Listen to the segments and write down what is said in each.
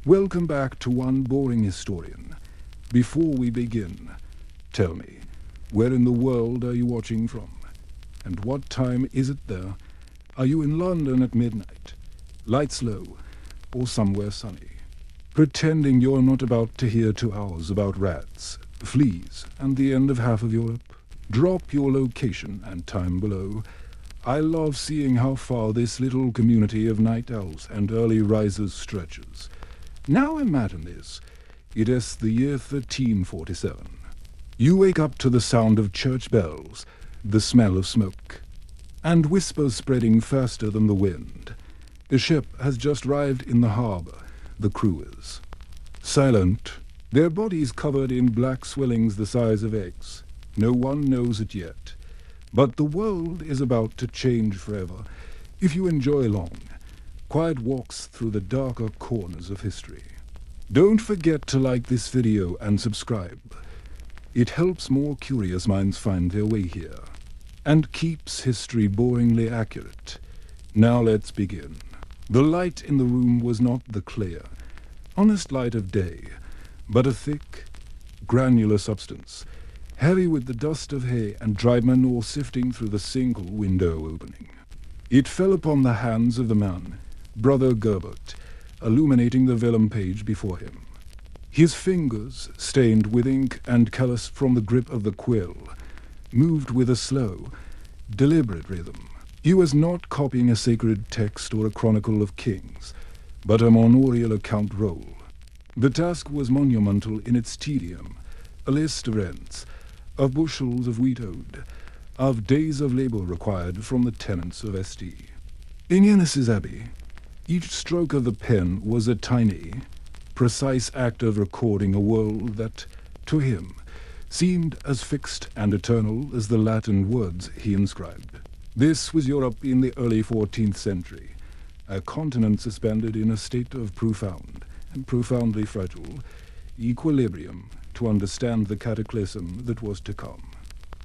Welcome back to One Boring Historian. Before we begin, tell me, where in the world are you watching from? And what time is it there? Are you in London at midnight, lights low, or somewhere sunny? Pretending you're not about to hear 2 hours about rats, fleas, and the end of half of Europe? Drop your location and time below. I love seeing how far this little community of night owls and early risers stretches. Now imagine this. It is the year 1347. You wake up to the sound of church bells, the smell of smoke, and whispers spreading faster than the wind. A ship has just arrived in the harbour. The crew is silent, their bodies covered in black swellings the size of eggs. No one knows it yet. But the world is about to change forever if you enjoy long, quiet walks through the darker corners of history. Don't forget to like this video and subscribe. It helps more curious minds find their way here, and keeps history boringly accurate. Now let's begin. The light in the room was not the clear, honest light of day, but a thick, granular substance, heavy with the dust of hay and dried manure sifting through the single window opening. It fell upon the hands of the man, Brother Gerbert, illuminating the vellum page before him. His fingers, stained with ink and calloused from the grip of the quill, moved with a slow, deliberate rhythm. He was not copying a sacred text or a chronicle of kings, but a manorial account roll. The task was monumental in its tedium, a list of rents, of bushels of wheat owed, of days of labour required from the tenants of St. In Eunice's Abbey, each stroke of the pen was a tiny, precise act of recording a world that, to him, seemed as fixed and eternal as the Latin words he inscribed. This was Europe in the early 14th century, a continent suspended in a state of profound and profoundly fragile equilibrium to understand the cataclysm that was to come.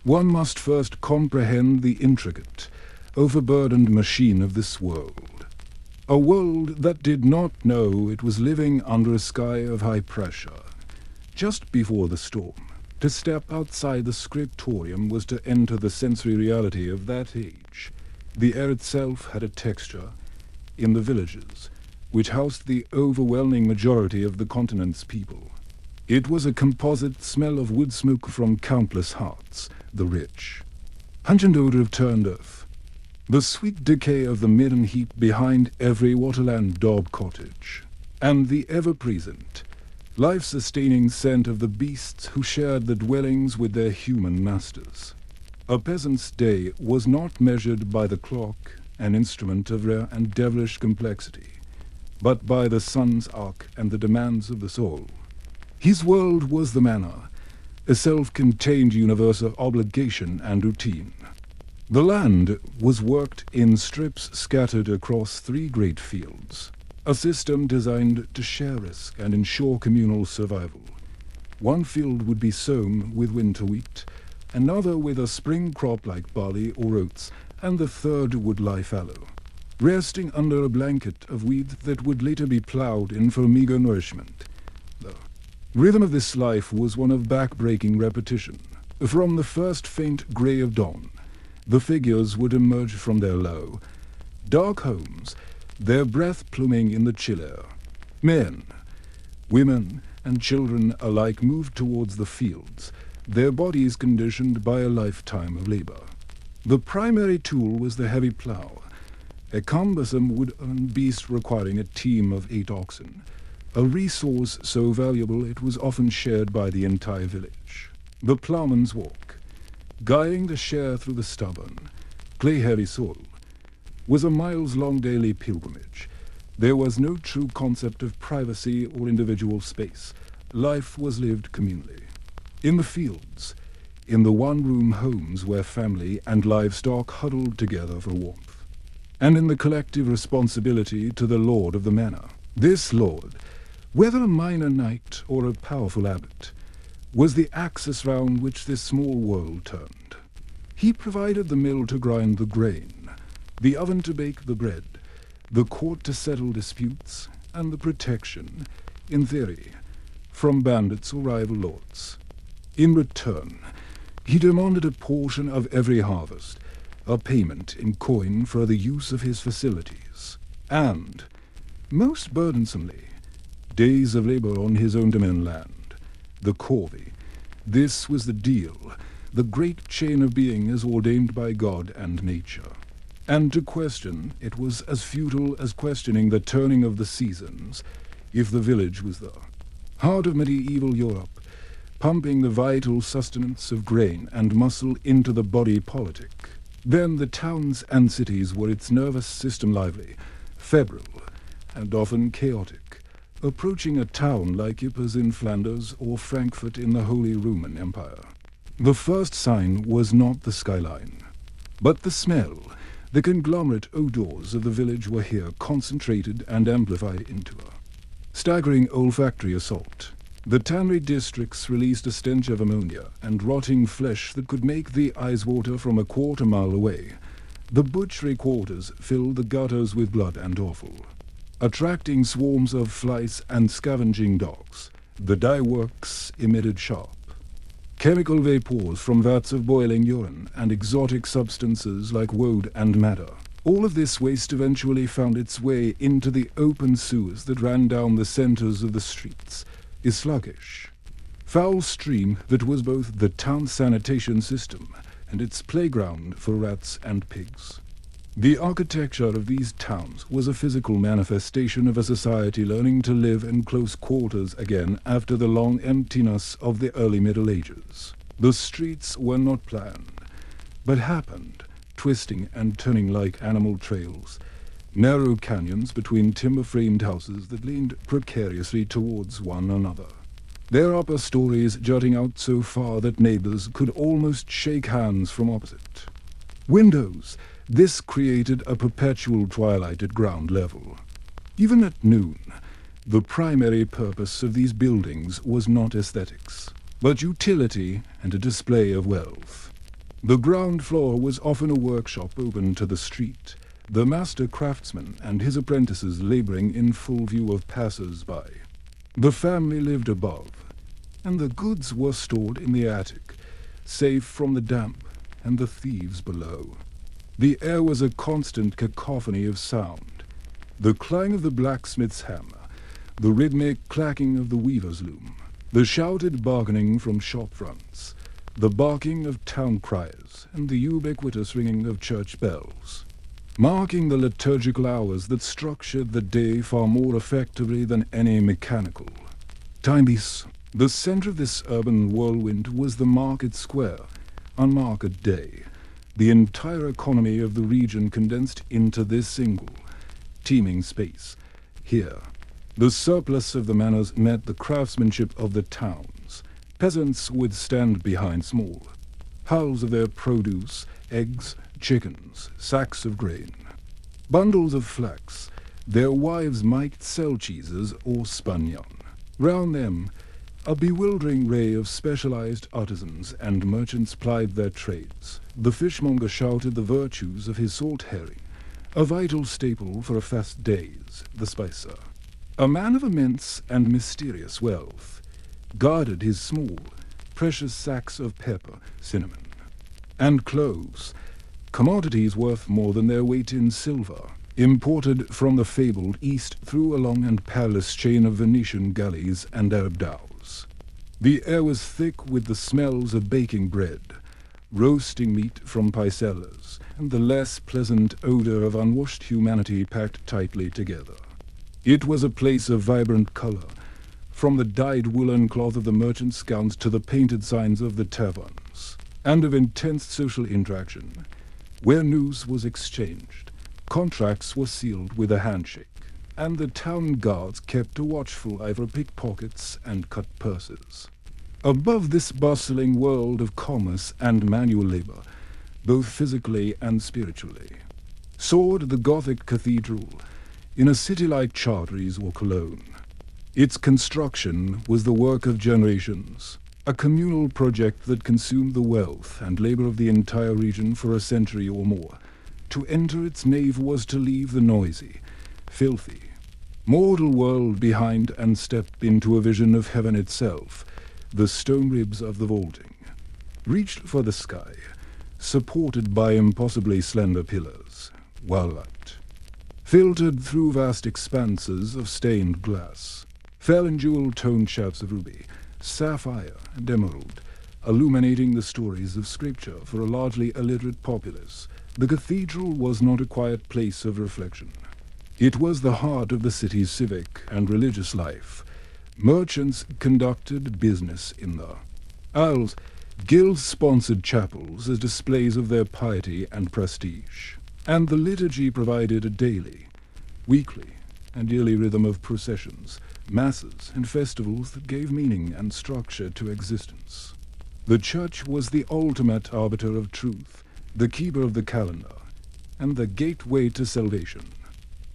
One must first comprehend the intricate, overburdened machine of this world. A world that did not know it was living under a sky of high pressure. Just before the storm, to step outside the scriptorium was to enter the sensory reality of that age. The air itself had a texture. In the villages, which housed the overwhelming majority of the continent's people, it was a composite smell of wood smoke from countless hearths, the rich, pungent odor of turned earth, the sweet decay of the midden heap behind every waterland daub cottage, and the ever-present, life-sustaining scent of the beasts who shared the dwellings with their human masters. A peasant's day was not measured by the clock, an instrument of rare and devilish complexity, but by the sun's arc and the demands of the soul. His world was the manor, a self-contained universe of obligation and routine. The land was worked in strips scattered across 3 great fields, a system designed to share risk and ensure communal survival. One field would be sown with winter wheat, another with a spring crop like barley or oats, and the third would lie fallow, resting under a blanket of wheat that would later be ploughed in for meager nourishment. The rhythm of this life was one of back-breaking repetition. From the first faint grey of dawn, the figures would emerge from their low, dark homes, their breath pluming in the chill air. Men, women, and children alike moved towards the fields, their bodies conditioned by a lifetime of labor. The primary tool was the heavy plough, a cumbersome wooden beast requiring a team of 8 oxen, a resource so valuable it was often shared by the entire village. The ploughman's walk, guiding the share through the stubborn, clay-heavy soil, was a miles-long daily pilgrimage. There was no true concept of privacy or individual space. Life was lived communally. In the fields, in the one-room homes where family and livestock huddled together for warmth, and in the collective responsibility to the lord of the manor. This lord, whether a minor knight or a powerful abbot, was the axis round which this small world turned. He provided the mill to grind the grain, the oven to bake the bread, the court to settle disputes, and the protection, in theory, from bandits or rival lords. In return, he demanded a portion of every harvest, a payment in coin for the use of his facilities, and, most burdensomely, days of labor on his own domain land, the corvée. This was the deal, the great chain of being as ordained by God and nature. And to question it was as futile as questioning the turning of the seasons, if the village was the heart of medieval Europe, pumping the vital sustenance of grain and muscle into the body politic. Then the towns and cities were its nervous system lively, febrile, and often chaotic, approaching a town like Ypres in Flanders or Frankfurt in the Holy Roman Empire. The first sign was not the skyline, but the smell. The conglomerate odors of the village were here concentrated and amplified into a staggering olfactory assault. The tannery districts released a stench of ammonia and rotting flesh that could make the eyes water from a quarter-mile away. The butchery quarters filled the gutters with blood and offal, attracting swarms of flies and scavenging dogs. The dye works emitted sharp chemical vapors from vats of boiling urine and exotic substances like woad and madder. All of this waste eventually found its way into the open sewers that ran down the centers of the streets, a sluggish, foul stream that was both the town's sanitation system and its playground for rats and pigs. The architecture of these towns was a physical manifestation of a society learning to live in close quarters again after the long emptiness of the early Middle Ages. The streets were not planned, but happened, twisting and turning like animal trails, narrow canyons between timber-framed houses that leaned precariously towards one another, their upper stories jutting out so far that neighbors could almost shake hands from opposite. Windows. This created a perpetual twilight at ground level. Even at noon, the primary purpose of these buildings was not aesthetics, but utility and a display of wealth. The ground floor was often a workshop open to the street, the master craftsman and his apprentices laboring in full view of passers-by. The family lived above, and the goods were stored in the attic, safe from the damp and the thieves below. The air was a constant cacophony of sound, the clang of the blacksmith's hammer, the rhythmic clacking of the weaver's loom, the shouted bargaining from shop fronts, the barking of town criers, and the ubiquitous ringing of church bells, marking the liturgical hours that structured the day far more effectively than any mechanical timepiece. The center of this urban whirlwind was the market square, on market day. The entire economy of the region condensed into this single, teeming space. Here, the surplus of the manors met the craftsmanship of the towns. Peasants would stand behind small piles of their produce, eggs, chickens, sacks of grain, bundles of flax. Their wives might sell cheeses or spun yarn. Round them, a bewildering ray of specialized artisans and merchants plied their trades. The fishmonger shouted the virtues of his salt herring, a vital staple for a fast days, the spicer. A man of immense and mysterious wealth guarded his small, precious sacks of pepper, cinnamon, and cloves, commodities worth more than their weight in silver, imported from the fabled East through a long and perilous chain of Venetian galleys and Arab dhows. The air was thick with the smells of baking bread, roasting meat from paisellas, and the less pleasant odor of unwashed humanity packed tightly together. It was a place of vibrant color, from the dyed woolen cloth of the merchants' gowns to the painted signs of the taverns, and of intense social interaction, where news was exchanged, contracts were sealed with a handshake, and the town guards kept a watchful eye for pickpockets and cut purses. Above this bustling world of commerce and manual labor, both physically and spiritually, soared the Gothic cathedral in a city like Chartres or Cologne. Its construction was the work of generations, a communal project that consumed the wealth and labor of the entire region for a century or more. To enter its nave was to leave the noisy, filthy, Mortal world behind, and step into a vision of heaven itself, the stone ribs of the vaulting. Reached for the sky, supported by impossibly slender pillars, well light. Filtered through vast expanses of stained glass, fell in jewel-toned shafts of ruby, sapphire and emerald, illuminating the stories of scripture for a largely illiterate populace. The cathedral was not a quiet place of reflection. It was the heart of the city's civic and religious life. Merchants conducted business in the aisles, guild-sponsored chapels as displays of their piety and prestige, and the liturgy provided a daily, weekly, and yearly rhythm of processions, masses, and festivals that gave meaning and structure to existence. The church was the ultimate arbiter of truth, the keeper of the calendar, and the gateway to salvation.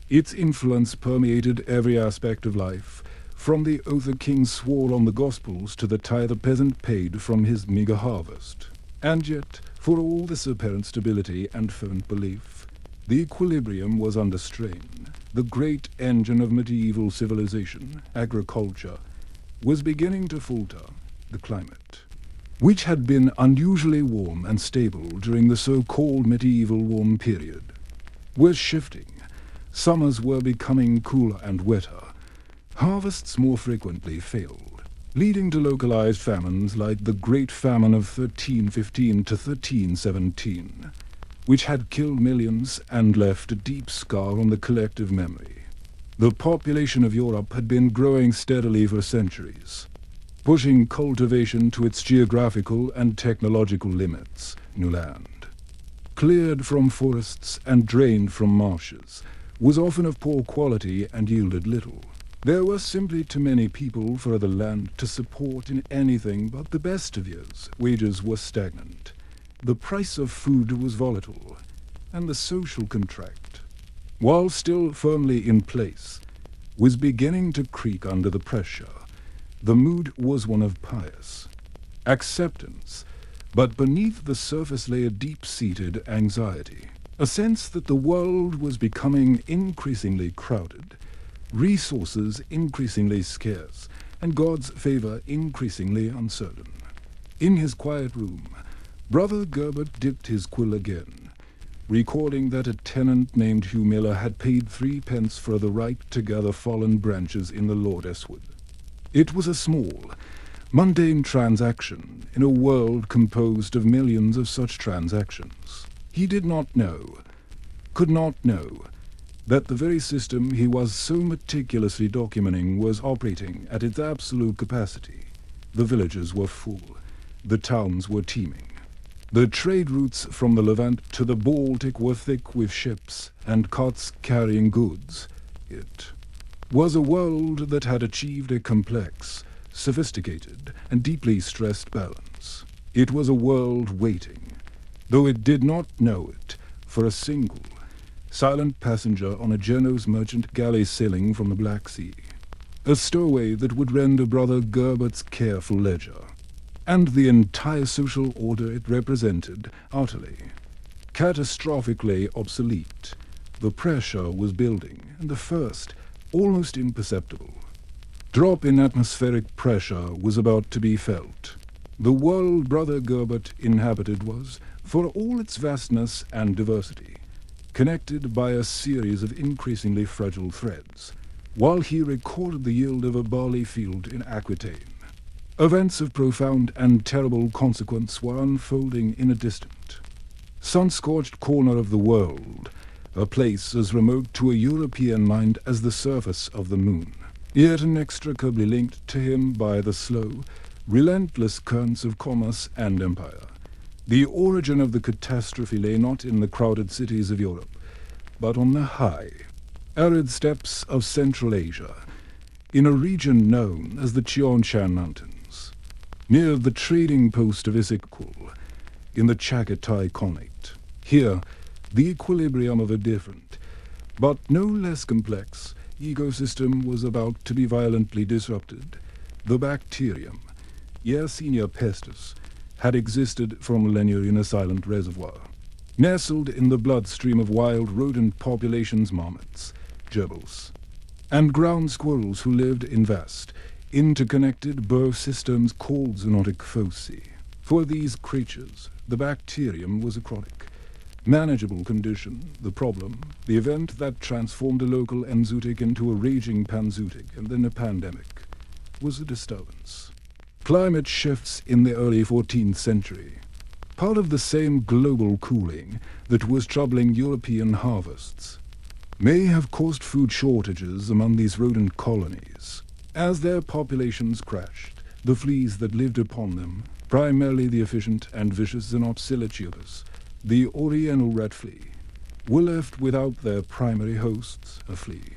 Its influence permeated every aspect of life, from the oath a king swore on the Gospels to the tithe a peasant paid from his meagre harvest. And yet, for all this apparent stability and fervent belief, the equilibrium was under strain. The great engine of medieval civilization, agriculture, was beginning to falter. The climate, which had been unusually warm and stable during the so-called medieval warm period, was shifting. Summers were becoming cooler and wetter. Harvests more frequently failed, leading to localized famines like the Great Famine of 1315 to 1317, which had killed millions and left a deep scar on the collective memory. The population of Europe had been growing steadily for centuries, pushing cultivation to its geographical and technological limits. New land, cleared from forests and drained from marshes, was often of poor quality and yielded little. There were simply too many people for the land to support in anything but the best of years. Wages were stagnant. The price of food was volatile, and the social contract, while still firmly in place, was beginning to creak under the pressure. The mood was one of pious acceptance, but beneath the surface lay a deep-seated anxiety, a sense that the world was becoming increasingly crowded, resources increasingly scarce, and God's favor increasingly uncertain. In his quiet room, Brother Gerbert dipped his quill again, recording that a tenant named Hugh Miller had paid 3 pence for the right to gather fallen branches in the Lord Eswood. It was a small, mundane transaction in a world composed of millions of such transactions. He did not know, could not know, that the very system he was so meticulously documenting was operating at its absolute capacity. The villages were full, the towns were teeming. The trade routes from the Levant to the Baltic were thick with ships and carts carrying goods. It was a world that had achieved a complex, sophisticated, and deeply stressed balance. It was a world waiting, though it did not know it, for a single, silent passenger on a Genoese merchant galley sailing from the Black Sea, a stowaway that would render Brother Gerbert's careful ledger, and the entire social order it represented utterly, catastrophically obsolete. The pressure was building, and the first, almost imperceptible, drop in atmospheric pressure was about to be felt. The world Brother Gerbert inhabited was, for all its vastness and diversity, connected by a series of increasingly fragile threads, while he recorded the yield of a barley field in Aquitaine. Events of profound and terrible consequence were unfolding in a distant, sun-scorched corner of the world, a place as remote to a European mind as the surface of the moon, yet inextricably linked to him by the slow, relentless currents of commerce and empire. The origin of the catastrophe lay not in the crowded cities of Europe, but on the high, arid steppes of Central Asia, in a region known as the Cheon Shan Mountains, near the trading post of Isikul, in the Chagatai Khanate. Here, the equilibrium of a different, but no less complex, ecosystem was about to be violently disrupted. The bacterium, Yersinia pestis, had existed for millennia in a silent reservoir, nestled in the bloodstream of wild rodent populations, marmots, gerbils, and ground squirrels who lived in vast, interconnected burrow systems called zoonotic foci. For these creatures, the bacterium was a chronic, manageable condition. The problem, the event that transformed a local enzootic into a raging panzootic and then a pandemic, was a disturbance. Climate shifts in the early 14th century, part of the same global cooling that was troubling European harvests, may have caused food shortages among these rodent colonies. As their populations crashed, the fleas that lived upon them, primarily the efficient and vicious Xenopsilochilus, the Oriental red flea, were left without their primary hosts, a flea.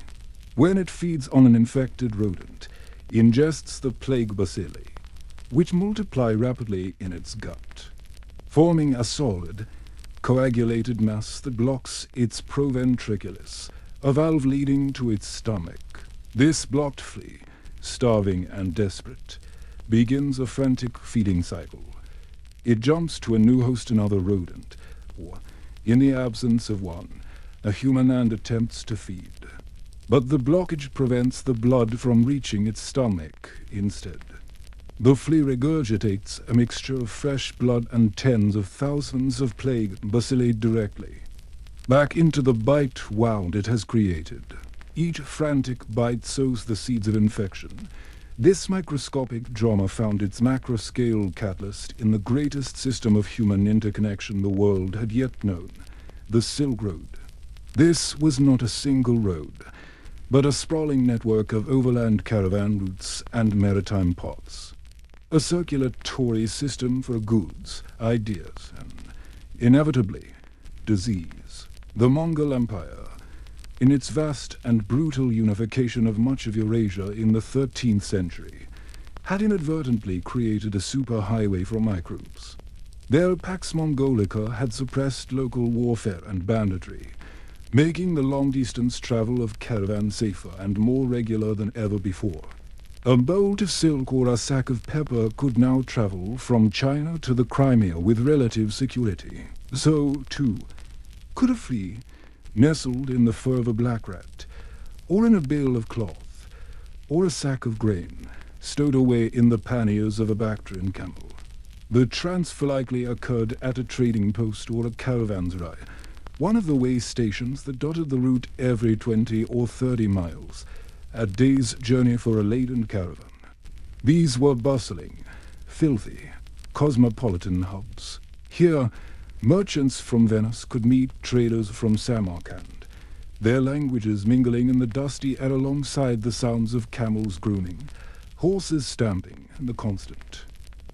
When it feeds on an infected rodent, ingests the plague bacilli, which multiply rapidly in its gut, forming a solid, coagulated mass that blocks its proventriculus, a valve leading to its stomach. This blocked flea, starving and desperate, begins a frantic feeding cycle. It jumps to a new host, another rodent, or, in the absence of one, a human, and attempts to feed. But the blockage prevents the blood from reaching its stomach instead. The flea regurgitates a mixture of fresh blood and tens of thousands of plague bacilli directly back into the bite wound it has created. Each frantic bite sows the seeds of infection. This microscopic drama found its macro-scale catalyst in the greatest system of human interconnection the world had yet known, the Silk Road. This was not a single road, but a sprawling network of overland caravan routes and maritime ports. A circulatory system for goods, ideas, and, inevitably, disease. The Mongol Empire, in its vast and brutal unification of much of Eurasia in the 13th century, had inadvertently created a superhighway for microbes. Their Pax Mongolica had suppressed local warfare and banditry, making the long-distance travel of caravans safer and more regular than ever before. A bolt of silk or a sack of pepper could now travel from China to the Crimea with relative security. So, too, could a flea, nestled in the fur of a black rat, or in a bale of cloth, or a sack of grain, stowed away in the panniers of a Bactrian camel. The transfer likely occurred at a trading post or a caravanserai, one of the way stations that dotted the route every 20 or 30 miles, a day's journey for a laden caravan. These were bustling, filthy, cosmopolitan hubs. Here, merchants from Venice could meet traders from Samarkand, their languages mingling in the dusty air alongside the sounds of camels groaning, horses stamping, and the constant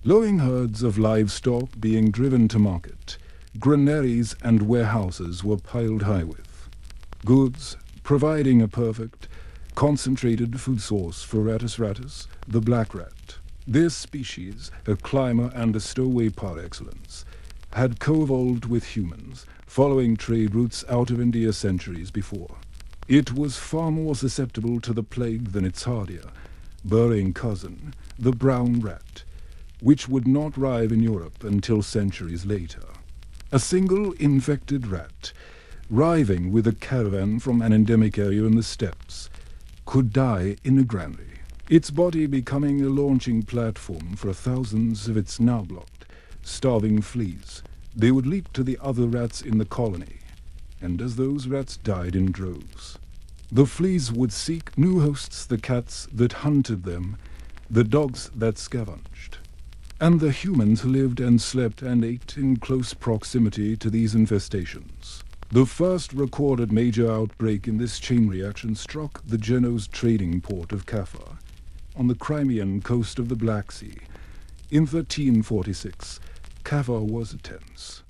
lowing herds of livestock being driven to market. Granaries and warehouses were piled high with goods, providing a perfect, concentrated food source for Rattus rattus, the black rat. This species, a climber and a stowaway par excellence, had co-evolved with humans, following trade routes out of India centuries before. It was far more susceptible to the plague than its hardier, burrowing cousin, the brown rat, which would not arrive in Europe until centuries later. A single infected rat, arriving with a caravan from an endemic area in the steppes, could die in a granary, its body becoming a launching platform for thousands of its now blocked, starving fleas. They would leap to the other rats in the colony, and as those rats died in droves, the fleas would seek new hosts, the cats that hunted them, the dogs that scavenged, and the humans who lived and slept and ate in close proximity to these infestations. The first recorded major outbreak in this chain reaction struck the Genoese trading port of Kaffa, on the Crimean coast of the Black Sea. In 1346, Kaffa was a tense,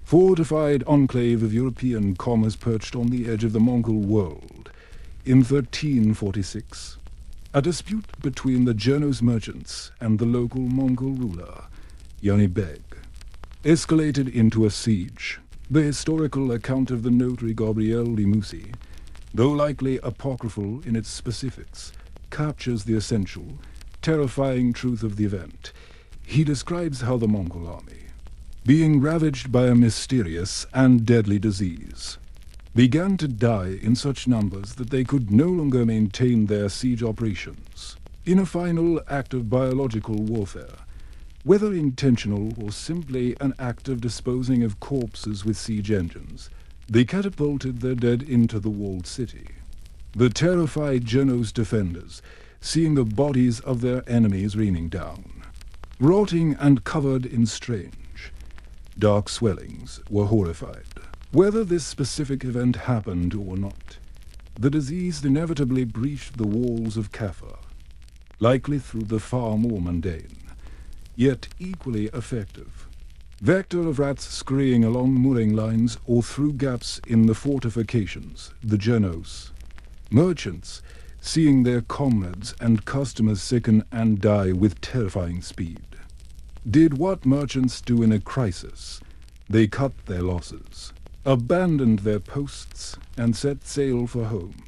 fortified enclave of European commerce perched on the edge of the Mongol world. In 1346, a dispute between the Genoese merchants and the local Mongol ruler, Yani Beg, escalated into a siege. The historical account of the notary Gabriel Limusi, though likely apocryphal in its specifics, captures the essential, terrifying truth of the event. He describes how the Mongol army, being ravaged by a mysterious and deadly disease, began to die in such numbers that they could no longer maintain their siege operations. In a final act of biological warfare, whether intentional or simply an act of disposing of corpses with siege engines, they catapulted their dead into the walled city. The terrified Genos defenders, seeing the bodies of their enemies raining down, rotting and covered in strange, dark swellings, were horrified. Whether this specific event happened or not, the disease inevitably breached the walls of Kaffa, likely through the far more mundane, yet equally effective vector of rats scurrying along mooring lines or through gaps in the fortifications, the Genos. Merchants, seeing their comrades and customers sicken and die with terrifying speed, did what merchants do in a crisis. They cut their losses, abandoned their posts, and set sail for home.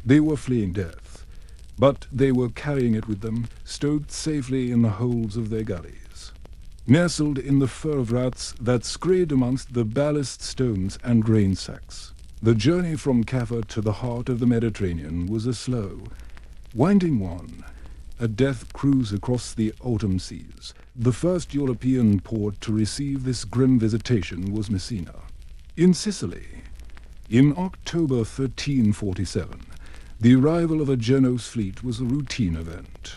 They were fleeing death, but they were carrying it with them, stowed safely in the holds of their gullies, nestled in the fur of rats that scurried amongst the ballast stones and grain sacks. The journey from Kaffa to the heart of the Mediterranean was a slow, winding one, a death cruise across the autumn seas. The first European port to receive this grim visitation was Messina, in Sicily. In October 1347, the arrival of a Genos fleet was a routine event,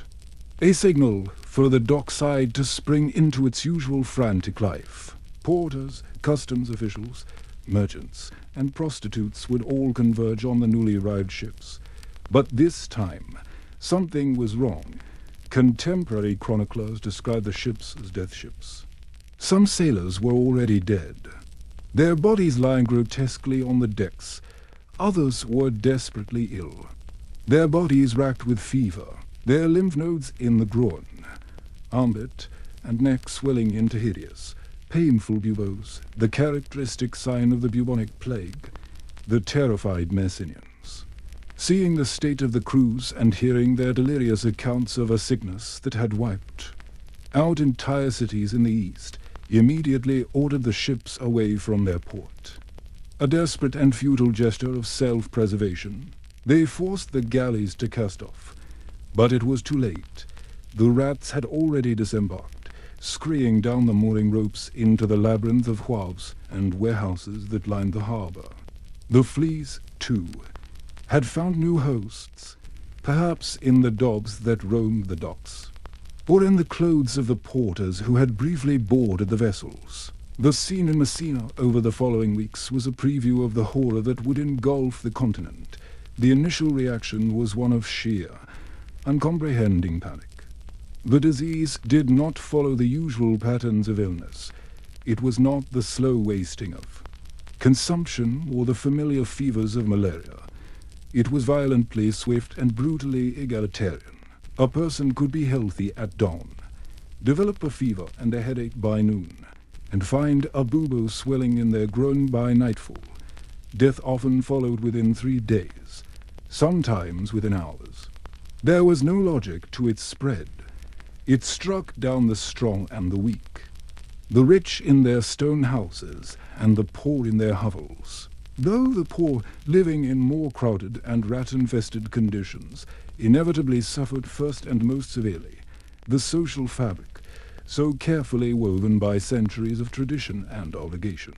a signal for the dockside to spring into its usual frantic life. Porters, customs officials, merchants, and prostitutes would all converge on the newly arrived ships. But this time, something was wrong. Contemporary chroniclers describe the ships as death ships. Some sailors were already dead, their bodies lying grotesquely on the decks. Others were desperately ill, their bodies racked with fever, their lymph nodes in the groin, armpit, and neck swelling into hideous, painful buboes, the characteristic sign of the bubonic plague. The terrified Messenians, seeing the state of the crews and hearing their delirious accounts of a sickness that had wiped out entire cities in the east, immediately ordered the ships away from their port. A desperate and futile gesture of self-preservation, they forced the galleys to cast off, but it was too late. The rats had already disembarked, scurrying down the mooring ropes into the labyrinth of wharves and warehouses that lined the harbor. The fleas, too, had found new hosts, perhaps in the dogs that roamed the docks, or in the clothes of the porters who had briefly boarded the vessels. The scene in Messina over the following weeks was a preview of the horror that would engulf the continent. The initial reaction was one of sheer, uncomprehending panic. The disease did not follow the usual patterns of illness. It was not the slow wasting of consumption or the familiar fevers of malaria. It was violently swift and brutally egalitarian. A person could be healthy at dawn, develop a fever and a headache by noon, and find a bubo swelling in their groin by nightfall. Death often followed within 3 days, sometimes within hours. There was no logic to its spread. It struck down the strong and the weak, the rich in their stone houses and the poor in their hovels. Though the poor, living in more crowded and rat-infested conditions, inevitably suffered first and most severely, the social fabric, so carefully woven by centuries of tradition and obligation,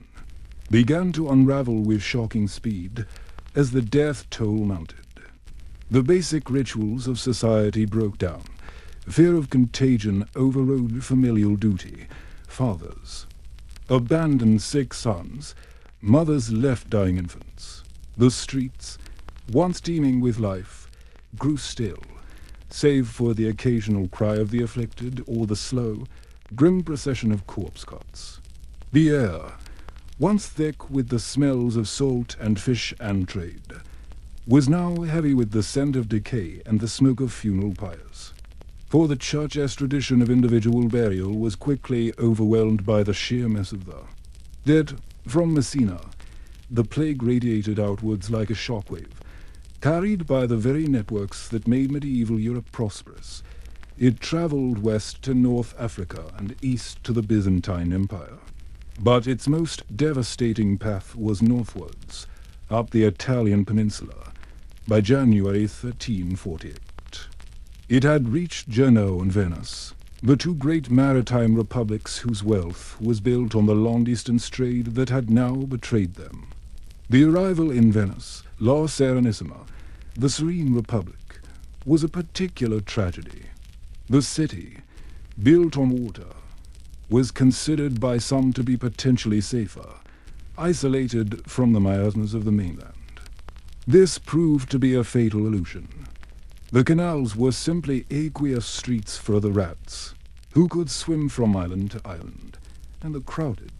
began to unravel with shocking speed as the death toll mounted. The basic rituals of society broke down. Fear of contagion overrode familial duty. Fathers abandoned sick sons. Mothers left dying infants. The streets, once teeming with life, grew still, save for the occasional cry of the afflicted or the slow, grim procession of corpse carts. The air, once thick with the smells of salt and fish and trade, was now heavy with the scent of decay and the smoke of funeral pyres. For the church-esque tradition of individual burial was quickly overwhelmed by the sheer mess of the dead. From Messina, the plague radiated outwards like a shockwave, carried by the very networks that made medieval Europe prosperous. It traveled west to North Africa and east to the Byzantine Empire. But its most devastating path was northwards, up the Italian peninsula by January 1348. It had reached Genoa and Venice, the two great maritime republics whose wealth was built on the long-distance trade that had now betrayed them. The arrival in Venice, La Serenissima, the Serene Republic, was a particular tragedy. The city, built on water, was considered by some to be potentially safer, isolated from the miasmas of the mainland. This proved to be a fatal illusion. The canals were simply aqueous streets for the rats, who could swim from island to island, and the crowded,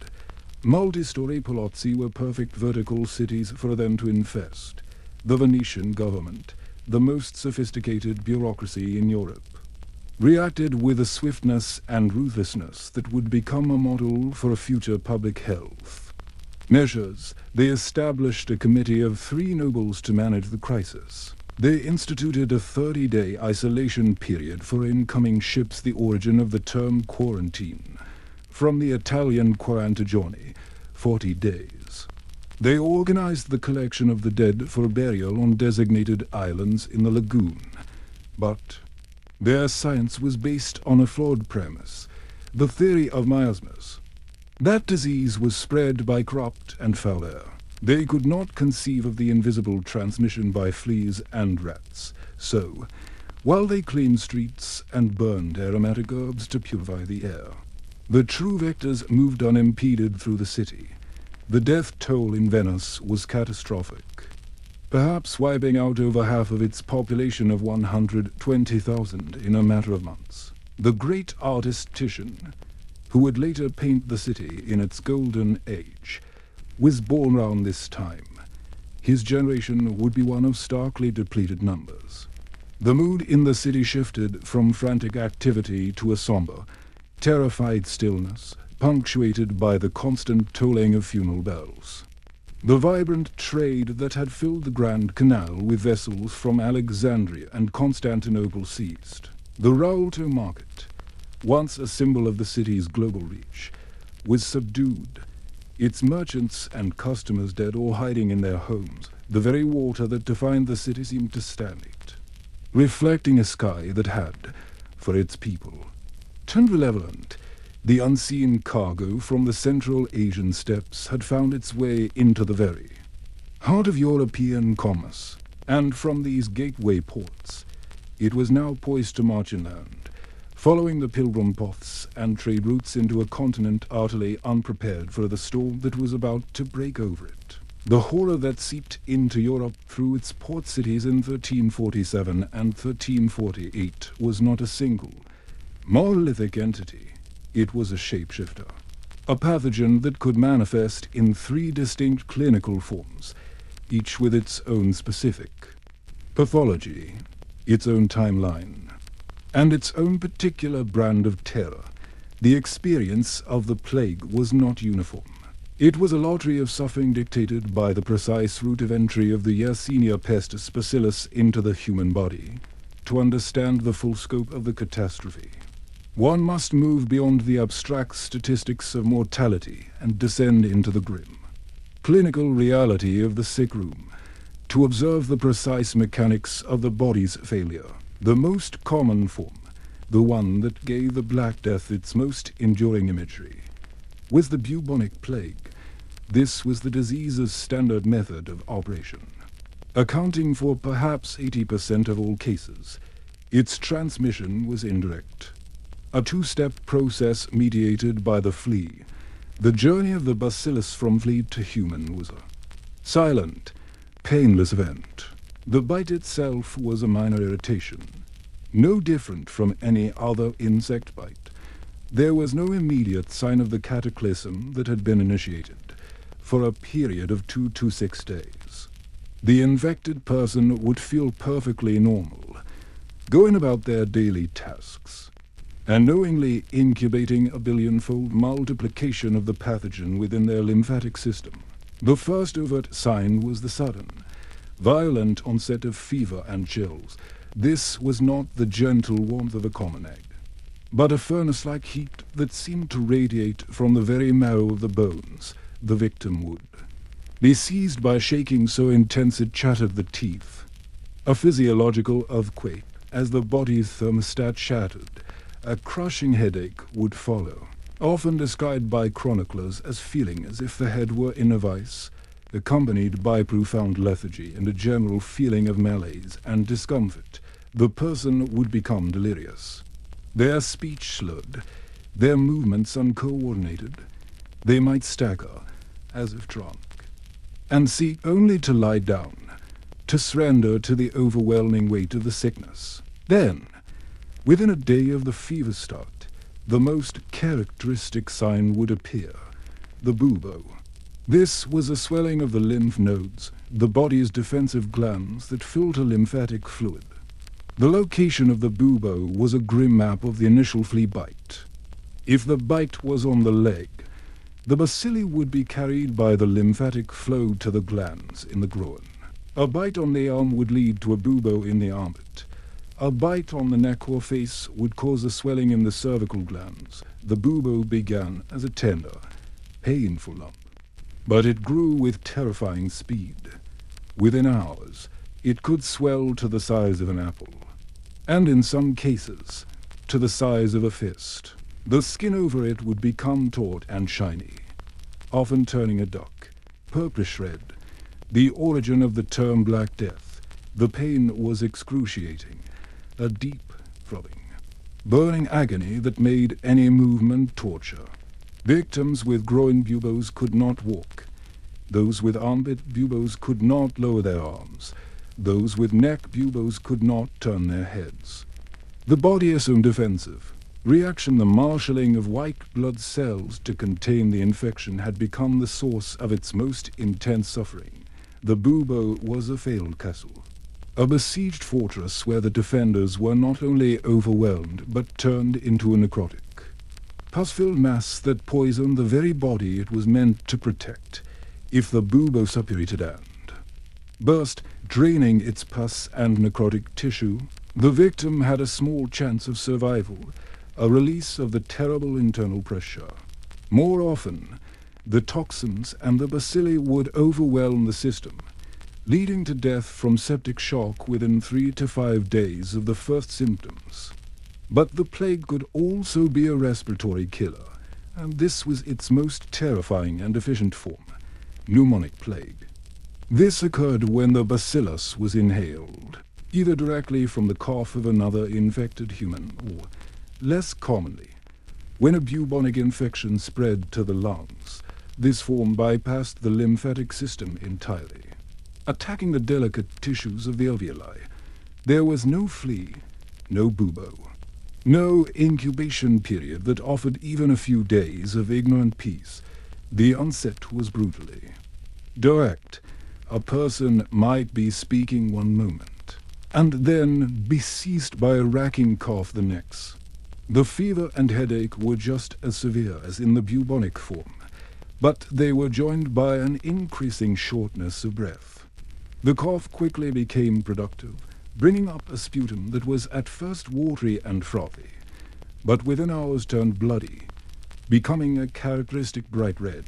multi-story palazzi were perfect vertical cities for them to infest. The Venetian government, the most sophisticated bureaucracy in Europe, reacted with a swiftness and ruthlessness that would become a model for future public health measures. They established a committee of 3 nobles to manage the crisis. They instituted a 30-day isolation period for incoming ships, the origin of the term quarantine, from the Italian quarantagioni, 40 days. They organized the collection of the dead for burial on designated islands in the lagoon. But their science was based on a flawed premise, the theory of miasmas. That disease was spread by corrupt and foul air. They could not conceive of the invisible transmission by fleas and rats. So, while they cleaned streets and burned aromatic herbs to purify the air, the true vectors moved unimpeded through the city. The death toll in Venice was catastrophic, perhaps wiping out over half of its population of 120,000 in a matter of months. The great artist Titian, who would later paint the city in its golden age, was born around this time. His generation would be one of starkly depleted numbers. The mood in the city shifted from frantic activity to a somber, terrified stillness, punctuated by the constant tolling of funeral bells. The vibrant trade that had filled the Grand Canal with vessels from Alexandria and Constantinople ceased. The Rialto market, once a symbol of the city's global reach, was subdued, its merchants and customers dead or hiding in their homes. The very water that defined the city seemed to stagnate, reflecting a sky that had, for its people, turned malevolent. The unseen cargo from the Central Asian steppes had found its way into the very heart of European commerce, and from these gateway ports it was now poised to march inland, following the pilgrim paths and trade routes into a continent utterly unprepared for the storm that was about to break over it. The horror that seeped into Europe through its port cities in 1347 and 1348 was not a single, monolithic entity. It was a shapeshifter, a pathogen that could manifest in 3 distinct clinical forms, each with its own specific pathology, its own timeline, and its own particular brand of terror. The experience of the plague was not uniform. It was a lottery of suffering dictated by the precise route of entry of the Yersinia pestis bacillus into the human body. To understand the full scope of the catastrophe, one must move beyond the abstract statistics of mortality and descend into the grim, clinical reality of the sick room, to observe the precise mechanics of the body's failure. The most common form, the one that gave the Black Death its most enduring imagery, was the bubonic plague. This was the disease's standard method of operation. Accounting for perhaps 80% of all cases, its transmission was indirect. A 2-step process mediated by the flea. The journey of the bacillus from flea to human was a silent, painless event. The bite itself was a minor irritation, no different from any other insect bite. There was no immediate sign of the cataclysm that had been initiated for a period of 2 to 6 days. The infected person would feel perfectly normal, going about their daily tasks, and knowingly incubating a billion-fold multiplication of the pathogen within their lymphatic system. The first overt sign was the sudden, violent onset of fever and chills. This was not the gentle warmth of a common egg, but a furnace-like heat that seemed to radiate from the very marrow of the bones the victim would be seized by shaking so intense it chattered the teeth. A physiological earthquake, as the body's thermostat shattered. A crushing headache would follow, often described by chroniclers as feeling as if the head were in a vice, accompanied by profound lethargy and a general feeling of malaise and discomfort. The person would become delirious. Their speech slurred, their movements uncoordinated. They might stagger, as if drunk, and seek only to lie down, to surrender to the overwhelming weight of the sickness. Then, within a day of the fever start, the most characteristic sign would appear, the bubo. This was a swelling of the lymph nodes, the body's defensive glands that filter lymphatic fluid. The location of the bubo was a grim map of the initial flea bite. If the bite was on the leg, the bacilli would be carried by the lymphatic flow to the glands in the groin. A bite on the arm would lead to a bubo in the armpit. A bite on the neck or face would cause a swelling in the cervical glands. The bubo began as a tender, painful lump, but it grew with terrifying speed. Within hours, it could swell to the size of an apple, and in some cases, to the size of a fist. The skin over it would become taut and shiny, often turning a dark, purplish red, the origin of the term Black Death. The pain was excruciating, a deep throbbing, burning agony that made any movement torture. Victims with groin buboes could not walk. Those with armpit buboes could not lower their arms. Those with neck buboes could not turn their heads. The body assumed defensive reaction. The marshalling of white blood cells to contain the infection had become the source of its most intense suffering. The bubo was a failed castle, a besieged fortress where the defenders were not only overwhelmed but turned into a necrotic, pus-filled mass that poisoned the very body it was meant to protect. If the bubo suppurated and burst, draining its pus and necrotic tissue, the victim had a small chance of survival, a release of the terrible internal pressure. More often, the toxins and the bacilli would overwhelm the system, leading to death from septic shock within 3 to 5 days of the first symptoms. But the plague could also be a respiratory killer, and this was its most terrifying and efficient form, pneumonic plague. This occurred when the bacillus was inhaled, either directly from the cough of another infected human, or, less commonly, when a bubonic infection spread to the lungs. This form bypassed the lymphatic system entirely, attacking the delicate tissues of the alveoli. There was no flea, no bubo, no incubation period that offered even a few days of ignorant peace. The onset was brutally direct. A person might be speaking one moment, and then be seized by a racking cough the next. The fever and headache were just as severe as in the bubonic form, but they were joined by an increasing shortness of breath. The cough quickly became productive, bringing up a sputum that was at first watery and frothy, but within hours turned bloody, becoming a characteristic bright red,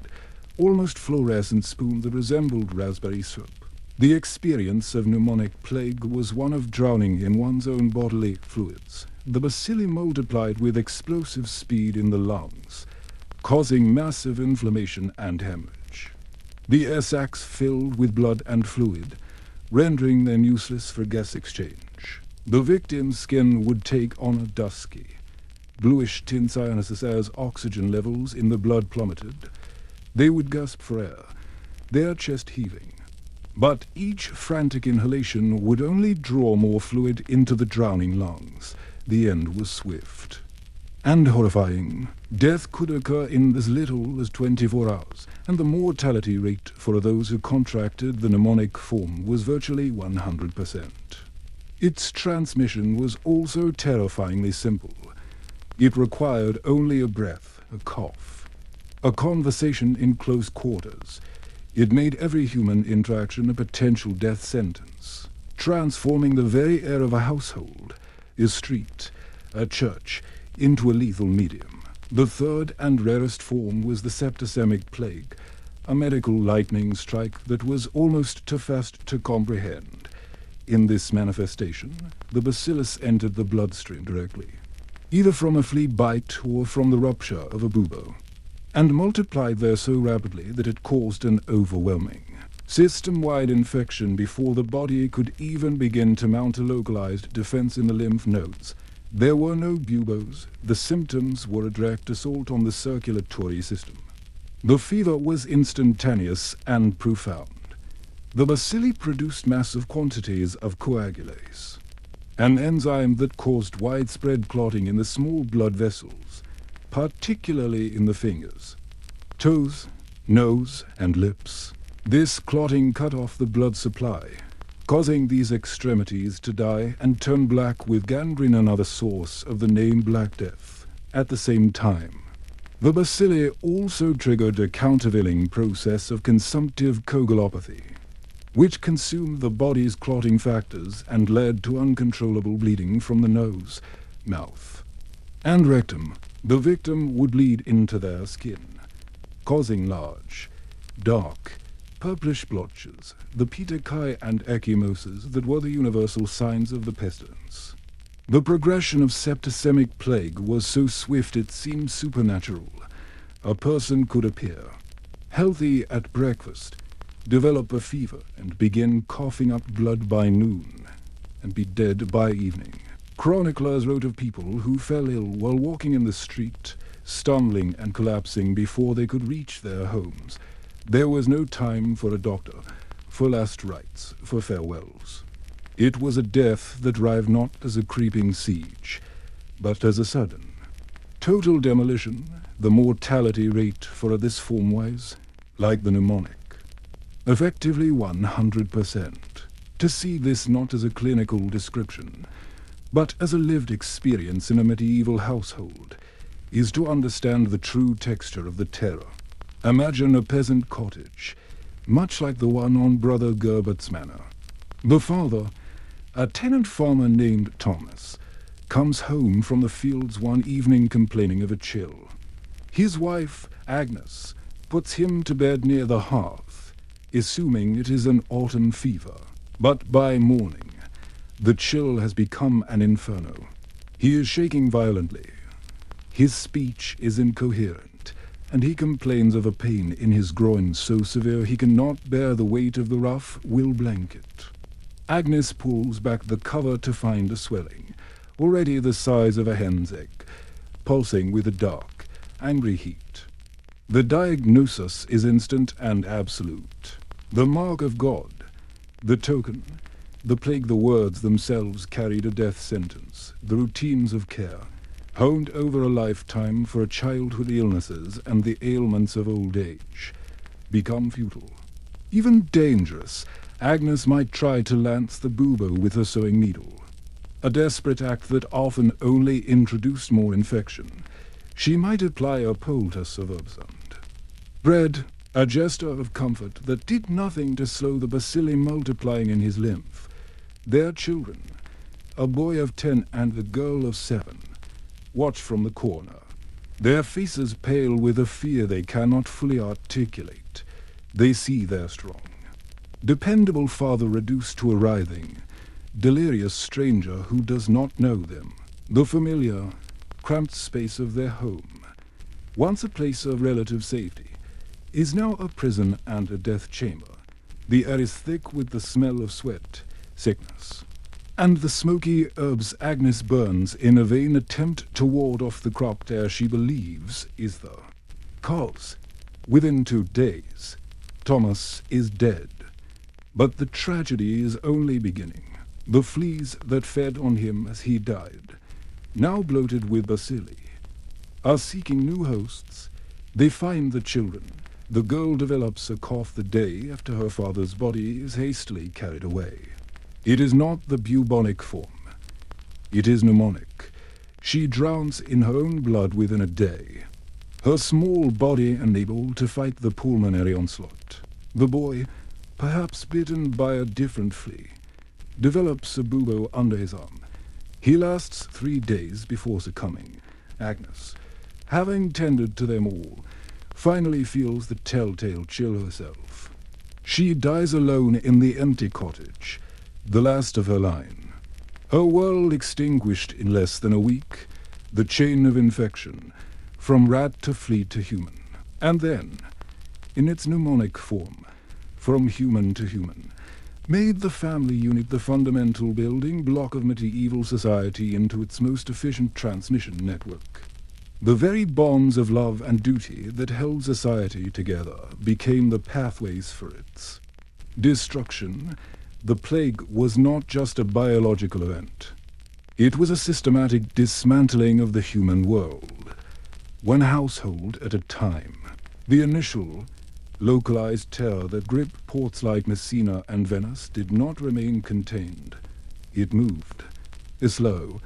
almost fluorescent spoon that resembled raspberry syrup. The experience of pneumonic plague was one of drowning in one's own bodily fluids. The bacilli multiplied with explosive speed in the lungs, causing massive inflammation and hemorrhage. The air sacs filled with blood and fluid, rendering them useless for gas exchange. The victim's skin would take on a dusky, bluish tint cyanosis as oxygen levels in the blood plummeted. They would gasp for air, their chest heaving. But each frantic inhalation would only draw more fluid into the drowning lungs. The end was swift and horrifying. Death could occur in as little as 24 hours, and the mortality rate for those who contracted the pneumonic form was virtually 100%. Its transmission was also terrifyingly simple. It required only a breath, a cough, a conversation in close quarters. It made every human interaction a potential death sentence, transforming the very air of a household, a street, a church, into a lethal medium. The third and rarest form was the septicemic plague, a medical lightning strike that was almost too fast to comprehend. In this manifestation, the bacillus entered the bloodstream directly, either from a flea bite or from the rupture of a bubo, and multiplied there so rapidly that it caused an overwhelming system-wide infection before the body could even begin to mount a localized defense in the lymph nodes. There were no buboes. The symptoms were a direct assault on the circulatory system. The fever was instantaneous and profound. The bacilli produced massive quantities of coagulase, an enzyme that caused widespread clotting in the small blood vessels, particularly in the fingers, toes, nose, and lips. This clotting cut off the blood supply, causing these extremities to die and turn black with gangrene, another source of the name Black Death. At the same time, the bacilli also triggered a countervailing process of consumptive coagulopathy, which consumed the body's clotting factors and led to uncontrollable bleeding from the nose, mouth, and rectum. The victim would bleed into their skin, causing large, dark, purplish blotches, the petechiae and ecchymoses that were the universal signs of the pestilence. The progression of septicemic plague was so swift it seemed supernatural. A person could appear healthy at breakfast, develop a fever, and begin coughing up blood by noon, and be dead by evening. Chroniclers wrote of people who fell ill while walking in the street, stumbling and collapsing before they could reach their homes. There was no time for a doctor, for last rites, for farewells. It was a death that arrived not as a creeping siege, but as a sudden, total demolition. The mortality rate for this form was, like the mnemonic, effectively 100%. To see this not as a clinical description, but as a lived experience in a medieval household, is to understand the true texture of the terror. Imagine a peasant cottage, much like the one on Brother Gerbert's manor. The father, a tenant farmer named Thomas, comes home from the fields one evening complaining of a chill. His wife, Agnes, puts him to bed near the hearth, assuming it is an autumn fever. But by morning, the chill has become an inferno. He is shaking violently. His speech is incoherent, and he complains of a pain in his groin so severe he cannot bear the weight of the rough wool blanket. Agnes pulls back the cover to find a swelling, already the size of a hen's egg, pulsing with a dark, angry heat. The diagnosis is instant and absolute. The mark of God, the token, the plague. The words themselves carried a death sentence. The routines of care, honed over a lifetime for childhood illnesses and the ailments of old age, become futile. Even dangerous, Agnes might try to lance the bubo with her sewing needle, a desperate act that often only introduced more infection. She might apply a poultice of herbsand, bread, a gesture of comfort that did nothing to slow the bacilli multiplying in his lymph. Their children, a boy of 10 and a girl of 7, watch from the corner, their faces pale with a fear they cannot fully articulate. They see their strong, dependable father reduced to a writhing, delirious stranger who does not know them. The familiar, cramped space of their home, once a place of relative safety, is now a prison and a death chamber. The air is thick with the smell of sweat, sickness, and the smoky herbs Agnes burns in a vain attempt to ward off the cropped air she believes is the cause. Within 2 days, Thomas is dead. But the tragedy is only beginning. The fleas that fed on him as he died, now bloated with bacilli, are seeking new hosts. They find the children. The girl develops a cough the day after her father's body is hastily carried away. It is not the bubonic form. It is pneumonic. She drowns in her own blood within a day, her small body unable to fight the pulmonary onslaught. The boy, perhaps bitten by a different flea, develops a bubo under his arm. He lasts 3 days before succumbing. Agnes, having tended to them all, finally feels the telltale chill herself. She dies alone in the empty cottage, the last of her line. Her world extinguished in less than a week, the chain of infection, from rat to flea to human. And then, in its mnemonic form, from human to human, made the family unit the fundamental building block of medieval society into its most efficient transmission network. The very bonds of love and duty that held society together became the pathways for its destruction. The plague was not just a biological event. It was a systematic dismantling of the human world, one household at a time. The initial, localized terror that gripped ports like Messina and Venice did not remain contained. It moved, a slow,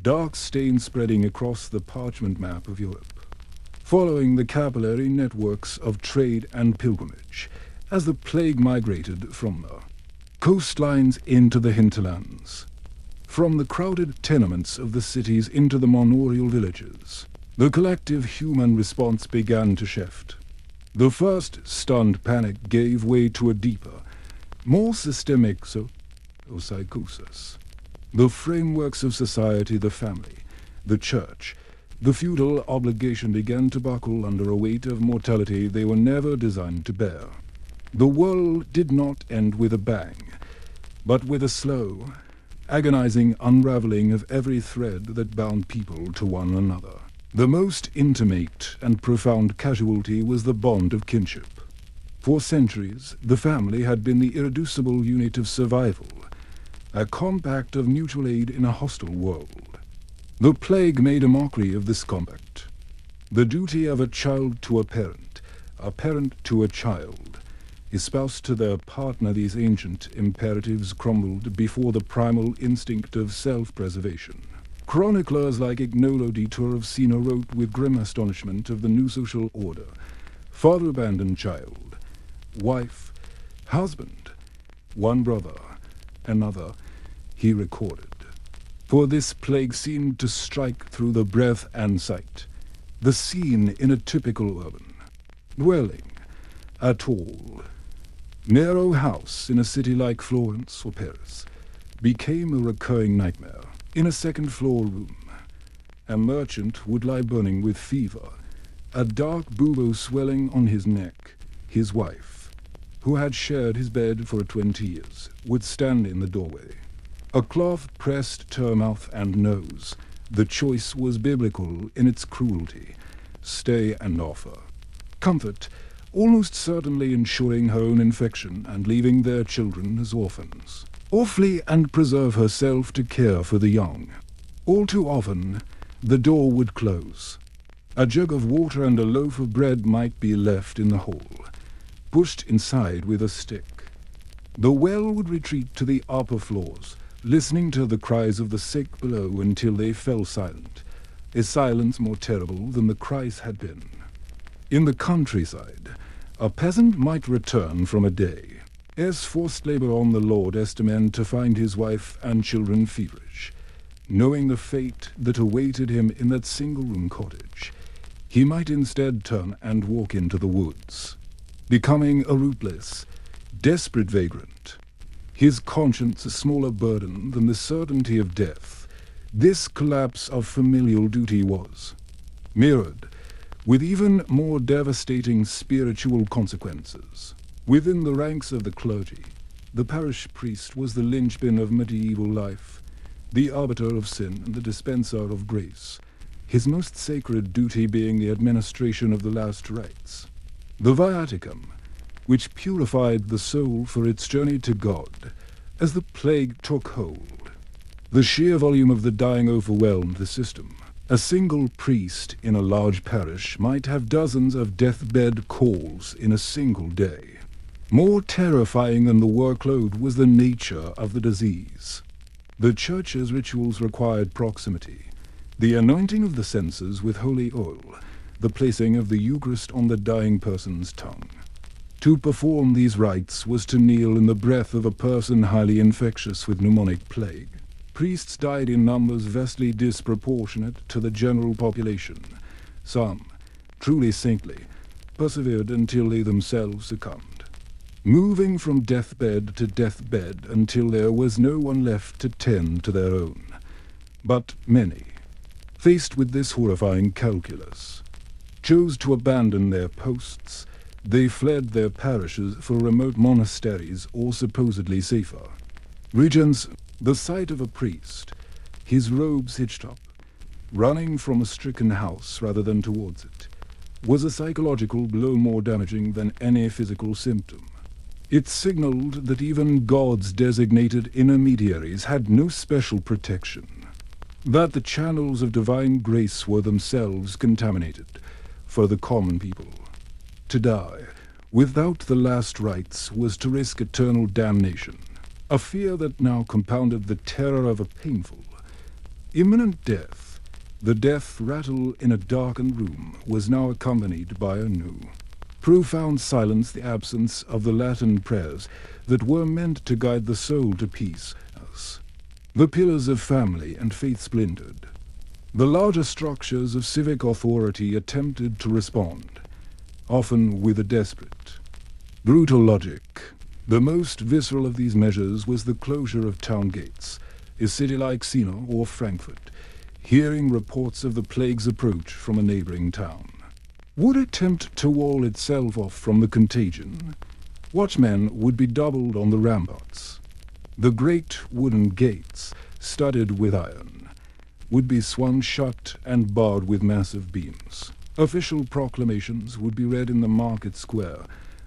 dark stain spreading across the parchment map of Europe, following the capillary networks of trade and pilgrimage, as the plague migrated from the coastlines into the hinterlands, from the crowded tenements of the cities into the manorial villages. The collective human response began to shift. The first stunned panic gave way to a deeper, more systemic psychosis. The frameworks of society, the family, the church, the feudal obligation began to buckle under a weight of mortality they were never designed to bear. The world did not end with a bang, but with a slow, agonizing unraveling of every thread that bound people to one another. The most intimate and profound casualty was the bond of kinship. For centuries, the family had been the irreducible unit of survival, a compact of mutual aid in a hostile world. The plague made a mockery of this compact. The duty of a child to a parent to a child, espoused to their partner, these ancient imperatives crumbled before the primal instinct of self-preservation. Chroniclers like Ignolo di Torresina wrote with grim astonishment of the new social order: father abandoned child, wife, husband, one brother, another, he recorded. For this plague seemed to strike through the breath and sight. The scene in a typical urban dwelling, a tall, narrow house in a city like Florence or Paris, became a recurring nightmare. In a second-floor room, a merchant would lie burning with fever, a dark bubo swelling on his neck. His wife, who had shared his bed for 20 years, would stand in the doorway. A cloth pressed to her mouth and nose. The choice was biblical in its cruelty: stay and offer comfort, almost certainly ensuring her own infection and leaving their children as orphans, or flee and preserve herself to care for the young. All too often, the door would close. A jug of water and a loaf of bread might be left in the hole, pushed inside with a stick. The well would retreat to the upper floors, listening to the cries of the sick below until they fell silent, a silence more terrible than the cries had been. In the countryside, a peasant might return from a day, as forced labor on the Lord Estament, to find his wife and children feverish. Knowing the fate that awaited him in that single-room cottage, he might instead turn and walk into the woods, becoming a rootless, desperate vagrant, his conscience a smaller burden than the certainty of death. This collapse of familial duty was mirrored with even more devastating spiritual consequences. Within the ranks of the clergy, the parish priest was the linchpin of medieval life, the arbiter of sin and the dispenser of grace, his most sacred duty being the administration of the last rites. The viaticum, which purified the soul for its journey to God, as the plague took hold. The sheer volume of the dying overwhelmed the system. A single priest in a large parish might have dozens of deathbed calls in a single day. More terrifying than the workload was the nature of the disease. The church's rituals required proximity, the anointing of the senses with holy oil, the placing of the Eucharist on the dying person's tongue. To perform these rites was to kneel in the breath of a person highly infectious with pneumonic plague. Priests died in numbers vastly disproportionate to the general population. Some, truly saintly, persevered until they themselves succumbed, moving from deathbed to deathbed until there was no one left to tend to their own. But many, faced with this horrifying calculus, chose to abandon their posts. They fled their parishes for remote monasteries or supposedly safer regions. The sight of a priest, his robes hitched up, running from a stricken house rather than towards it, was a psychological blow more damaging than any physical symptom. It signaled that even God's designated intermediaries had no special protection, that the channels of divine grace were themselves contaminated for the common people. To die without the last rites was to risk eternal damnation, a fear that now compounded the terror of a painful, imminent death. The death rattle in a darkened room was now accompanied by a new, profound silence, the absence of the Latin prayers that were meant to guide the soul to peace. The pillars of family and faith splintered. The larger structures of civic authority attempted to respond, often with a desperate, brutal logic. The most visceral of these measures was the closure of town gates. A city like Sino or Frankfurt, hearing reports of the plague's approach from a neighboring town, would attempt to wall itself off from the contagion. Watchmen would be doubled on the ramparts. The great wooden gates, studded with iron, would be swung shut and barred with massive beams. Official proclamations would be read in the market square,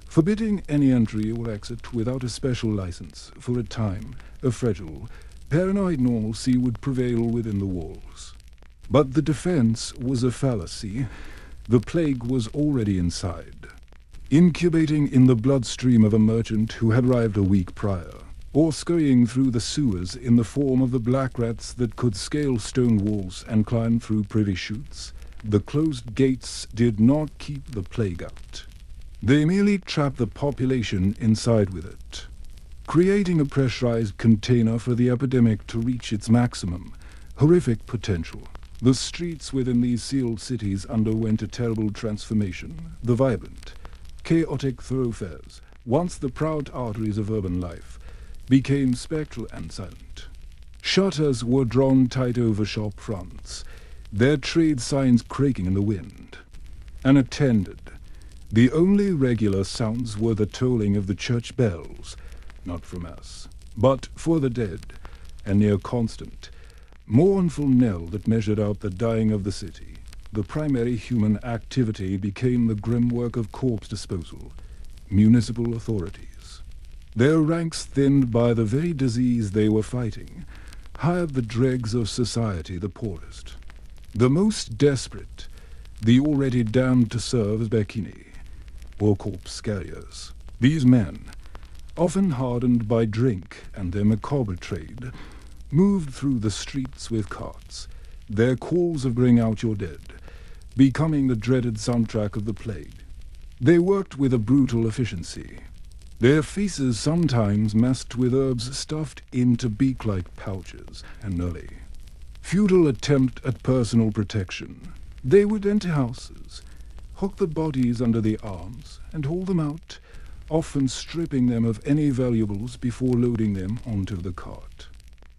forbidding any entry or exit without a special license. For a time, a fragile, paranoid normalcy would prevail within the walls. But the defense was a fallacy. The plague was already inside, incubating in the bloodstream of a merchant who had arrived a week prior, or scurrying through the sewers in the form of the black rats that could scale stone walls and climb through privy chutes. The closed gates did not keep the plague out. They merely trapped the population inside with it, creating a pressurized container for the epidemic to reach its maximum, horrific potential. The streets within these sealed cities underwent a terrible transformation. The vibrant, chaotic thoroughfares, once the proud arteries of urban life, became spectral and silent. Shutters were drawn tight over shop fronts, their trade signs creaking in the wind. Unattended, the only regular sounds were the tolling of the church bells, not for mass, but for the dead, a near constant, mournful knell that measured out the dying of the city. The primary human activity became the grim work of corpse disposal, municipal authorities, their ranks thinned by the very disease they were fighting, hired the dregs of society, the poorest, the most desperate, the already damned to serve as bacchini, or corpse carriers. These men, often hardened by drink and their macabre trade, moved through the streets with carts, their calls of "bring out your dead" becoming the dreaded soundtrack of the plague. They worked with a brutal efficiency, their faces sometimes masked with herbs stuffed into beak-like pouches, and early, futile attempt at personal protection. They would enter houses, hook the bodies under the arms, and haul them out, often stripping them of any valuables before loading them onto the cart.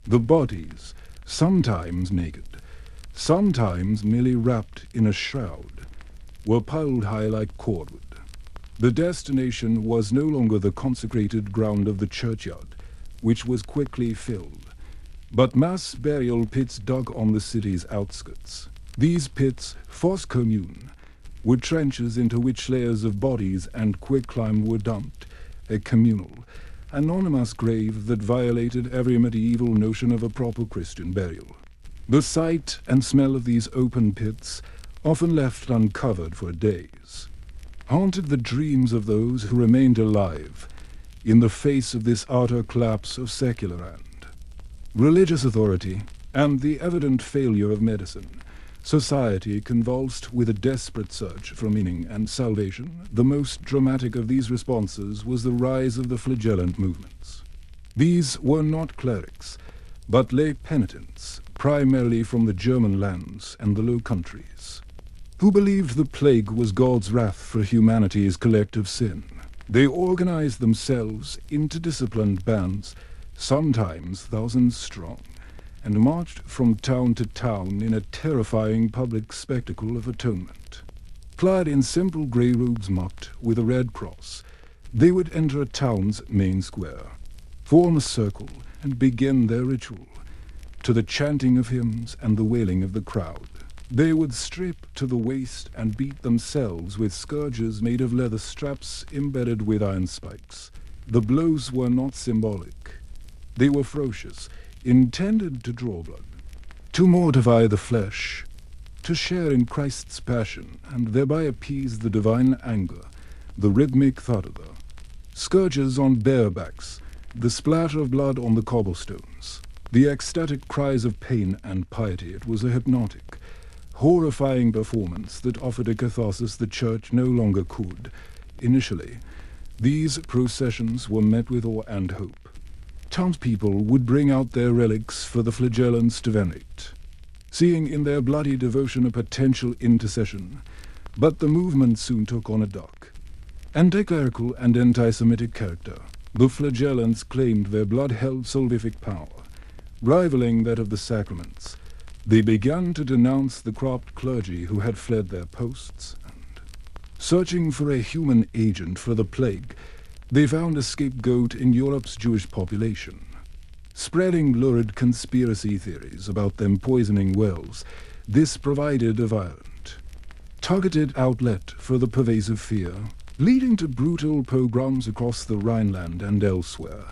The bodies, sometimes naked, sometimes merely wrapped in a shroud, were piled high like cordwood. The destination was no longer the consecrated ground of the churchyard, which was quickly filled, but mass burial pits dug on the city's outskirts. These pits, fosse commune, were trenches into which layers of bodies and quicklime were dumped, a communal, anonymous grave that violated every medieval notion of a proper Christian burial. The sight and smell of these open pits, often left uncovered for days, haunted the dreams of those who remained alive in the face of this utter collapse of secular and religious authority and the evident failure of medicine. Society convulsed with a desperate search for meaning and salvation. The most dramatic of these responses was the rise of the flagellant movements. These were not clerics, but lay penitents, primarily from the German lands and the Low Countries. who believed the plague was God's wrath for humanity's collective sin. They organized themselves into disciplined bands, sometimes thousands strong, and marched from town to town in a terrifying public spectacle of atonement. Clad in simple grey robes marked with a red cross, they would enter a town's main square, form a circle, and begin their ritual. To the chanting of hymns and the wailing of the crowd, they would strip to the waist and beat themselves with scourges made of leather straps embedded with iron spikes. The blows were not symbolic. They were ferocious, intended to draw blood, to mortify the flesh, to share in Christ's passion and thereby appease the divine anger, the rhythmic thud of the scourges on bare backs, the splatter of blood on the cobblestones, the ecstatic cries of pain and piety. It was a hypnotic, horrifying performance that offered a catharsis the church no longer could. Initially, these processions were met with awe and hope. Townspeople would bring out their relics for the flagellants to venerate, seeing in their bloody devotion a potential intercession. But the movement soon took on a dark, anti-clerical and anti-Semitic character. The flagellants claimed their blood held salvific power, rivaling that of the sacraments. They began to denounce the corrupt clergy who had fled their posts, and, searching for a human agent for the plague, they found a scapegoat in Europe's Jewish population. Spreading lurid conspiracy theories about them poisoning wells, this provided a violent, targeted outlet for the pervasive fear, leading to brutal pogroms across the Rhineland and elsewhere,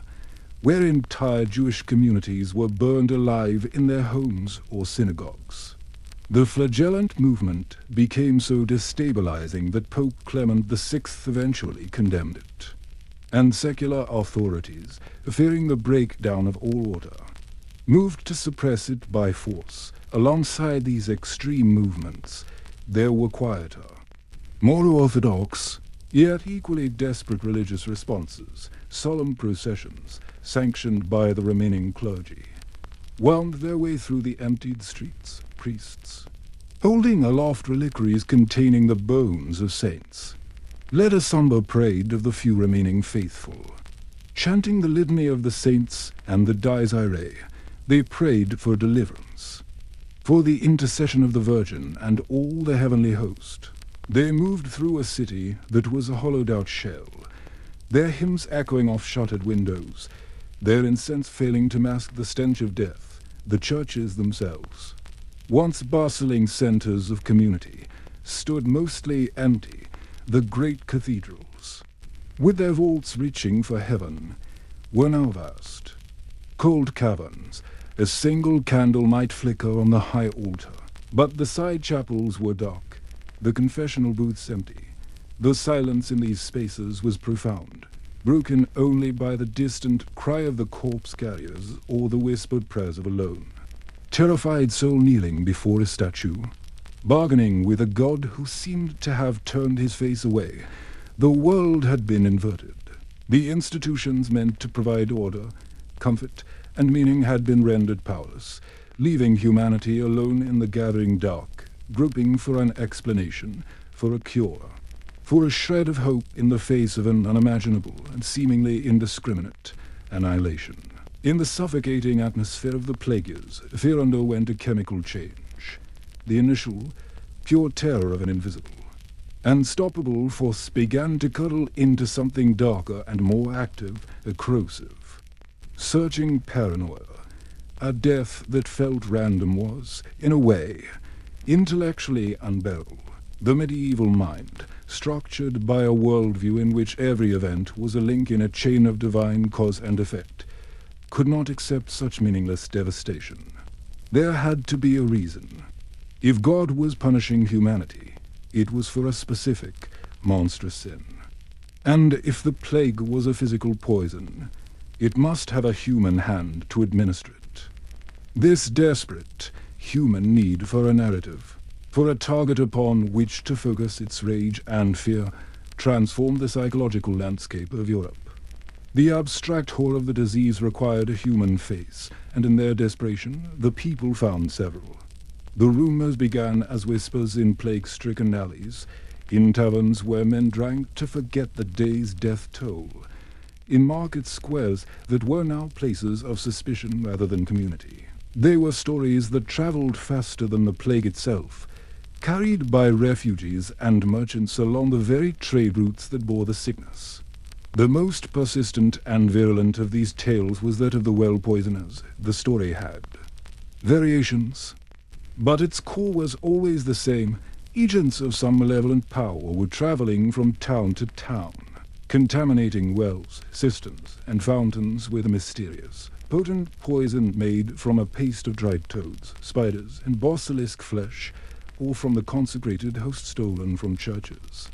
where entire Jewish communities were burned alive in their homes or synagogues. The flagellant movement became so destabilizing that Pope Clement VI eventually condemned it, and secular authorities, fearing the breakdown of all order, moved to suppress it by force. Alongside these extreme movements, there were quieter, more orthodox, yet equally desperate religious responses. Solemn processions, sanctioned by the remaining clergy, wound their way through the emptied streets. Priests, holding aloft reliquaries containing the bones of saints, led a somber parade of the few remaining faithful. Chanting the litany of the saints and the Dies Irae, they prayed for deliverance, for the intercession of the Virgin and all the heavenly host. They moved through a city that was a hollowed-out shell, their hymns echoing off shuttered windows, their incense failing to mask the stench of death. The churches themselves, once bustling centers of community, stood mostly empty. The great cathedrals, with their vaults reaching for heaven, were now vast, cold caverns. A single candle might flicker on the high altar, but the side chapels were dark, the confessional booths empty. The silence in these spaces was profound, broken only by the distant cry of the corpse carriers or the whispered prayers of a lone, terrified soul kneeling before a statue, bargaining with a god who seemed to have turned his face away. The world had been inverted. The institutions meant to provide order, comfort, and meaning had been rendered powerless, leaving humanity alone in the gathering dark, groping for an explanation, for a cure, for a shred of hope in the face of an unimaginable and seemingly indiscriminate annihilation. In the suffocating atmosphere of the plague years, fear underwent a chemical change. The initial, pure terror of an invisible, unstoppable force began to cuddle into something darker and more active, corrosive. Searching paranoia, a death that felt random was, in a way, intellectually unbearable. The medieval mind, structured by a worldview in which every event was a link in a chain of divine cause and effect, could not accept such meaningless devastation. There had to be a reason. If God was punishing humanity, it was for a specific, monstrous sin. And if the plague was a physical poison, it must have a human hand to administer it. This desperate, human need for a narrative, for a target upon which to focus its rage and fear, transformed the psychological landscape of Europe. The abstract horror of the disease required a human face, and in their desperation, the people found several. The rumors began as whispers in plague-stricken alleys, in taverns where men drank to forget the day's death toll, in market squares that were now places of suspicion rather than community. They were stories that travelled faster than the plague itself, carried by refugees and merchants along the very trade routes that bore the sickness. The most persistent and virulent of these tales was that of the well poisoners. The story had variations, but its core was always the same. Agents of some malevolent power were travelling from town to town, contaminating wells, cisterns, and fountains with a mysterious, potent poison made from a paste of dried toads, spiders, and basilisk flesh, or from the consecrated host stolen from churches.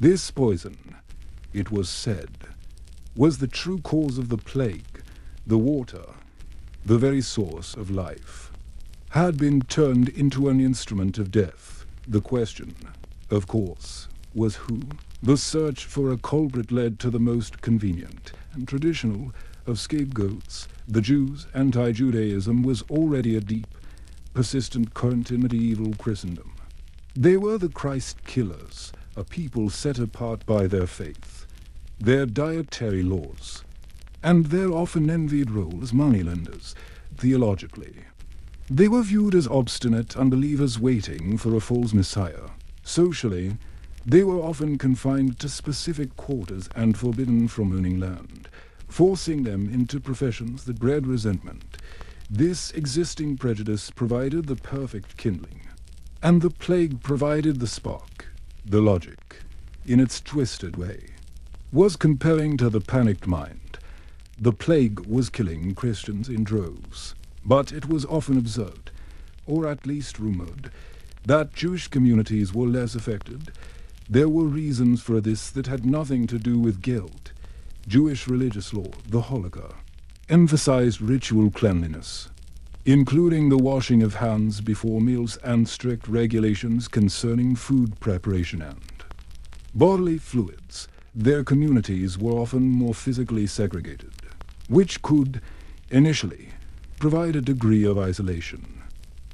This poison, it was said, was the true cause of the plague. The water, the very source of life, had been turned into an instrument of death. The question, of course, was who? The search for a culprit led to the most convenient and traditional of scapegoats. The Jews' anti-Judaism was already a deep, persistent current in medieval Christendom. They were the Christ killers, a people set apart by their faith, their dietary laws, and their often envied role as moneylenders, theologically. They were viewed as obstinate unbelievers waiting for a false Messiah. Socially, they were often confined to specific quarters and forbidden from owning land, forcing them into professions that bred resentment. This existing prejudice provided the perfect kindling, and the plague provided the spark. The logic, in its twisted way, was compelling to the panicked mind. The plague was killing Christians in droves, but it was often observed, or at least rumored, that Jewish communities were less affected. There were reasons for this that had nothing to do with guilt. Jewish religious law, the Halakha, emphasized ritual cleanliness, including the washing of hands before meals and strict regulations concerning food preparation and bodily fluids. Their communities were often more physically segregated, which could, initially, provide a degree of isolation.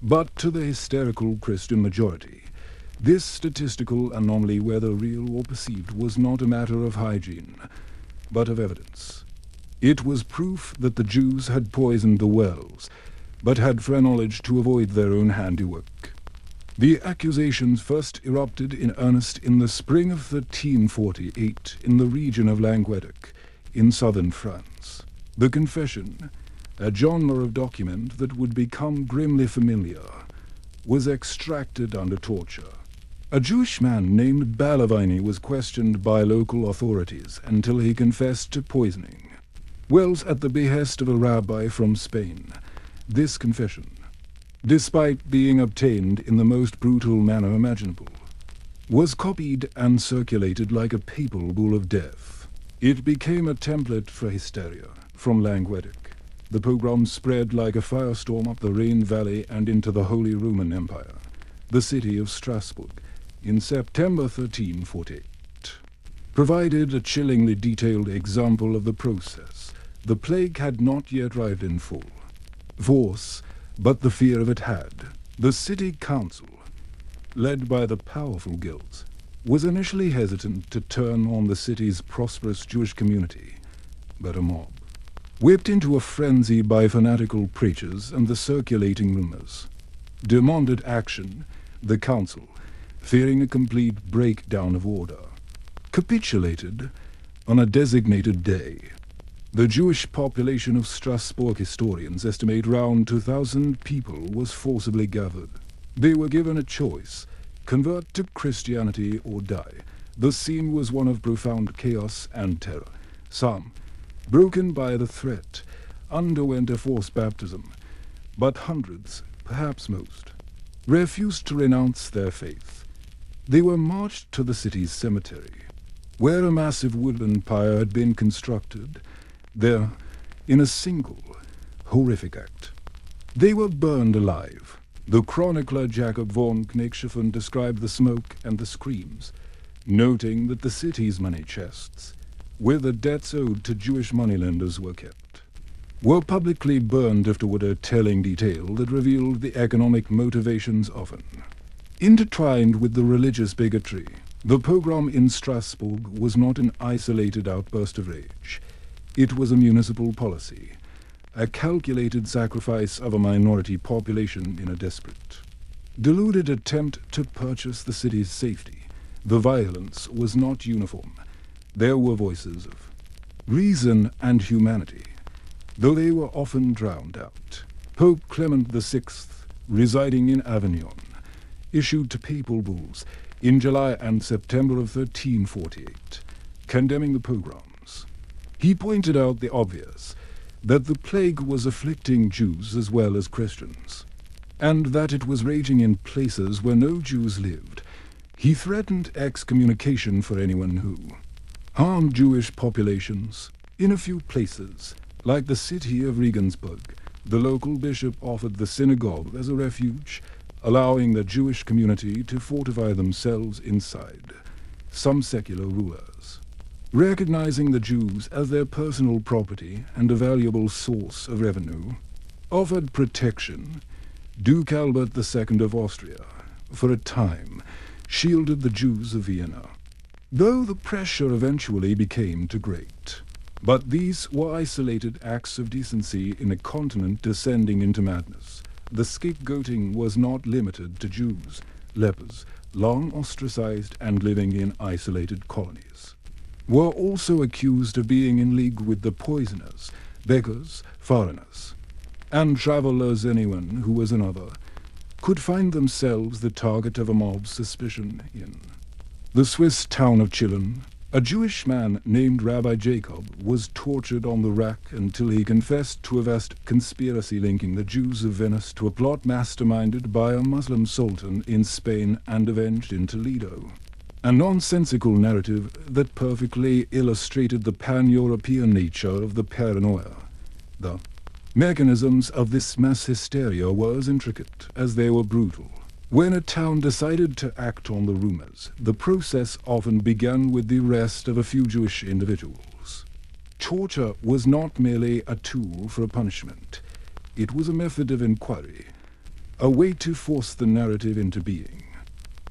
But to the hysterical Christian majority, this statistical anomaly, whether real or perceived, was not a matter of hygiene, but of evidence. It was proof that the Jews had poisoned the wells, but had foreknowledge to avoid their own handiwork. The accusations first erupted in earnest in the spring of 1348 in the region of Languedoc, in southern France. The confession, a genre of document that would become grimly familiar, was extracted under torture. A Jewish man named Balavini was questioned by local authorities until he confessed to poisoning wells at the behest of a rabbi from Spain. This confession, despite being obtained in the most brutal manner imaginable, was copied and circulated like a papal bull of death. It became a template for hysteria. From Languedoc, the pogrom spread like a firestorm up the Rhine Valley and into the Holy Roman Empire, the city of Strasbourg, in September 1348, provided a chillingly detailed example of the process. The plague had not yet arrived in full force, but the fear of it had. The city council, led by the powerful guilds, was initially hesitant to turn on the city's prosperous Jewish community, but a mob, whipped into a frenzy by fanatical preachers and the circulating rumors, demanded action. The council, fearing a complete breakdown of order, capitulated on a designated day. The Jewish population of Strasbourg historians estimate around 2,000 people was forcibly gathered. They were given a choice: convert to Christianity or die. The scene was one of profound chaos and terror. Some, broken by the threat, underwent a forced baptism, but hundreds, perhaps most, refused to renounce their faith. They were marched to the city's cemetery, where a massive wooden pyre had been constructed. There, in a single, horrific act, they were burned alive. The chronicler Jacob von Knickshofen described the smoke and the screams, noting that the city's money chests, where the debts owed to Jewish moneylenders, were kept. were publicly burned afterward, a telling detail that revealed the economic motivations often. Intertwined with the religious bigotry, the pogrom in Strasbourg was not an isolated outburst of rage. It was a municipal policy, a calculated sacrifice of a minority population in a desperate, deluded attempt to purchase the city's safety. The violence was not uniform. There were voices of reason and humanity, though they were often drowned out. Pope Clement VI, residing in Avignon, issued papal bulls in July and September of 1348, condemning the pogroms. He pointed out the obvious, that the plague was afflicting Jews as well as Christians, and that it was raging in places where no Jews lived. He threatened excommunication for anyone who harmed Jewish populations. In a few places, like the city of Regensburg, the local bishop offered the synagogue as a refuge, allowing the Jewish community to fortify themselves inside. Some secular rulers, recognizing the Jews as their personal property and a valuable source of revenue, offered protection. Duke Albert II of Austria, for a time, shielded the Jews of Vienna, though the pressure eventually became too great. But these were isolated acts of decency in a continent descending into madness. The scapegoating was not limited to Jews, lepers, long ostracized and living in isolated colonies, were also accused of being in league with the poisoners, beggars, foreigners, and travelers. Anyone who was another could find themselves the target of a mob's suspicion. In the Swiss town of Chillon, a Jewish man named Rabbi Jacob was tortured on the rack until he confessed to a vast conspiracy linking the Jews of Venice to a plot masterminded by a Muslim sultan in Spain and avenged in Toledo. A nonsensical narrative that perfectly illustrated the pan-European nature of the paranoia. The mechanisms of this mass hysteria were as intricate as they were brutal. When a town decided to act on the rumors, the process often began with the arrest of a few Jewish individuals. Torture was not merely a tool for a punishment. It was a method of inquiry, a way to force the narrative into being.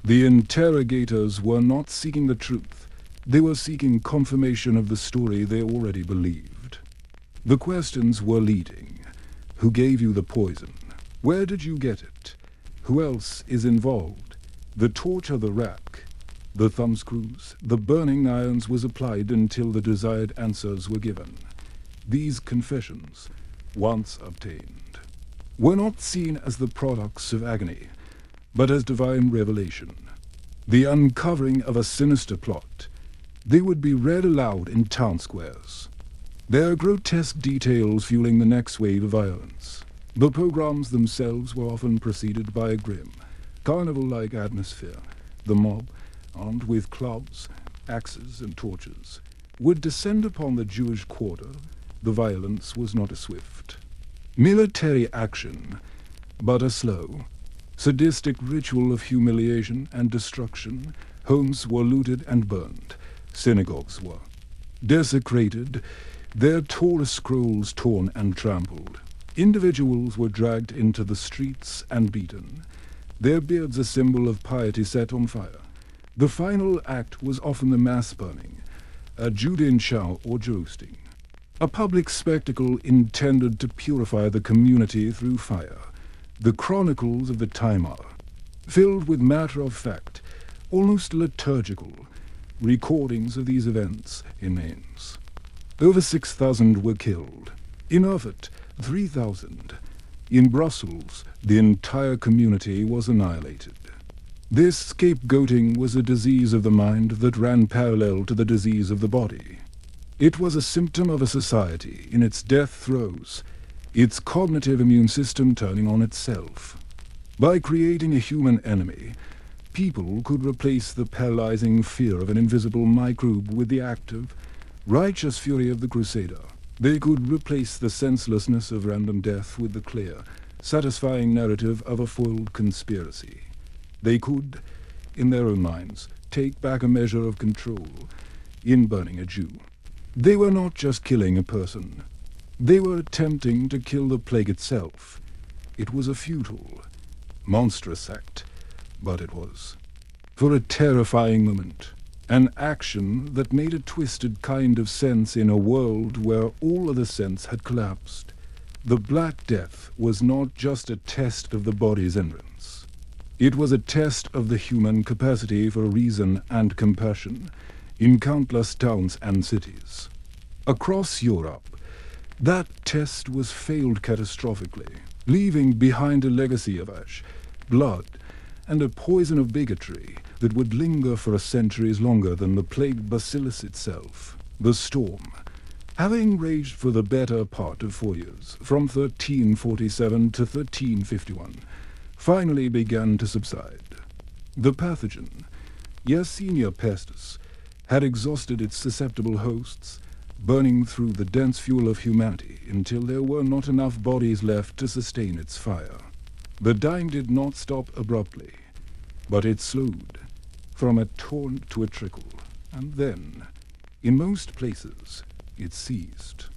The interrogators were not seeking the truth. They were seeking confirmation of the story they already believed. The questions were leading. Who gave you the poison? Where did you get it? Who else is involved? The torture, the rack, the thumbscrews, the burning irons was applied until the desired answers were given. These confessions, once obtained, were not seen as the products of agony, but as divine revelation, the uncovering of a sinister plot. They would be read aloud in town squares, their grotesque details fueling the next wave of violence. The pogroms themselves were often preceded by a grim, carnival-like atmosphere. The mob, armed with clubs, axes, and torches, would descend upon the Jewish quarter. The violence was not a swift military action, but a slow, sadistic ritual of humiliation and destruction. Homes were looted and burned. Synagogues were desecrated, their Torah scrolls torn and trampled. Individuals were dragged into the streets and beaten, their beards a symbol of piety set on fire. The final act was often the mass burning, a Judean shower or jousting, a public spectacle intended to purify the community through fire. The chronicles of the time are filled with matter-of-fact, almost liturgical, recordings of these events in names. Over 6,000 were killed. In Erfurt, 3,000. In Brussels, the entire community was annihilated. This scapegoating was a disease of the mind that ran parallel to the disease of the body. It was a symptom of a society in its death throes, its cognitive immune system turning on itself. By creating a human enemy, people could replace the paralyzing fear of an invisible microbe with the active, righteous fury of the crusader. They could replace the senselessness of random death with the clear, satisfying narrative of a foiled conspiracy. They could, in their own minds, take back a measure of control in burning a Jew. They were not just killing a person. They were attempting to kill the plague itself. It was a futile, monstrous act, but it was. For a terrifying moment, an action that made a twisted kind of sense in a world where all other sense had collapsed. The Black Death was not just a test of the body's endurance. It was a test of the human capacity for reason and compassion in countless towns and cities. Across Europe, that test was failed catastrophically, leaving behind a legacy of ash, blood, and a poison of bigotry that would linger for centuries longer than the plague bacillus itself. The storm, having raged for the better part of 4 years, from 1347 to 1351, finally began to subside. The pathogen, Yersinia pestis, had exhausted its susceptible hosts, burning through the dense fuel of humanity until there were not enough bodies left to sustain its fire. The dying did not stop abruptly, but it slowed, from a torrent to a trickle, and then, in most places, it ceased.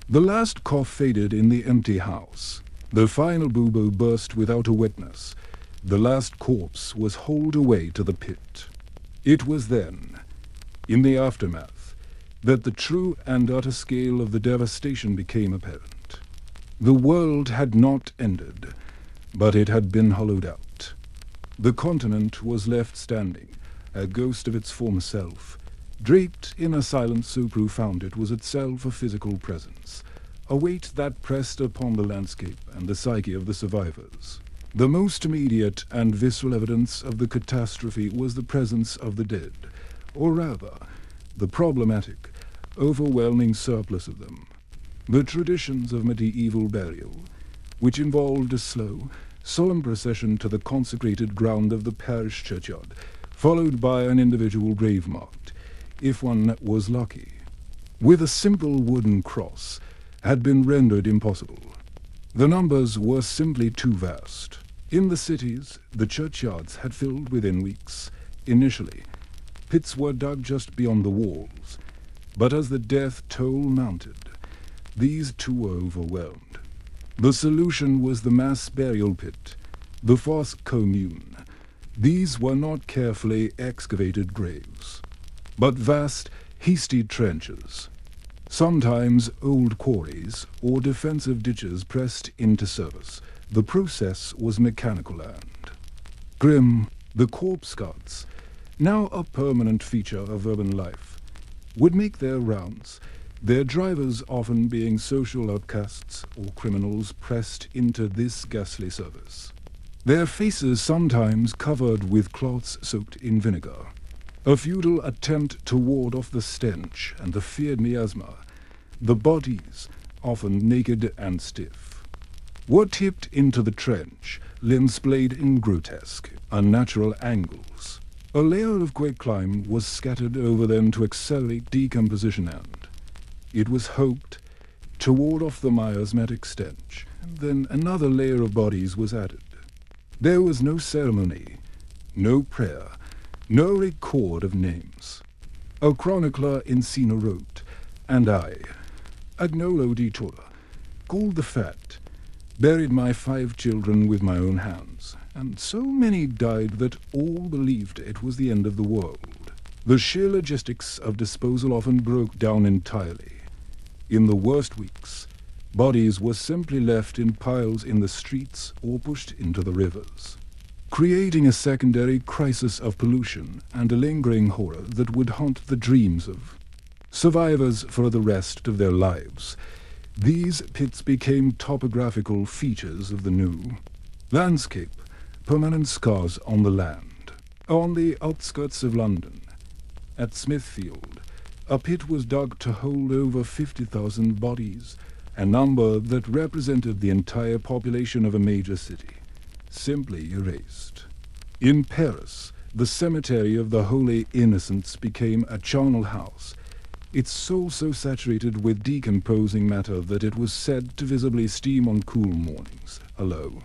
The last cough faded in the empty house. The final bubo burst without a witness. The last corpse was hauled away to the pit. It was then, in the aftermath, that the true and utter scale of the devastation became apparent. The world had not ended, but it had been hollowed out. The continent was left standing, a ghost of its former self, draped in a silence so profound it was itself a physical presence, a weight that pressed upon the landscape and the psyche of the survivors. The most immediate and visceral evidence of the catastrophe was the presence of the dead, or rather, the problematic, overwhelming surplus of them. The traditions of medieval burial, which involved a slow, solemn procession to the consecrated ground of the parish churchyard, followed by an individual grave marked, if one was lucky, with a simple wooden cross, had been rendered impossible. The numbers were simply too vast. In the cities, the churchyards had filled within weeks. Initially, pits were dug just beyond the walls, but as the death toll mounted, these too were overwhelmed. The solution was the mass burial pit, the fosse commune. These were not carefully excavated graves, but vast, hasty trenches, sometimes old quarries or defensive ditches pressed into service. The process was mechanical and grim. The corpse carts, now a permanent feature of urban life, would make their rounds, their drivers often being social outcasts or criminals pressed into this ghastly service, their faces sometimes covered with cloths soaked in vinegar. A futile attempt to ward off the stench and the feared miasma. The bodies, often naked and stiff, were tipped into the trench, limbs splayed in grotesque, unnatural angles. A layer of quicklime was scattered over them to accelerate decomposition and, it was hoped, to ward off the miasmatic stench, and then another layer of bodies was added. There was no ceremony, no prayer, no record of names. A chronicler in Sina wrote, and I, Agnolo di Tora, called the fact, buried my 5 children with my own hands, and so many died that all believed it was the end of the world. The sheer logistics of disposal often broke down entirely. In the worst weeks, bodies were simply left in piles in the streets or pushed into the rivers, creating a secondary crisis of pollution and a lingering horror that would haunt the dreams of survivors for the rest of their lives. These pits became topographical features of the new landscape, permanent scars on the land. On the outskirts of London, at Smithfield, a pit was dug to hold over 50,000 bodies, a number that represented the entire population of a major city, simply erased. In Paris, the cemetery of the Holy Innocents became a charnel house, its soul so saturated with decomposing matter that it was said to visibly steam on cool mornings, alow.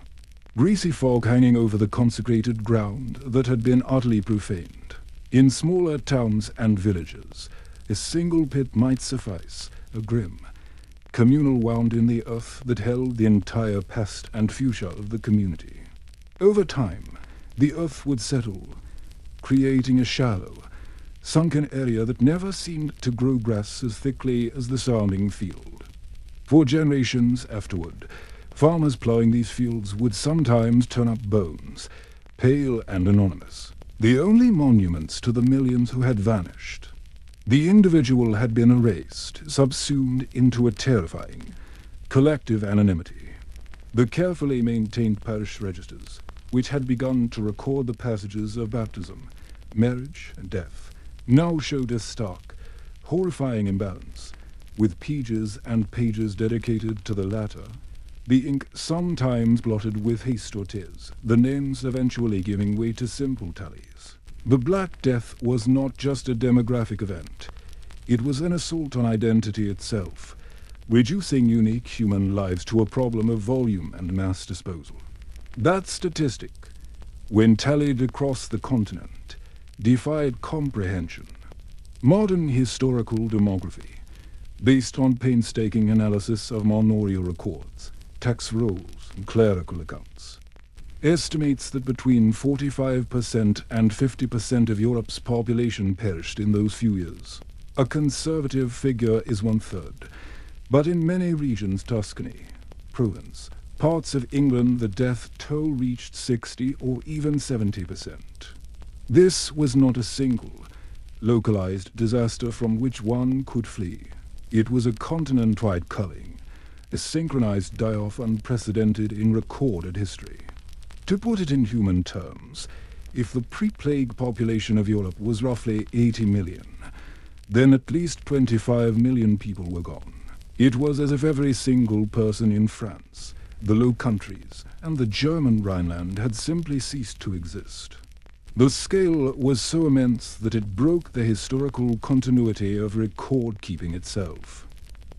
Greasy fog hanging over the consecrated ground that had been utterly profaned. In smaller towns and villages, a single pit might suffice, a grim, communal wound in the earth that held the entire past and future of the community. Over time, the earth would settle, creating a shallow, sunken area that never seemed to grow grass as thickly as the surrounding field. For generations afterward, farmers ploughing these fields would sometimes turn up bones, pale and anonymous, the only monuments to the millions who had vanished. The individual had been erased, subsumed into a terrifying, collective anonymity. The carefully maintained parish registers, which had begun to record the passages of baptism, marriage, and death, now showed a stark, horrifying imbalance, with pages and pages dedicated to the latter, the ink sometimes blotted with haste or tears, the names eventually giving way to simple tallies. The Black Death was not just a demographic event. It was an assault on identity itself, reducing unique human lives to a problem of volume and mass disposal. That statistic, when tallied across the continent, defied comprehension. Modern historical demography, based on painstaking analysis of manorial records, tax rolls, and clerical accounts, estimates that between 45% and 50% of Europe's population perished in those few years. A conservative figure is 1/3, but in many regions, Tuscany, Provence, parts of England, the death toll reached 60 or even 70%. This was not a single, localized disaster from which one could flee. It was a continent-wide culling, a synchronized die-off unprecedented in recorded history. To put it in human terms, if the pre-plague population of Europe was roughly 80 million, then at least 25 million people were gone. It was as if every single person in France, the Low Countries, and the German Rhineland had simply ceased to exist. The scale was so immense that it broke the historical continuity of record-keeping itself.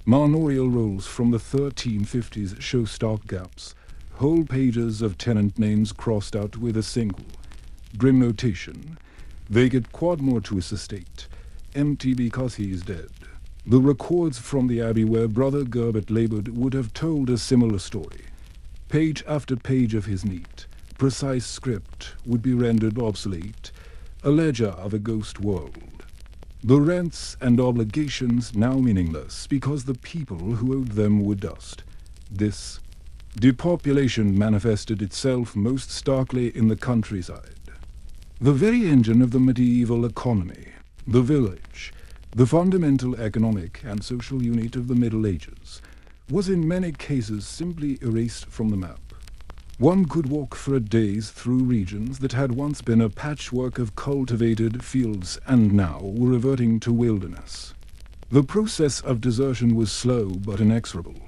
Manorial rolls from the 1350s show stark gaps, whole pages of tenant names crossed out with a single, grim notation, vacant quadmore to his estate, empty because he is dead. The records from the abbey where Brother Gerbert labored would have told a similar story. Page after page of his neat, precise script would be rendered obsolete, a ledger of a ghost world. The rents and obligations now meaningless because the people who owed them were dust. This depopulation manifested itself most starkly in the countryside. The very engine of the medieval economy, the village, the fundamental economic and social unit of the Middle Ages, was in many cases simply erased from the map. One could walk for days through regions that had once been a patchwork of cultivated fields and now were reverting to wilderness. The process of desertion was slow but inexorable.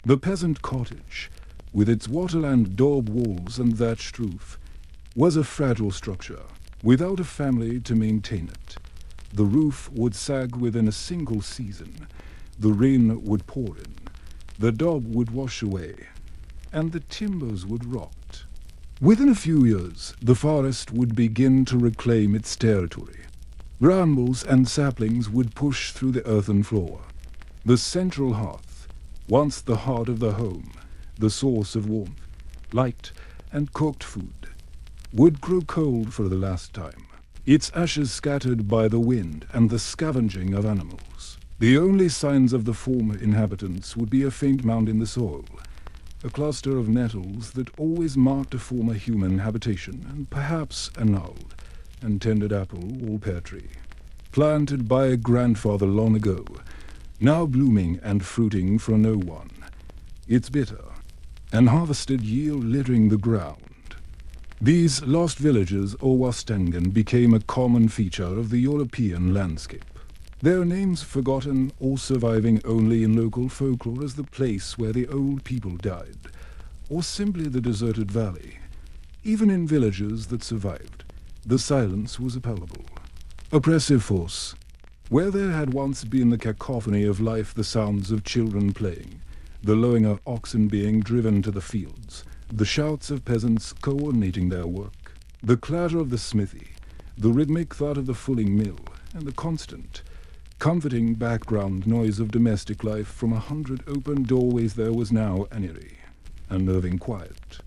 The peasant cottage, with its waterland daub walls and thatched roof, was a fragile structure, without a family to maintain it. The roof would sag within a single season, the rain would pour in, the daub would wash away, and the timbers would rot. Within a few years, the forest would begin to reclaim its territory. Brambles and saplings would push through the earthen floor. The central hearth, once the heart of the home, the source of warmth, light, and cooked food, would grow cold for the last time, its ashes scattered by the wind and the scavenging of animals. The only signs of the former inhabitants would be a faint mound in the soil, a cluster of nettles that always marked a former human habitation, and perhaps a gnarled and tended apple or pear tree, planted by a grandfather long ago, now blooming and fruiting for no one, its bitter and harvested yield littering the ground. These lost villages or Wastengen became a common feature of the European landscape, their names forgotten or surviving only in local folklore as the place where the old people died, or simply the deserted valley. Even in villages that survived, the silence was palpable. Oppressive force. Where there had once been the cacophony of life, the sounds of children playing, the lowing of oxen being driven to the fields, the shouts of peasants coordinating their work, the clatter of the smithy, the rhythmic thud of the fulling mill, and the constant, comforting background noise of domestic life from 100 open doorways there was now an eerie, unnerving quiet.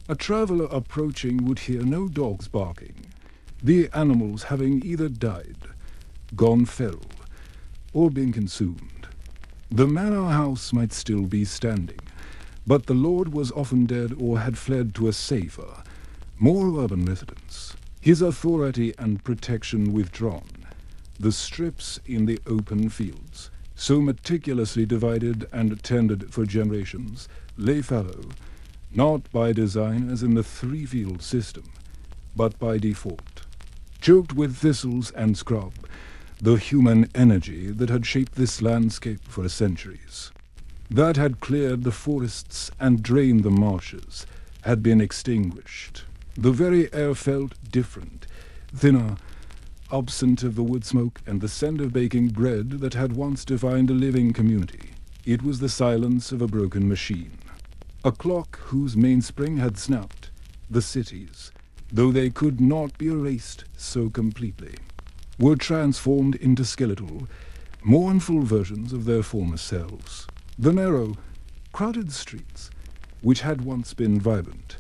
A traveller approaching would hear no dogs barking, the animals having either died, gone feral, or been consumed. The manor house might still be standing, but the lord was often dead or had fled to a safer, more urban residence, his authority and protection withdrawn. The strips in the open fields, so meticulously divided and tended for generations, lay fallow, not by design as in the three-field system, but by default, choked with thistles and scrub, the human energy that had shaped this landscape for centuries, that had cleared the forests and drained the marshes, had been extinguished. The very air felt different, thinner, absent of the wood smoke and the scent of baking bread that had once defined a living community. It was the silence of a broken machine, a clock whose mainspring had snapped. The cities, though they could not be erased so completely, were transformed into skeletal, mournful versions of their former selves. The narrow, crowded streets, which had once been vibrant,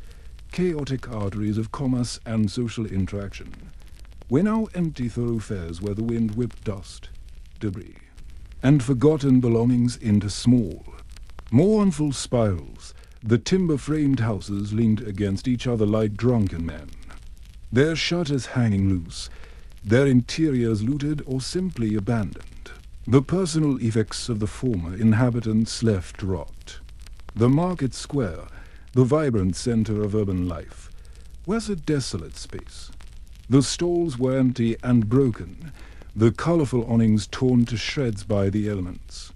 chaotic arteries of commerce and social interaction, were now empty thoroughfares where the wind whipped dust, debris, and forgotten belongings into small, mournful spirals. The timber-framed houses leaned against each other like drunken men, their shutters hanging loose, their interiors looted or simply abandoned. The personal effects of the former inhabitants left to rot. The market square, the vibrant center of urban life, was a desolate space. The stalls were empty and broken, the colorful awnings torn to shreds by the elements.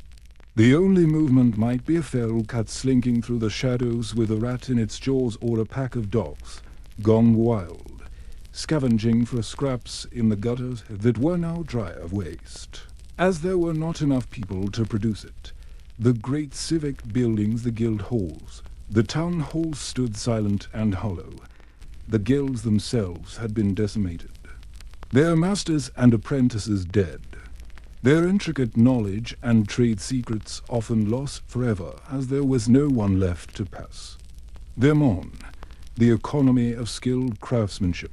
The only movement might be a feral cat slinking through the shadows with a rat in its jaws or a pack of dogs, gone wild, scavenging for scraps in the gutters that were now dry of waste. As there were not enough people to produce it, the great civic buildings, the guild halls, the town halls stood silent and hollow. The guilds themselves had been decimated, their masters and apprentices dead, their intricate knowledge and trade secrets often lost forever as there was no one left to pass. Their mon, the economy of skilled craftsmanship,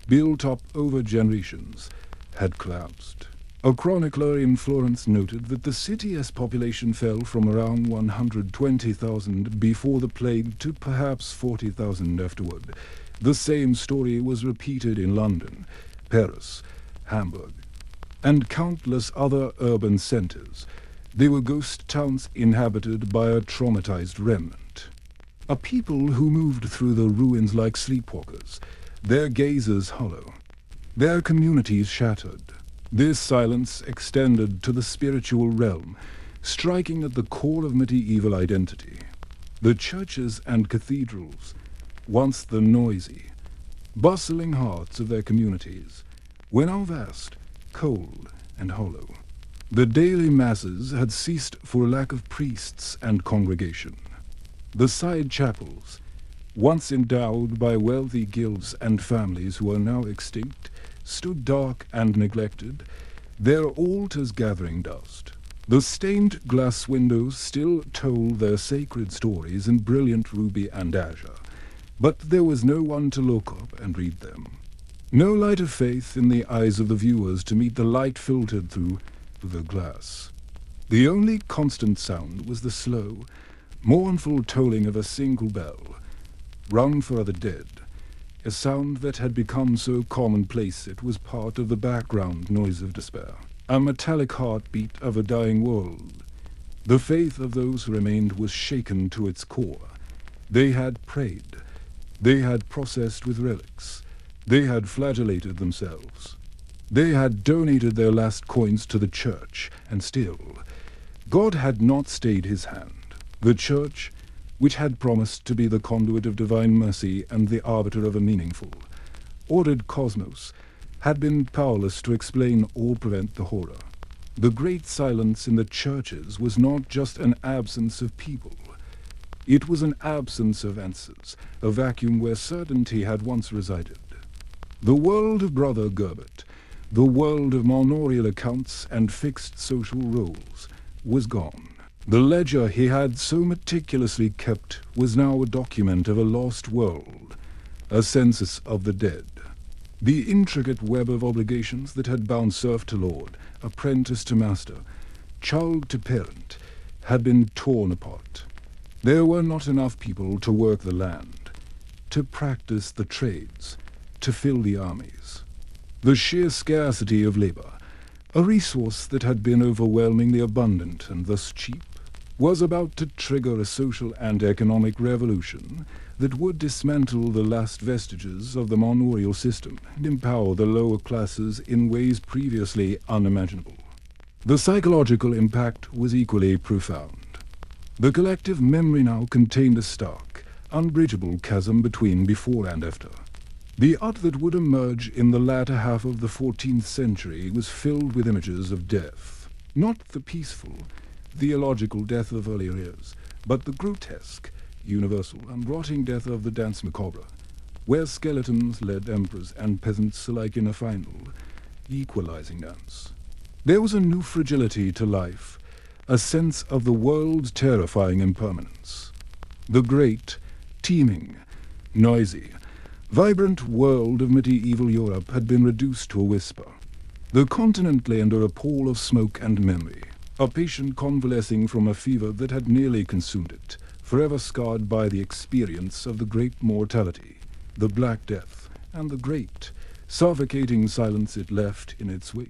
built up over generations, had collapsed. A chronicler in Florence noted that the city's population fell from around 120,000 before the plague to perhaps 40,000 afterward. The same story was repeated in London, Paris, Hamburg, and countless other urban centers. They were ghost towns inhabited by a traumatized remnant, a people who moved through the ruins like sleepwalkers, their gazes hollow, their communities shattered. This silence extended to the spiritual realm, striking at the core of medieval identity. The churches and cathedrals, once the noisy, bustling hearts of their communities, were now vast, cold, and hollow. The daily masses had ceased for lack of priests and congregation. The side chapels, once endowed by wealthy guilds and families who are now extinct, stood dark and neglected, their altars gathering dust. The stained glass windows still told their sacred stories in brilliant ruby and azure, but there was no one to look up and read them. No light of faith in the eyes of the viewers to meet the light filtered through the glass. The only constant sound was the slow, mournful tolling of a single bell, rung for the dead, a sound that had become so commonplace it was part of the background noise of despair, a metallic heartbeat of a dying world. The faith of those who remained was shaken to its core. They had prayed, they had processed with relics, they had flagellated themselves, they had donated their last coins to the church, and still, God had not stayed his hand. The church, which had promised to be the conduit of divine mercy and the arbiter of a meaningful, ordered cosmos, had been powerless to explain or prevent the horror. The great silence in the churches was not just an absence of people. It was an absence of answers, a vacuum where certainty had once resided. The world of Brother Gerbert, The world of manorial accounts and fixed social roles was gone. The ledger he had so meticulously kept was now a document of a lost world, a census of the dead. The intricate web of obligations that had bound serf to lord, apprentice to master, child to parent, had been torn apart. There were not enough people to work the land, to practice the trades, to fill the armies. The sheer scarcity of labor, a resource that had been overwhelmingly abundant and thus cheap, was about to trigger a social and economic revolution that would dismantle the last vestiges of the manorial system and empower the lower classes in ways previously unimaginable. The psychological impact was equally profound. The collective memory now contained a stark, unbridgeable chasm between before and after. The art that would emerge in the latter half of the 14th century was filled with images of death. Not the peaceful, theological death of earlier years, but the grotesque, universal, and rotting death of the dance macabre, where skeletons led emperors and peasants alike in a final, equalizing dance. There was a new fragility to life, a sense of the world's terrifying impermanence. The great, teeming, noisy, vibrant world of medieval Europe had been reduced to a whisper. The continent lay under a pall of smoke and memory, a patient convalescing from a fever that had nearly consumed it, forever scarred by the experience of the great mortality, the Black Death, and the great, suffocating silence it left in its wake.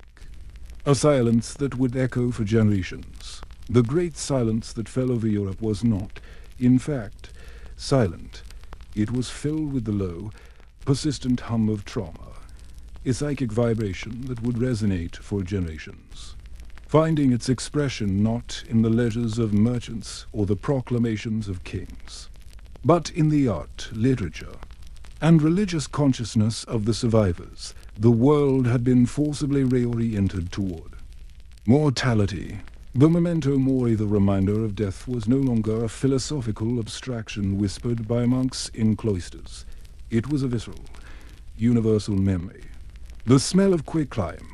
A silence that would echo for generations. The great silence that fell over Europe was not, in fact, silent. It was filled with the low, persistent hum of trauma, a psychic vibration that would resonate for generations, finding its expression not in the ledgers of merchants or the proclamations of kings, but in the art, literature, and religious consciousness of the survivors the world had been forcibly reoriented toward. Mortality, the memento mori, the reminder of death, was no longer a philosophical abstraction whispered by monks in cloisters. It was a visceral, universal memory. The smell of quicklime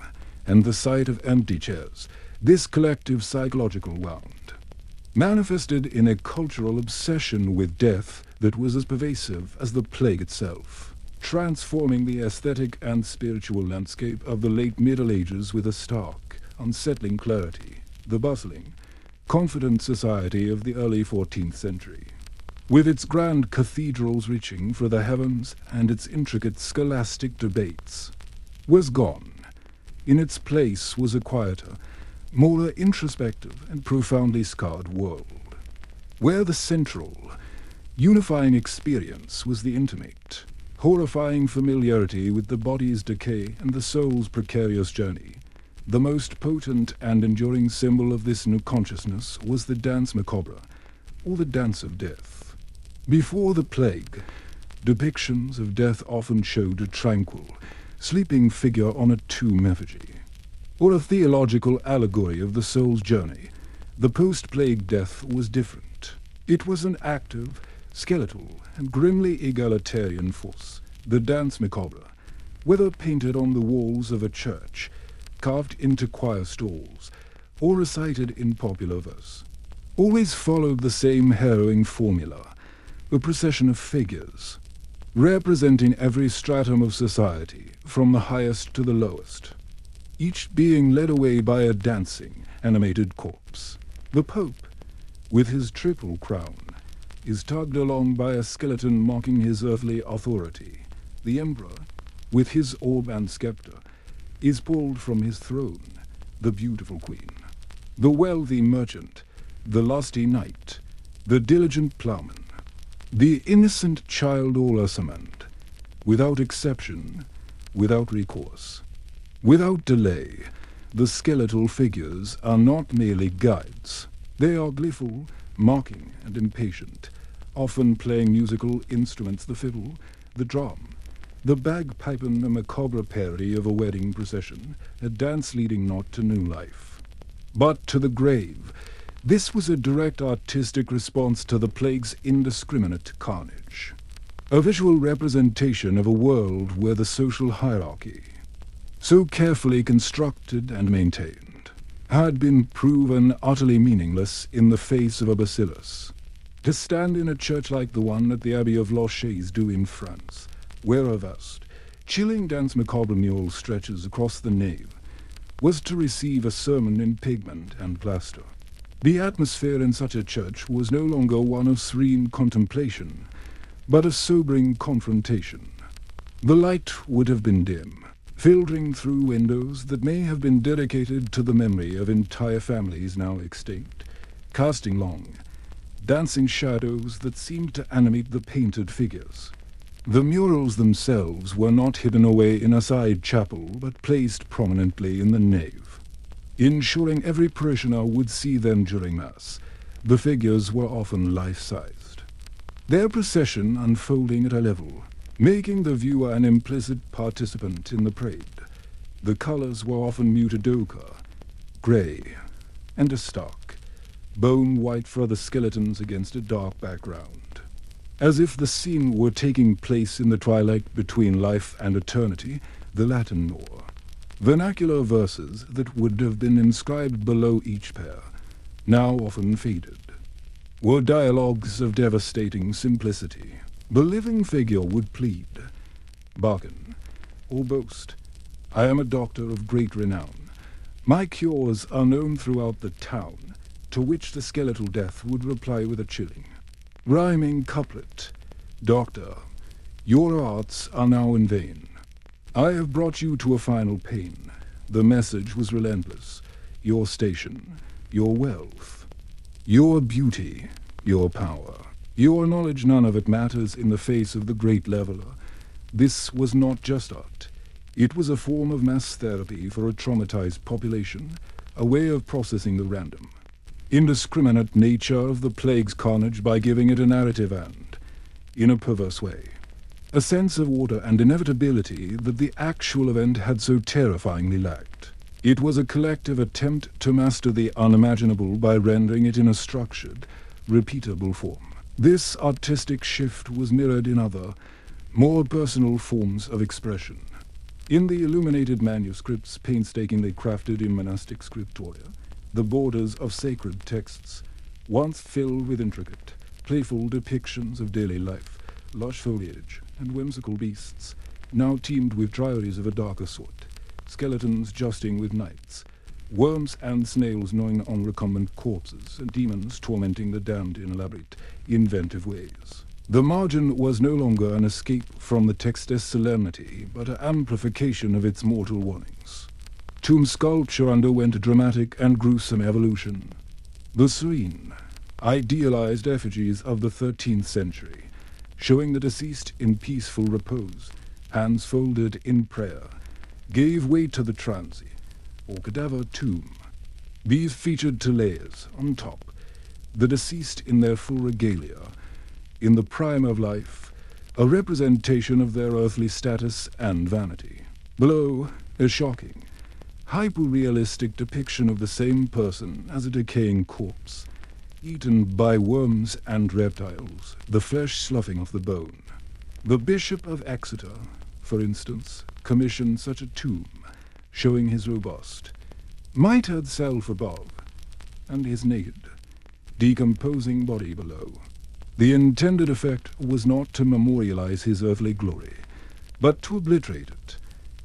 and the sight of empty chairs, this collective psychological wound, manifested in a cultural obsession with death that was as pervasive as the plague itself, transforming the aesthetic and spiritual landscape of the late Middle Ages with a stark, unsettling clarity, the bustling, confident society of the early 14th century, with its grand cathedrals reaching for the heavens and its intricate scholastic debates, was gone. In its place was a quieter, more introspective and profoundly scarred world, where the central, unifying experience was the intimate, horrifying familiarity with the body's decay and the soul's precarious journey. The most potent and enduring symbol of this new consciousness was the dance macabre, or the dance of death. Before the plague, depictions of death often showed a tranquil, sleeping figure on a tomb effigy, or a theological allegory of the soul's journey. The post-plague death was different. It was an active, skeletal, and grimly egalitarian force, the dance macabre, whether painted on the walls of a church, carved into choir stalls, or recited in popular verse, always followed the same harrowing formula, a procession of figures, representing every stratum of society, from the highest to the lowest, each being led away by a dancing, animated corpse. The Pope, with his triple crown, is tugged along by a skeleton mocking his earthly authority. The Emperor, with his orb and scepter, is pulled from his throne, the beautiful Queen. The wealthy merchant, the lusty knight, the diligent ploughman, the innocent child all are summoned, without exception, without recourse. Without delay, the skeletal figures are not merely guides. They are gleeful, mocking, and impatient, often playing musical instruments, the fiddle, the drum, the bagpipe, and a macabre parody of a wedding procession, a dance leading not to new life, but to the grave. This was a direct artistic response to the plague's indiscriminate carnage, a visual representation of a world where the social hierarchy, so carefully constructed and maintained, had been proven utterly meaningless in the face of a bacillus. To stand in a church like the one at the Abbey of Loches-Doux in France, where a vast, chilling dance macabre mural stretches across the nave, was to receive a sermon in pigment and plaster. The atmosphere in such a church was no longer one of serene contemplation, but a sobering confrontation. The light would have been dim, filtering through windows that may have been dedicated to the memory of entire families now extinct, casting long, dancing shadows that seemed to animate the painted figures. The murals themselves were not hidden away in a side chapel, but placed prominently in the nave. Ensuring every parishioner would see them during Mass, the figures were often life-sized. Their procession unfolding at a level, making the viewer an implicit participant in the parade. The colors were often muted ochre, grey, and a stark, bone-white for the skeletons against a dark background. As if the scene were taking place in the twilight between life and eternity, the Latin nor vernacular verses that would have been inscribed below each pair, now often faded, were dialogues of devastating simplicity. The living figure would plead, bargain, or boast, "I am a doctor of great renown. My cures are known throughout the town," to which the skeletal death would reply with a chilling, rhyming couplet, "Doctor, your arts are now in vain. I have brought you to a final pain." The message was relentless. Your station, your wealth, your beauty, your power, your knowledge, none of it matters in the face of the great leveler. This was not just art. It was a form of mass therapy for a traumatized population, a way of processing the random, indiscriminate nature of the plague's carnage by giving it a narrative and, in a perverse way, a sense of order and inevitability that the actual event had so terrifyingly lacked. It was a collective attempt to master the unimaginable by rendering it in a structured, repeatable form. This artistic shift was mirrored in other, more personal forms of expression. In the illuminated manuscripts painstakingly crafted in monastic scriptoria, the borders of sacred texts, once filled with intricate, playful depictions of daily life, lush foliage, and whimsical beasts, now teemed with diaries of a darker sort, skeletons justing with knights, worms and snails gnawing on recumbent corpses, and demons tormenting the damned in elaborate, inventive ways. The margin was no longer an escape from the text's solemnity, but an amplification of its mortal warnings. Tomb sculpture underwent a dramatic and gruesome evolution. The serene, idealized effigies of the 13th century, showing the deceased in peaceful repose, hands folded in prayer, gave way to the transi, or cadaver tomb. These featured layers on top, the deceased in their full regalia, in the prime of life, a representation of their earthly status and vanity. Below, a shocking, hyper-realistic depiction of the same person as a decaying corpse, eaten by worms and reptiles, the flesh sloughing off the bone. The Bishop of Exeter, for instance, commissioned such a tomb, showing his robust, mitred self above, and his naked, decomposing body below. The intended effect was not to memorialize his earthly glory, but to obliterate it,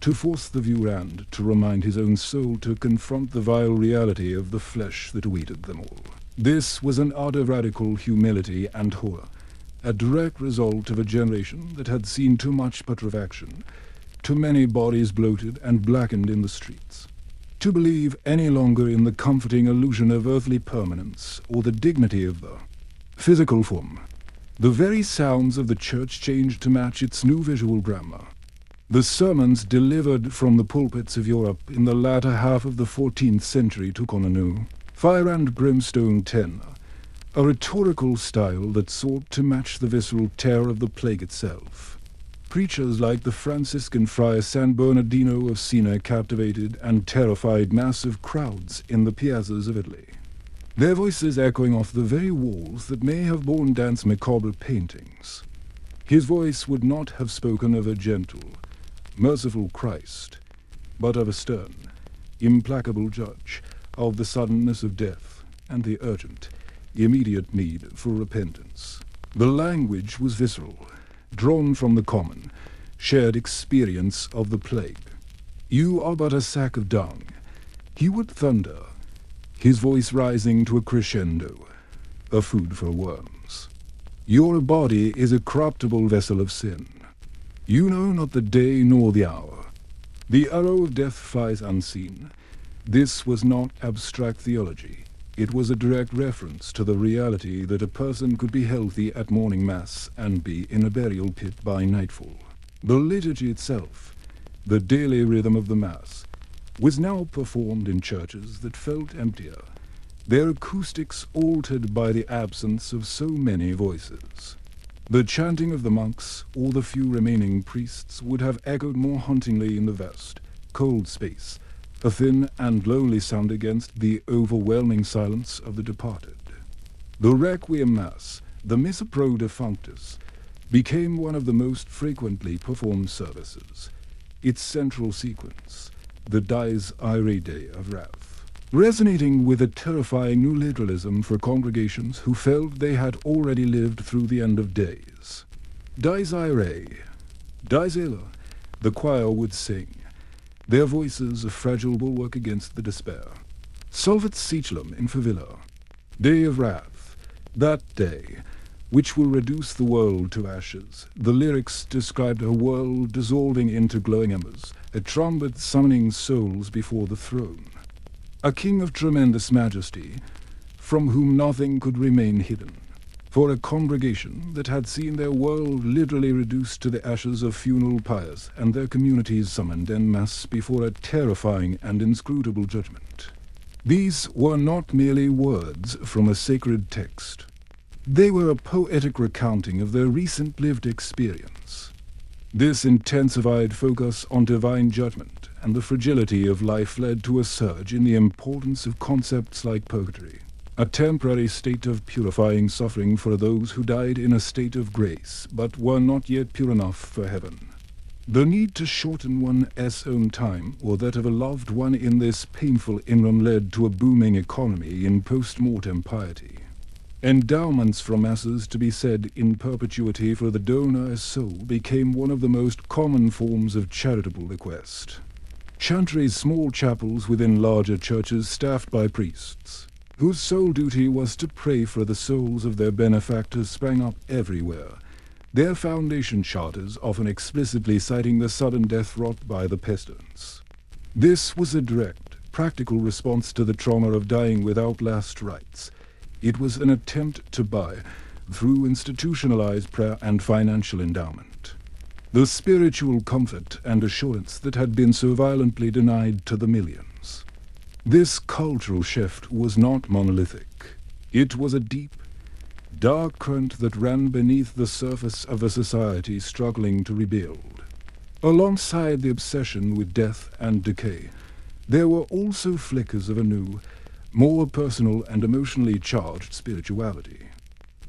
to force the viewer and to remind his own soul to confront the vile reality of the flesh that awaited them all. This was an art of radical humility and horror, a direct result of a generation that had seen too much putrefaction, too many bodies bloated and blackened in the streets, to believe any longer in the comforting illusion of earthly permanence or the dignity of the physical form. The very sounds of the church changed to match its new visual grammar. The sermons delivered from the pulpits of Europe in the latter half of the 14th century took on a new, fire and brimstone tenor, a rhetorical style that sought to match the visceral terror of the plague itself. Preachers like the Franciscan friar San Bernardino of Siena captivated and terrified massive crowds in the piazzas of Italy, their voices echoing off the very walls that may have borne Dante's macabre paintings. His voice would not have spoken of a gentle, merciful Christ. but of a stern, implacable judge of the suddenness of death and the urgent, immediate need for repentance. The language was visceral, drawn from the common, shared experience of the plague. "You are but a sack of dung," he would thunder, his voice rising to a crescendo, a food for worms. "Your body is a corruptible vessel of sin. You know not the day nor the hour. The arrow of death flies unseen." This was not abstract theology. It was a direct reference to the reality that a person could be healthy at morning mass and be in a burial pit by nightfall. The liturgy itself, the daily rhythm of the mass, was now performed in churches that felt emptier, their acoustics altered by the absence of so many voices. The chanting of the monks or the few remaining priests would have echoed more hauntingly in the vast, cold space, a thin and lonely sound against the overwhelming silence of the departed. The Requiem Mass, the Missa Pro Defunctus, became one of the most frequently performed services. Its central sequence, the Dies Irae Day of Wrath, resonating with a terrifying new literalism for congregations who felt they had already lived through the end of days. Dies Irae, Dies Illa, the choir would sing, their voices a fragile bulwark against the despair. Solvet Caecum in favilla, Day of Wrath, that day, which will reduce the world to ashes. The lyrics described a world dissolving into glowing embers, a trumpet summoning souls before the throne. A king of tremendous majesty, from whom nothing could remain hidden. For a congregation that had seen their world literally reduced to the ashes of funeral pyres and their communities summoned en masse before a terrifying and inscrutable judgment. These were not merely words from a sacred text. They were a poetic recounting of their recent lived experience. This intensified focus on divine judgment and the fragility of life led to a surge in the importance of concepts like purgatory, a temporary state of purifying suffering for those who died in a state of grace but were not yet pure enough for heaven. The need to shorten one's own time or that of a loved one in this painful interim led to a booming economy in post-mortem piety. Endowments from masses to be said in perpetuity for the donor's soul became one of the most common forms of charitable bequest. Chantries, small chapels within larger churches staffed by priests, whose sole duty was to pray for the souls of their benefactors, sprang up everywhere, their foundation charters often explicitly citing the sudden death wrought by the pestilence. This was a direct, practical response to the trauma of dying without last rites. It was an attempt to buy, through institutionalized prayer and financial endowment, the spiritual comfort and assurance that had been so violently denied to the millions. This cultural shift was not monolithic. It was a deep, dark current that ran beneath the surface of a society struggling to rebuild. Alongside the obsession with death and decay, there were also flickers of a new, more personal and emotionally charged spirituality.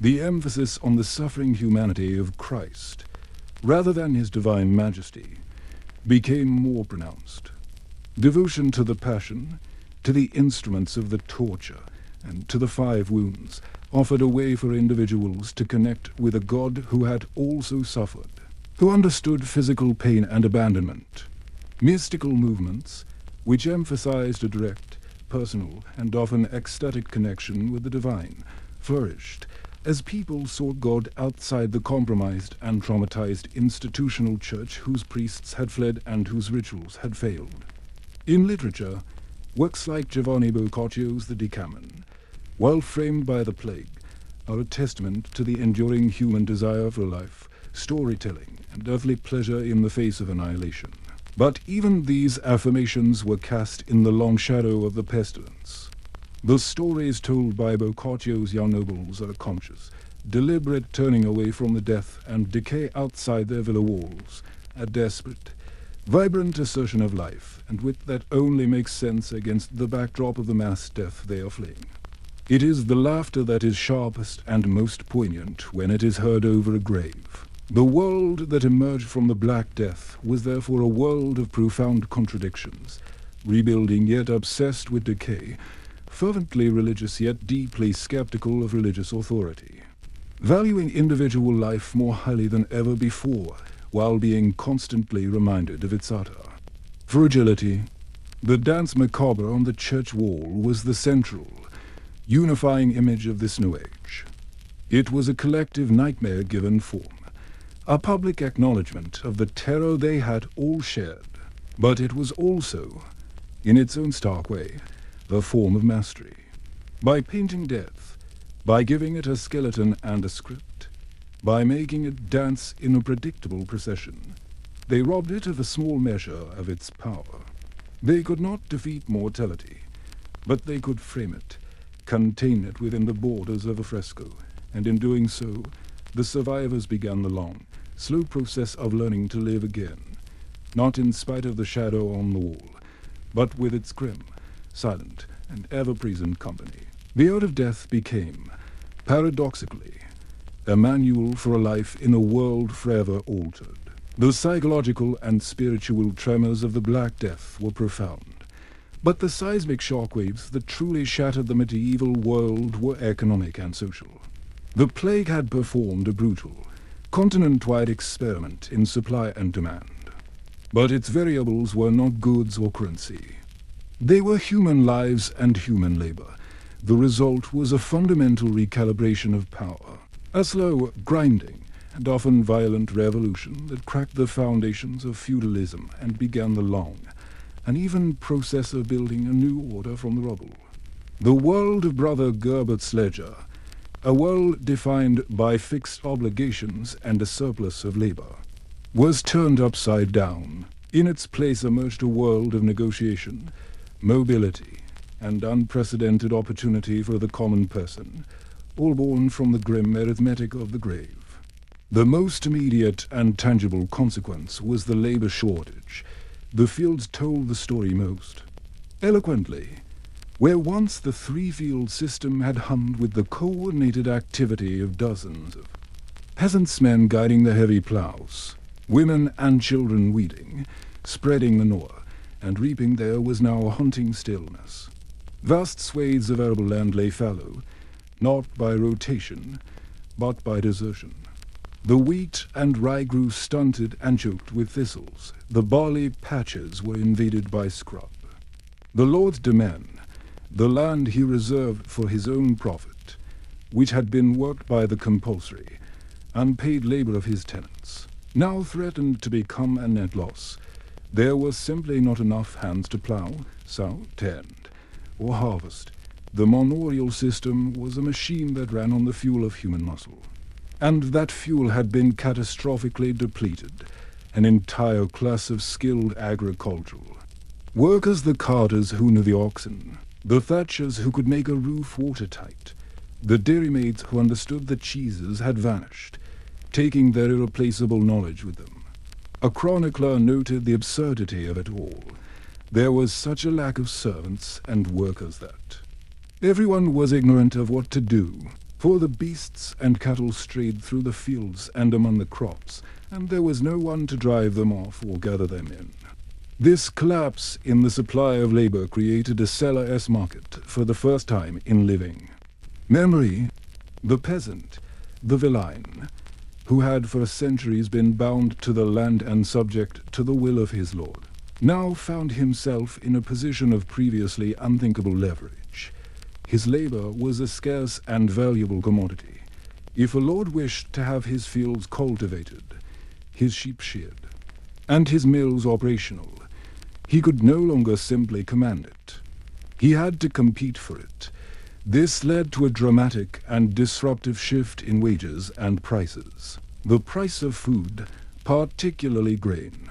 The emphasis on the suffering humanity of Christ, rather than his divine majesty, became more pronounced. Devotion to the Passion, to the instruments of the torture, and to the 5 wounds, offered a way for individuals to connect with a God who had also suffered, who understood physical pain and abandonment. Mystical movements, which emphasized a direct, personal, and often ecstatic connection with the divine, flourished as people sought God outside the compromised and traumatized institutional church whose priests had fled and whose rituals had failed. In literature, works like Giovanni Boccaccio's The Decameron, while framed by the plague, are a testament to the enduring human desire for life, storytelling, and earthly pleasure in the face of annihilation. But even these affirmations were cast in the long shadow of the pestilence. The stories told by Boccaccio's young nobles are a conscious, deliberate turning away from the death and decay outside their villa walls, a desperate, vibrant assertion of life, and wit that only makes sense against the backdrop of the mass death they are fleeing. It is the laughter that is sharpest and most poignant when it is heard over a grave. The world that emerged from the Black Death was therefore a world of profound contradictions, rebuilding yet obsessed with decay, fervently religious yet deeply skeptical of religious authority, valuing individual life more highly than ever before, while being constantly reminded of its utter fragility. The dance macabre on the church wall was the central, unifying image of this new age. It was a collective nightmare given form, a public acknowledgement of the terror they had all shared, but it was also, in its own stark way, a form of mastery. By painting death, by giving it a skeleton and a script, by making it dance in a predictable procession, they robbed it of a small measure of its power. They could not defeat mortality, but they could frame it, contain it within the borders of a fresco, and in doing so, the survivors began the long, slow process of learning to live again, not in spite of the shadow on the wall, but with its grim, silent, and ever-present company. The Art of Death became, paradoxically, a manual for a life in a world forever altered. The psychological and spiritual tremors of the Black Death were profound, but the seismic shockwaves that truly shattered the medieval world were economic and social. The plague had performed a brutal, continent-wide experiment in supply and demand, but its variables were not goods or currency. They were human lives and human labor. The result was a fundamental recalibration of power, a slow, grinding, and often violent revolution that cracked the foundations of feudalism and began the long, and even process of building a new order from the rubble. The world of Brother Gerbert's ledger, a world defined by fixed obligations and a surplus of labor, was turned upside down. In its place emerged a world of negotiation, mobility, and unprecedented opportunity for the common person, all born from the grim arithmetic of the grave. The most immediate and tangible consequence was the labor shortage. The fields told the story most eloquently. Where once the three-field system had hummed with the coordinated activity of dozens of peasants' guiding the heavy plows, women and children weeding, spreading manure, and reaping, there was now a haunting stillness. Vast swathes of arable land lay fallow, not by rotation, but by desertion. The wheat and rye grew stunted and choked with thistles. The barley patches were invaded by scrub. The Lord's domain, the land he reserved for his own profit, which had been worked by the compulsory, unpaid labor of his tenants, now threatened to become a net loss. There was simply not enough hands to plow, sow, tend, or harvest. The manorial system was a machine that ran on the fuel of human muscle. And that fuel had been catastrophically depleted, an entire class of skilled agricultural workers, the carters who knew the oxen, the thatchers who could make a roof watertight, the dairymaids who understood the cheeses had vanished, taking their irreplaceable knowledge with them. A chronicler noted the absurdity of it all. There was such a lack of servants and workers that everyone was ignorant of what to do. For the beasts and cattle strayed through the fields and among the crops, and there was no one to drive them off or gather them in. This collapse in the supply of labor created a seller-s market for the first time in living memory. The peasant, the villein, who had for centuries been bound to the land and subject to the will of his lord, now found himself in a position of previously unthinkable leverage. His labor was a scarce and valuable commodity. If a lord wished to have his fields cultivated, his sheep sheared, and his mills operational, he could no longer simply command it. He had to compete for it. This led to a dramatic and disruptive shift in wages and prices. The price of food, particularly grain,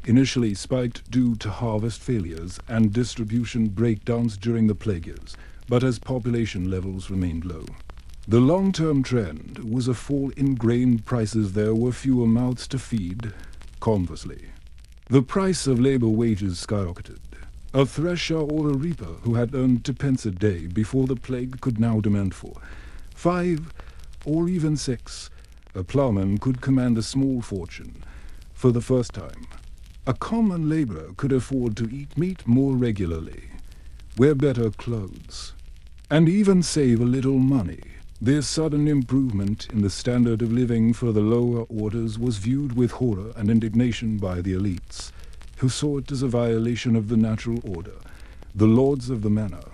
initially spiked due to harvest failures and distribution breakdowns during the plague years, but as population levels remained low. The long-term trend was a fall in grain prices. There were fewer mouths to feed. Conversely, the price of labor wages skyrocketed. A thresher or a reaper who had earned 2p a day before the plague could now demand 4, 5, or even 6, A ploughman could command a small fortune for the first time. A common laborer could afford to eat meat more regularly, wear better clothes, and even save a little money. This sudden improvement in the standard of living for the lower orders was viewed with horror and indignation by the elites, who saw it as a violation of the natural order. The lords of the manor,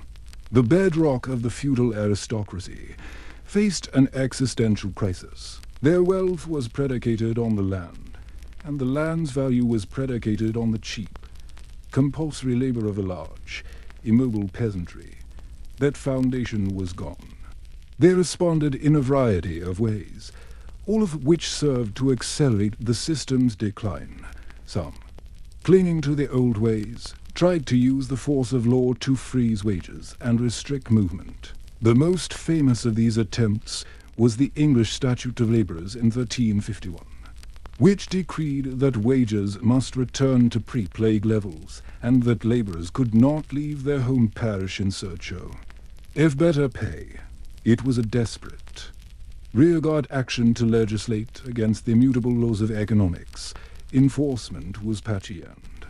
the bedrock of the feudal aristocracy, faced an existential crisis. Their wealth was predicated on the land, and the land's value was predicated on the cheap, compulsory labor of a large, immobile peasantry. That foundation was gone. They responded in a variety of ways, all of which served to accelerate the system's decline. Some, clinging to the old ways, tried to use the force of law to freeze wages and restrict movement. The most famous of these attempts was the English Statute of Labourers in 1351, which decreed that wages must return to pre-plague levels and that labourers could not leave their home parish in search of better pay. It was a desperate, rearguard action to legislate against the immutable laws of economics. Enforcement was patchy and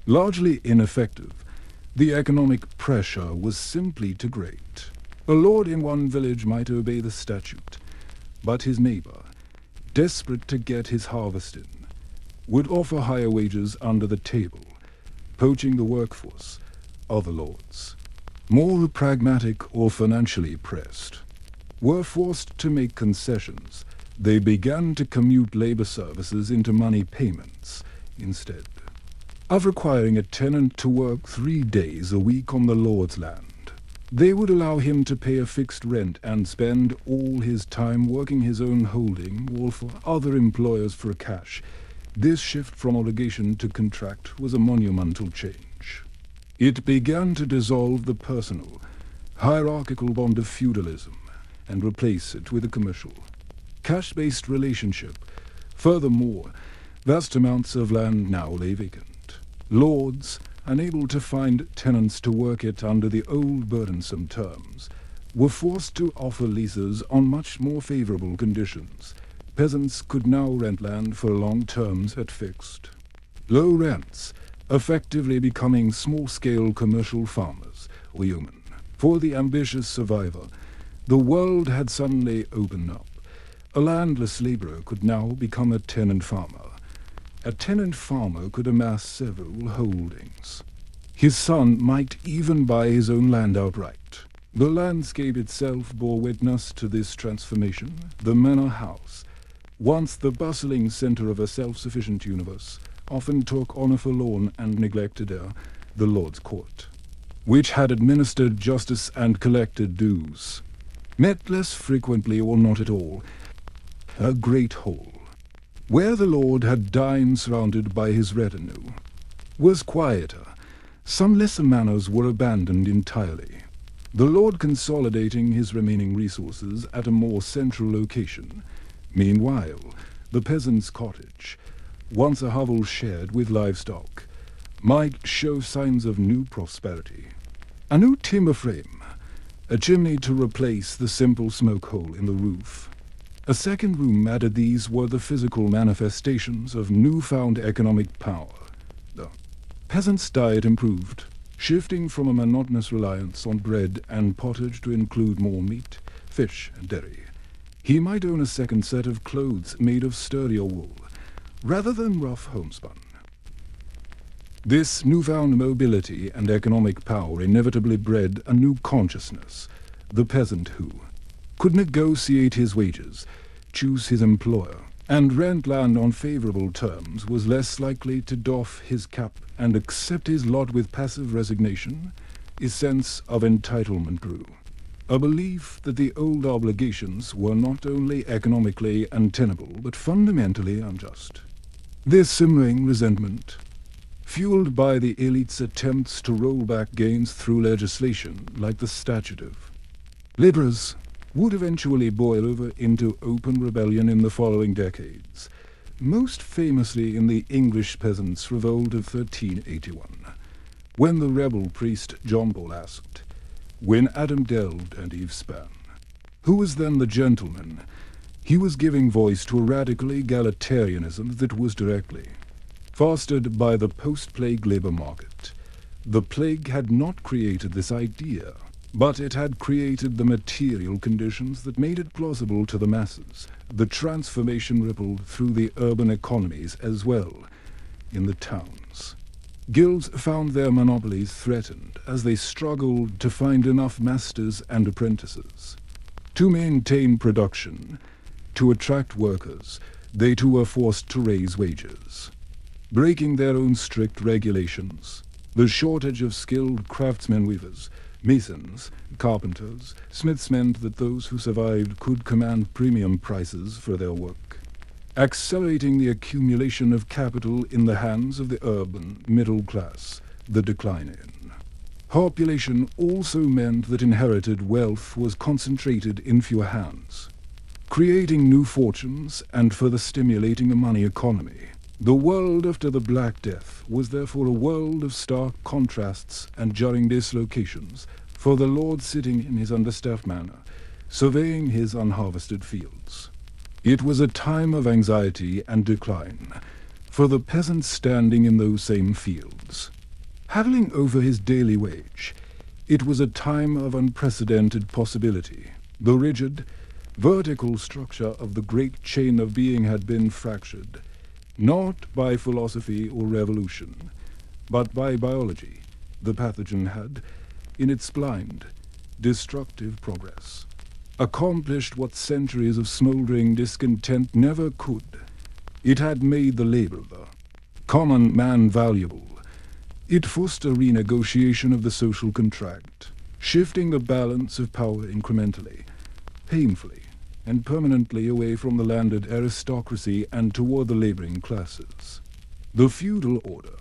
largely ineffective. The economic pressure was simply too great. A lord in one village might obey the statute, but his neighbour, desperate to get his harvest in, would offer higher wages under the table, poaching the workforce. Other lords, more pragmatic or financially pressed, were forced to make concessions. They began to commute labor services into money payments instead of requiring a tenant to work 3 days a week on the lord's land. They would allow him to pay a fixed rent and spend all his time working his own holding or for other employers for cash. This shift from obligation to contract was a monumental change. It began to dissolve the personal, hierarchical bond of feudalism and replace it with a commercial, cash-based relationship. Furthermore, vast amounts of land now lay vacant. Lords, unable to find tenants to work it under the old burdensome terms, were forced to offer leases on much more favorable conditions. Peasants could now rent land for long terms at fixed, low rents, effectively becoming small-scale commercial farmers or yeomen. For the ambitious survivor, the world had suddenly opened up. A landless laborer could now become a tenant farmer. A tenant farmer could amass several holdings. His son might even buy his own land outright. The landscape itself bore witness to this transformation. The manor house, once the bustling center of a self-sufficient universe, often took on a forlorn and neglected air, the Lord's Court, which had administered justice and collected dues, met less frequently or not at all, a great hall, where the Lord had dined surrounded by his retinue, was quieter. Some lesser manors were abandoned entirely, the Lord consolidating his remaining resources at a more central location. Meanwhile, the peasant's cottage, once a hovel shared with livestock, might show signs of new prosperity. A new timber frame, a chimney to replace the simple smoke hole in the roof. A second room added. These were the physical manifestations of newfound economic power. The peasant's diet improved, shifting from a monotonous reliance on bread and pottage to include more meat, fish, and dairy. He might own a second set of clothes made of sturdier wool, rather than rough homespun. This newfound mobility and economic power inevitably bred a new consciousness. The peasant who could negotiate his wages, choose his employer, and rent land on favorable terms was less likely to doff his cap and accept his lot with passive resignation. His sense of entitlement grew. A belief that the old obligations were not only economically untenable but fundamentally unjust. This simmering resentment, fueled by the elite's attempts to roll back gains through legislation like the Statute of Labourers, would eventually boil over into open rebellion in the following decades, most famously in the English Peasants' Revolt of 1381, when the rebel priest John Paul asked, "When Adam delved and Eve span, who was then the gentleman?" He was giving voice to a radical egalitarianism that was directly fostered by the post-plague labor market. The plague had not created this idea, but it had created the material conditions that made it plausible to the masses. The transformation rippled through the urban economies as well in the towns. Guilds found their monopolies threatened as they struggled to find enough masters and apprentices. To maintain production, to attract workers, they too were forced to raise wages. Breaking their own strict regulations, the shortage of skilled craftsmen weavers, masons, carpenters, smiths meant that those who survived could command premium prices for their work, accelerating the accumulation of capital in the hands of the urban middle class, the decline in population also meant that inherited wealth was concentrated in fewer hands, creating new fortunes and further stimulating a money economy. The world after the Black Death was therefore a world of stark contrasts and jarring dislocations for the lord sitting in his understaffed manor, surveying his unharvested fields. It was a time of anxiety and decline for the peasant standing in those same fields. Haggling over his daily wage, it was a time of unprecedented possibility. The rigid, vertical structure of the great chain of being had been fractured, not by philosophy or revolution, but by biology. The pathogen had, in its blind, destructive progress, accomplished what centuries of smoldering discontent never could. It had made the laborer, common man, valuable. It forced a renegotiation of the social contract, shifting the balance of power incrementally, painfully, and permanently away from the landed aristocracy and toward the laboring classes. The feudal order,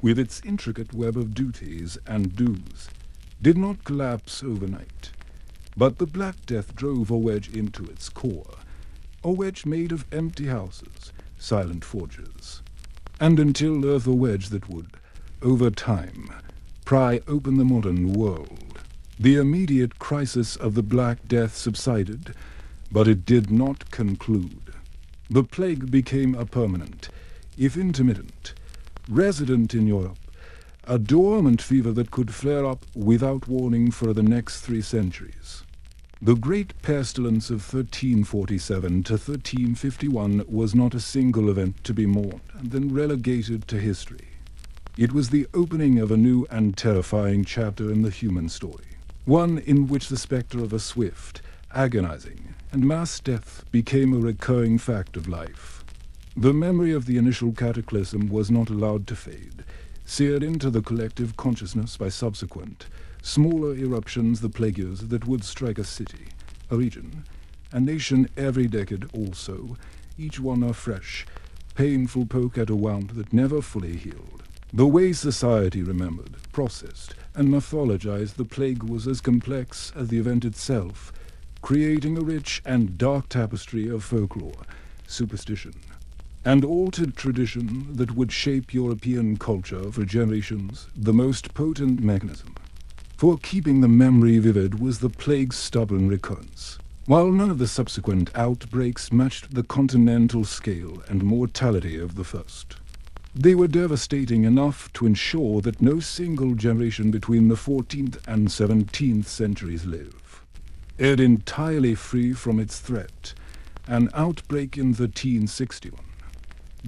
with its intricate web of duties and dues, did not collapse overnight, but the Black Death drove a wedge into its core, a wedge made of empty houses, silent forges, and until earth a wedge that would, over time, pry open the modern world. The immediate crisis of the Black Death subsided, but it did not conclude. The plague became a permanent, if intermittent, resident in Europe, a dormant fever that could flare up without warning for the next 3 centuries. The great pestilence of 1347 to 1351 was not a single event to be mourned and then relegated to history. It was the opening of a new and terrifying chapter in the human story, one in which the spectre of a swift, agonizing, and mass death became a recurring fact of life. The memory of the initial cataclysm was not allowed to fade, seared into the collective consciousness by subsequent, smaller eruptions, the plague years that would strike a city, a region, a nation every decade also, each one a fresh, painful poke at a wound that never fully healed. The way society remembered, processed, and mythologized the plague was as complex as the event itself, creating a rich and dark tapestry of folklore, superstition, and altered tradition that would shape European culture for generations. The most potent mechanism for keeping the memory vivid was the plague's stubborn recurrence. While none of the subsequent outbreaks matched the continental scale and mortality of the first, they were devastating enough to ensure that no single generation between the 14th and 17th centuries lived entirely free from its threat. An outbreak in 1361,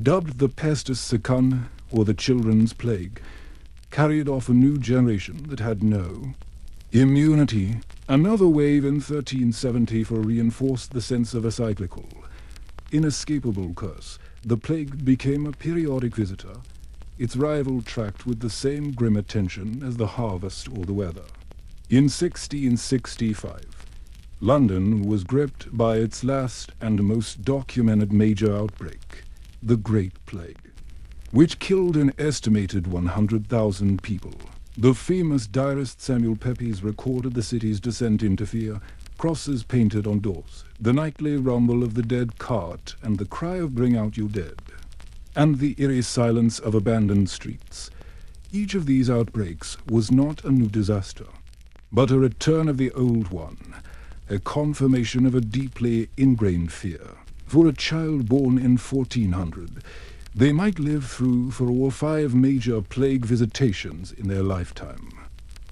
dubbed the pestis secund, or the children's plague, carried off a new generation that had no immunity. Another wave in 1374 reinforced the sense of a cyclical, inescapable curse. The plague became a periodic visitor, its rival tracked with the same grim attention as the harvest or the weather. In 1665, London was gripped by its last and most documented major outbreak, the Great Plague, which killed an estimated 100,000 people. The famous diarist Samuel Pepys recorded the city's descent into fear, crosses painted on doors, the nightly rumble of the dead cart and the cry of "Bring out your dead," and the eerie silence of abandoned streets. Each of these outbreaks was not a new disaster, but a return of the old one, a confirmation of a deeply ingrained fear. For a child born in 1400, they might live through for all 5 major plague visitations in their lifetime,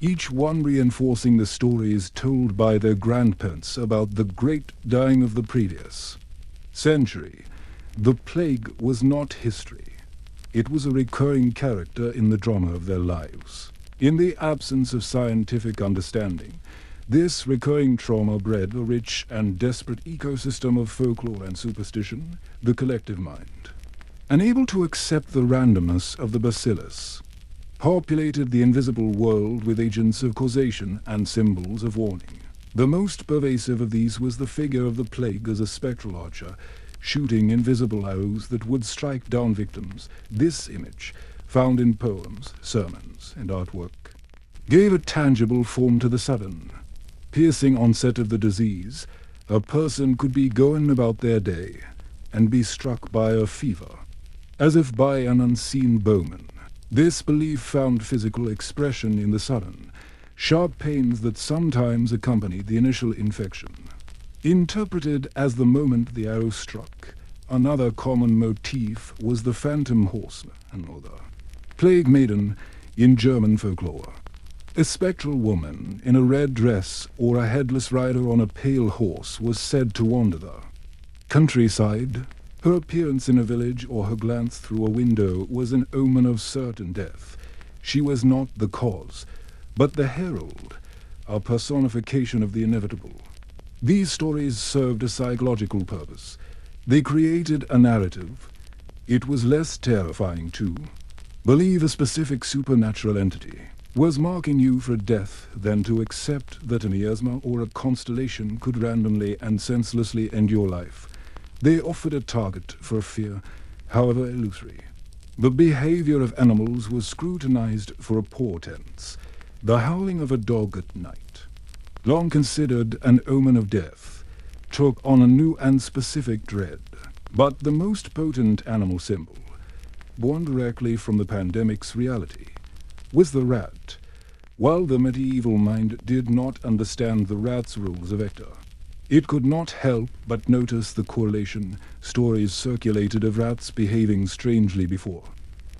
each one reinforcing the stories told by their grandparents about the great dying of the previous century. The plague was not history. It was a recurring character in the drama of their lives. In the absence of scientific understanding, this recurring trauma bred a rich and desperate ecosystem of folklore and superstition, the collective mind. Unable to accept the randomness of the bacillus, populated the invisible world with agents of causation and symbols of warning. The most pervasive of these was the figure of the plague as a spectral archer, shooting invisible arrows that would strike down victims. This image, found in poems, sermons, and artwork, gave a tangible form to the sudden, piercing onset of the disease. A person could be going about their day and be struck by a fever, as if by an unseen bowman. This belief found physical expression in the sudden, sharp pains that sometimes accompanied the initial infection. Interpreted as the moment the arrow struck, another common motif was the phantom horseman, or the plague maiden in German folklore. A spectral woman in a red dress or a headless rider on a pale horse was said to wander the countryside. Her appearance in a village or her glance through a window was an omen of certain death. She was not the cause, but the herald, a personification of the inevitable. These stories served a psychological purpose. They created a narrative. It was less terrifying to believe a specific supernatural entity was marking you for death than to accept that a miasma or a constellation could randomly and senselessly end your life. They offered a target for fear, however illusory. The behavior of animals was scrutinized for a portents. The howling of a dog at night, long considered an omen of death, took on a new and specific dread. But the most potent animal symbol, born directly from the pandemic's reality, was the rat. While the medieval mind did not understand the rat's rules of vector, it could not help but notice the correlation. Stories circulated of rats behaving strangely before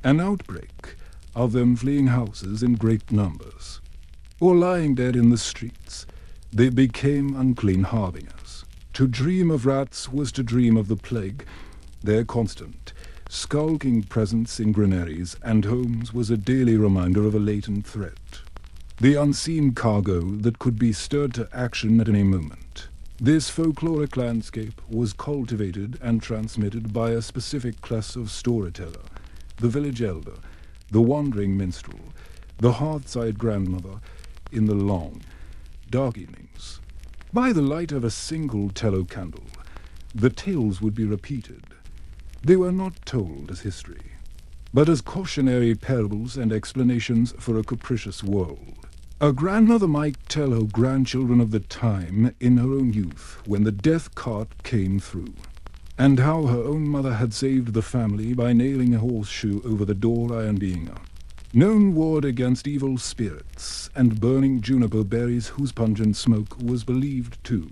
an outbreak, of them fleeing houses in great numbers, or lying dead in the streets. They became unclean harbingers. To dream of rats was to dream of the plague. Their constant, skulking presence in granaries and homes was a daily reminder of a latent threat, the unseen cargo that could be stirred to action at any moment. This folkloric landscape was cultivated and transmitted by a specific class of storyteller, the village elder, the wandering minstrel, the hearthside grandmother in the long, dark evenings. By the light of a single tallow candle, the tales would be repeated. They were not told as history, but as cautionary parables and explanations for a capricious world. A grandmother might tell her grandchildren of the time in her own youth when the death cart came through, and how her own mother had saved the family by nailing a horseshoe over the door iron being a known ward against evil spirits, and burning juniper berries whose pungent smoke was believed to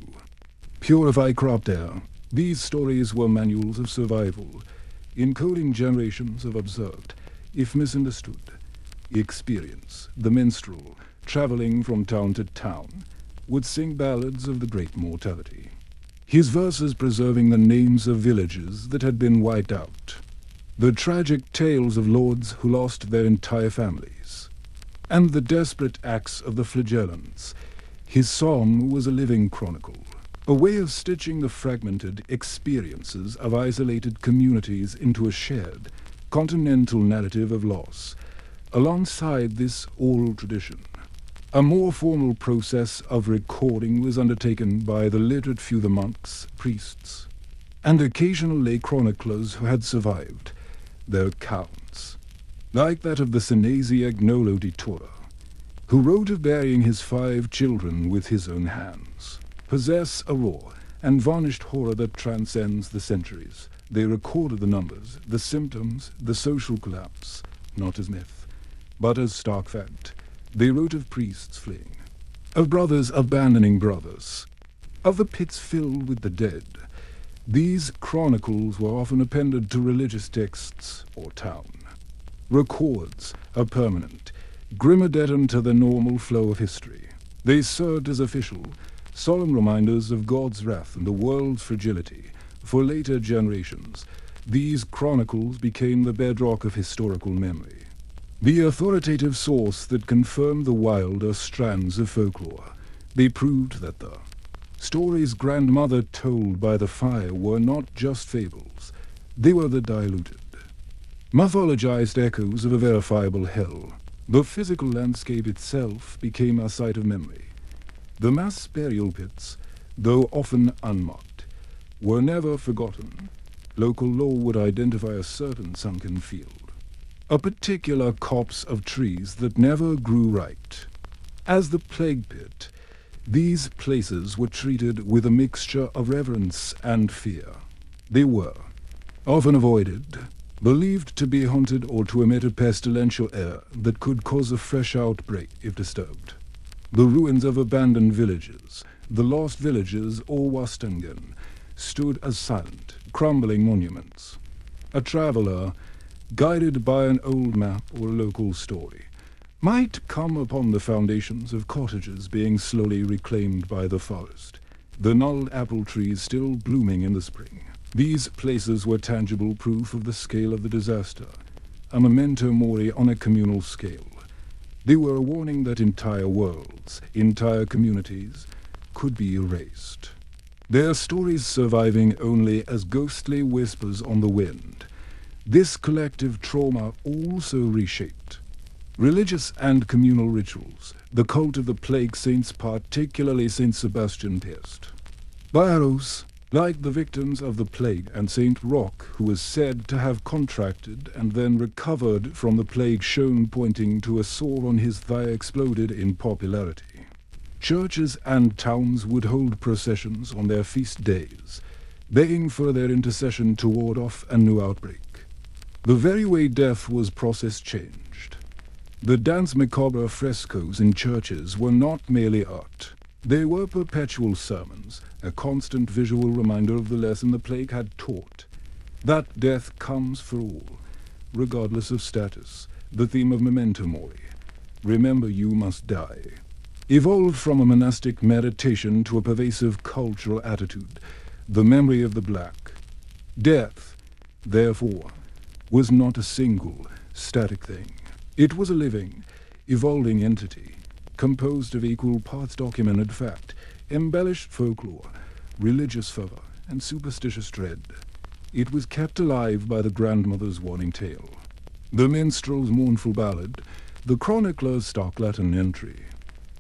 purify cropped air. These stories were manuals of survival, encoding generations of observed, if misunderstood, experience. The minstrel, traveling from town to town, would sing ballads of the great mortality, his verses preserving the names of villages that had been wiped out, the tragic tales of lords who lost their entire families, and the desperate acts of the flagellants. His song was a living chronicle, a way of stitching the fragmented experiences of isolated communities into a shared, continental narrative of loss. Alongside this oral tradition, a more formal process of recording was undertaken by the literate few, the monks, priests, and occasional lay chroniclers who had survived. Their accounts, like that of the Senesi Agnolo di Tura, who wrote of burying his 5 children with his own hands, possess a raw and varnished horror that transcends the centuries. They recorded the numbers, the symptoms, the social collapse, not as myth, but as stark fact. They wrote of priests fleeing, of brothers abandoning brothers, of the pits filled with the dead. These chronicles were often appended to religious texts or town. Records are permanent, grim addendum to the normal flow of history. They served as official, solemn reminders of God's wrath and the world's fragility. For later generations, these chronicles became the bedrock of historical memory, the authoritative source that confirmed the wilder strands of folklore. They proved that the stories grandmother told by the fire were not just fables, they were the diluted, mythologized echoes of a verifiable hell. The physical landscape itself became a site of memory. The mass burial pits, though often unmarked, were never forgotten. Local law would identify a certain sunken field, a particular copse of trees that never grew right. As the plague pit, these places were treated with a mixture of reverence and fear. They were often avoided, believed to be haunted or to emit a pestilential air that could cause a fresh outbreak if disturbed. The ruins of abandoned villages, the lost villages or Wastengen, stood as silent, crumbling monuments. A traveler, guided by an old map or a local story, might come upon the foundations of cottages being slowly reclaimed by the forest, the gnarled apple trees still blooming in the spring. These places were tangible proof of the scale of the disaster, a memento mori on a communal scale. They were a warning that entire worlds, entire communities, could be erased, their stories surviving only as ghostly whispers on the wind. This collective trauma also reshaped religious and communal rituals, the cult of the plague saints, particularly Saint Sebastian Pest. Byaros, like the victims of the plague, and Saint Roch, who was said to have contracted and then recovered from the plague, shown pointing to a sore on his thigh, exploded in popularity. Churches and towns would hold processions on their feast days, begging for their intercession to ward off a new outbreak. The very way death was processed changed. The Danse Macabre frescoes in churches were not merely art. They were perpetual sermons, a constant visual reminder of the lesson the plague had taught, that death comes for all, regardless of status. The theme of memento mori, remember you must die, evolved from a monastic meditation to a pervasive cultural attitude, the memory of the black. Death, therefore, was not a single, static thing. It was a living, evolving entity, composed of equal parts documented fact, embellished folklore, religious fervor, and superstitious dread. It was kept alive by the grandmother's warning tale, the minstrel's mournful ballad, the chronicler's stark Latin entry,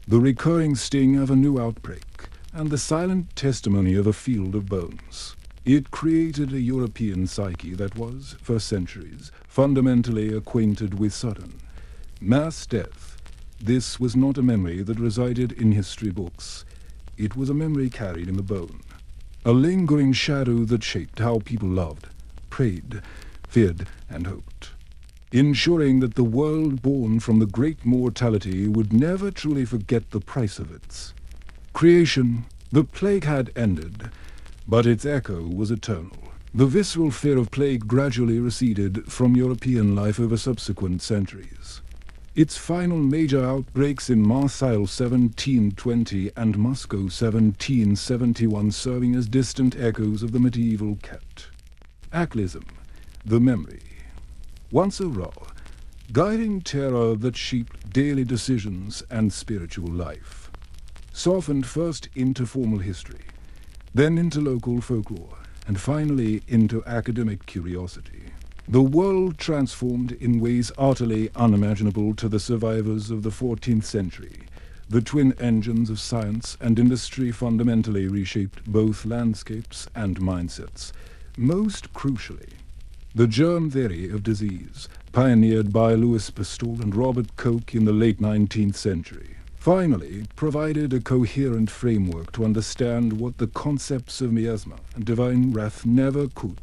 the recurring sting of a new outbreak, and the silent testimony of a field of bones. It created a European psyche that was, for centuries, fundamentally acquainted with sudden, mass death. This was not a memory that resided in history books. It was a memory carried in the bone, a lingering shadow that shaped how people loved, prayed, feared, and hoped, ensuring that the world born from the great mortality would never truly forget the price of its creation. The plague had ended, but its echo was eternal. The visceral fear of plague gradually receded from European life over subsequent centuries, its final major outbreaks in Marseille 1720 and Moscow 1771 serving as distant echoes of the medieval cataclysm, the memory, once a raw, guiding terror that shaped daily decisions and spiritual life, softened first into formal history, then into local folklore, and finally into academic curiosity. The world transformed in ways utterly unimaginable to the survivors of the 14th century. The twin engines of science and industry fundamentally reshaped both landscapes and mindsets. Most crucially, the germ theory of disease, pioneered by Louis Pasteur and Robert Koch in the late 19th century, finally provided a coherent framework to understand what the concepts of miasma and divine wrath never could.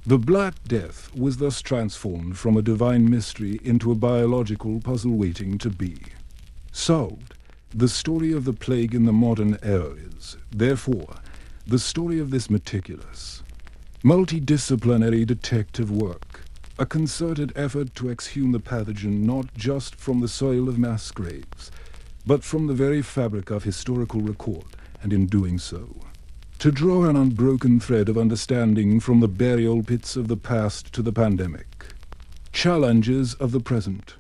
The Black Death was thus transformed from a divine mystery into a biological puzzle waiting to be solved, The story of the plague in the modern era is, therefore, the story of this meticulous, multidisciplinary detective work, a concerted effort to exhume the pathogen not just from the soil of mass graves, but from the very fabric of historical record, and in doing so, to draw an unbroken thread of understanding from the burial pits of the past to the pandemic, challenges of the present.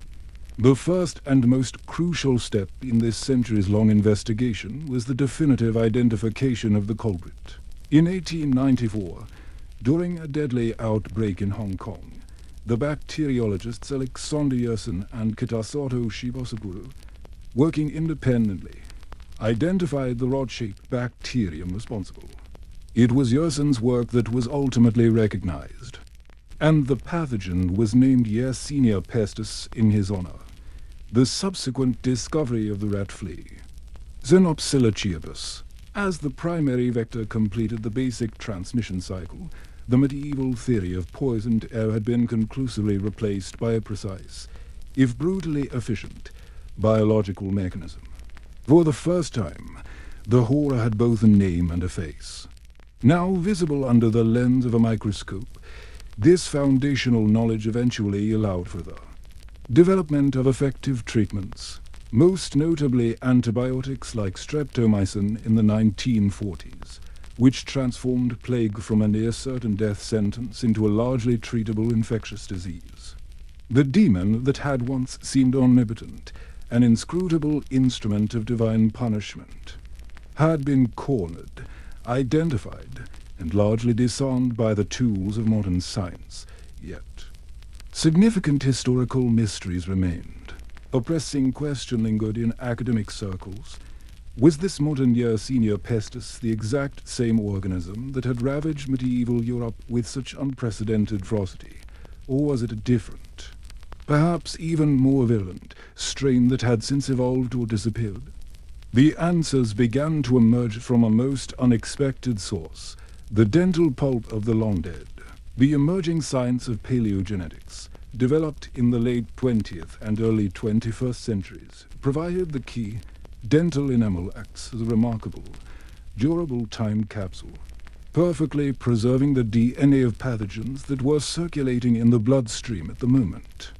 The first and most crucial step in this centuries-long investigation was the definitive identification of the culprit. In 1894, during a deadly outbreak in Hong Kong, the bacteriologists Alexander Yersin and Kitasato Shibasakuru, working independently, identified the rod-shaped bacterium responsible. It was Yersin's work that was ultimately recognized, and the pathogen was named Yersinia pestis in his honor. The subsequent discovery of the rat flea, Xenopsilochiebus, as the primary vector completed the basic transmission cycle. The medieval theory of poisoned air had been conclusively replaced by a precise, if brutally efficient, biological mechanism. For the first time, the horror had both a name and a face. Now visible under the lens of a microscope, this foundational knowledge eventually allowed for the development of effective treatments, most notably antibiotics like streptomycin in the 1940s, which transformed plague from a near-certain death sentence into a largely treatable infectious disease. The demon that had once seemed omnipotent, an inscrutable instrument of divine punishment, had been cornered, identified, and largely disarmed by the tools of modern science. Yet significant historical mysteries remained. A pressing question lingered in academic circles. Was this modern Yersinia pestis the exact same organism that had ravaged medieval Europe with such unprecedented ferocity, or was it a different, perhaps even more virulent, strain that had since evolved or disappeared? The answers began to emerge from a most unexpected source, the dental pulp of the long dead. The emerging science of paleogenetics, developed in the late 20th and early 21st centuries, provided the key. Dental enamel acts as a remarkable, durable time capsule, perfectly preserving the DNA of pathogens that were circulating in the bloodstream at the moment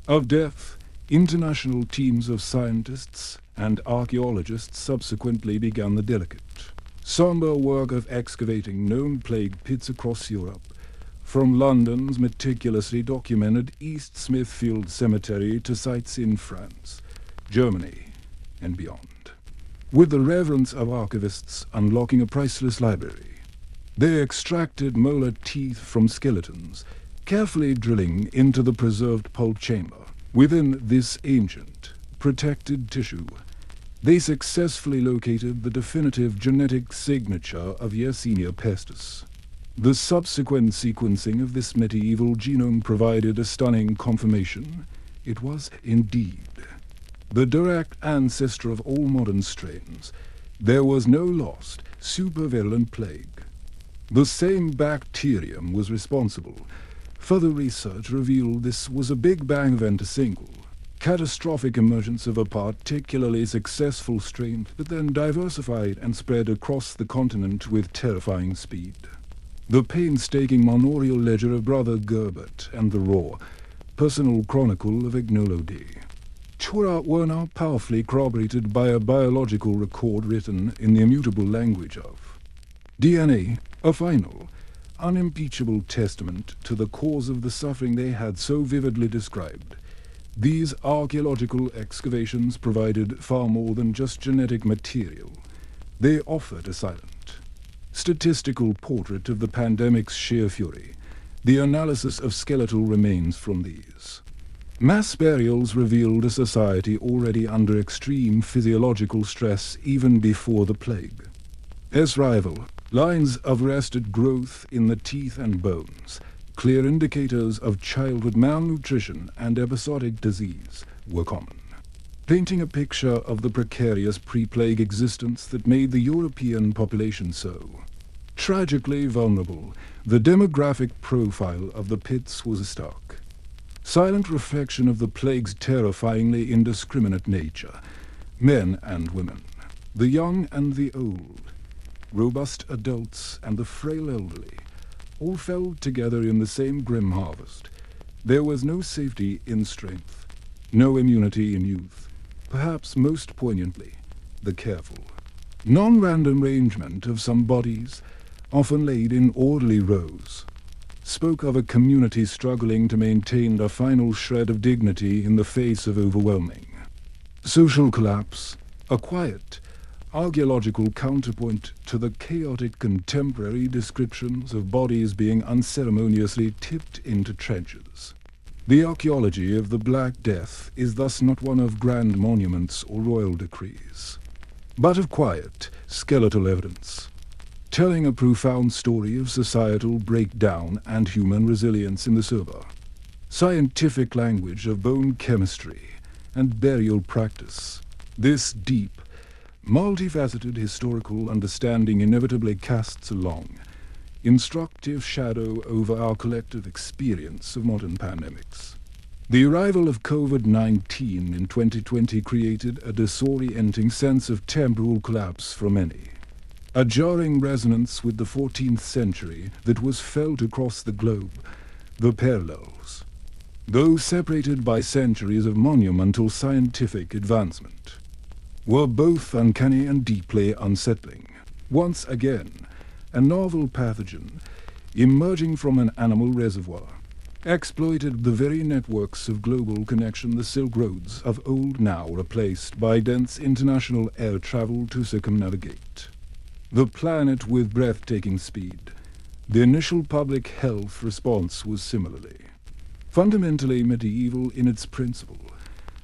of death. International teams of scientists and archaeologists subsequently began the delicate, somber work of excavating known plague pits across Europe, from London's meticulously documented East Smithfield Cemetery to sites in France, Germany, and beyond. With the reverence of archivists unlocking a priceless library, they extracted molar teeth from skeletons, carefully drilling into the preserved pulp chamber. Within this ancient, protected tissue, they successfully located the definitive genetic signature of Yersinia pestis. The subsequent sequencing of this medieval genome provided a stunning confirmation. It was indeed the direct ancestor of all modern strains. There was no lost, supervirulent plague. The same bacterium was responsible. Further research revealed this was a Big Bang event, a single, catastrophic emergence of a particularly successful strain that then diversified and spread across the continent with terrifying speed. The painstaking manorial ledger of Brother Gerbert and the raw, personal chronicle of Ignolody were now powerfully corroborated by a biological record written in the immutable language of DNA, a final, unimpeachable testament to the cause of the suffering they had so vividly described. These archaeological excavations provided far more than just genetic material. They offered a silent, statistical portrait of the pandemic's sheer fury, the analysis of skeletal remains from these. Mass burials revealed a society already under extreme physiological stress even before the plague. As rival, lines of arrested growth in the teeth and bones, clear indicators of childhood malnutrition and episodic disease, were common, painting a picture of the precarious pre-plague existence that made the European population so tragically vulnerable. The demographic profile of the pits was a stark, silent reflection of the plague's terrifyingly indiscriminate nature. Men and women, the young and the old, robust adults and the frail elderly, all fell together in the same grim harvest. There was no safety in strength, no immunity in youth, perhaps most poignantly, the careful, non-random arrangement of some bodies, often laid in orderly rows, spoke of a community struggling to maintain a final shred of dignity in the face of overwhelming social collapse, a quiet, archaeological counterpoint to the chaotic contemporary descriptions of bodies being unceremoniously tipped into trenches. The archaeology of the Black Death is thus not one of grand monuments or royal decrees, but of quiet, skeletal evidence, telling a profound story of societal breakdown and human resilience in the sober, scientific language of bone chemistry and burial practice. This deep, multifaceted historical understanding inevitably casts a long, instructive shadow over our collective experience of modern pandemics. The arrival of COVID-19 in 2020 created a disorienting sense of temporal collapse for many, a jarring resonance with the 14th century that was felt across the globe, the parallels, though separated by centuries of monumental scientific advancement, were both uncanny and deeply unsettling. Once again, a novel pathogen, emerging from an animal reservoir, exploited the very networks of global connection the Silk Roads of old now replaced by dense international air travel to circumnavigate the planet with breathtaking speed. The initial public health response was similarly fundamentally medieval in its principle,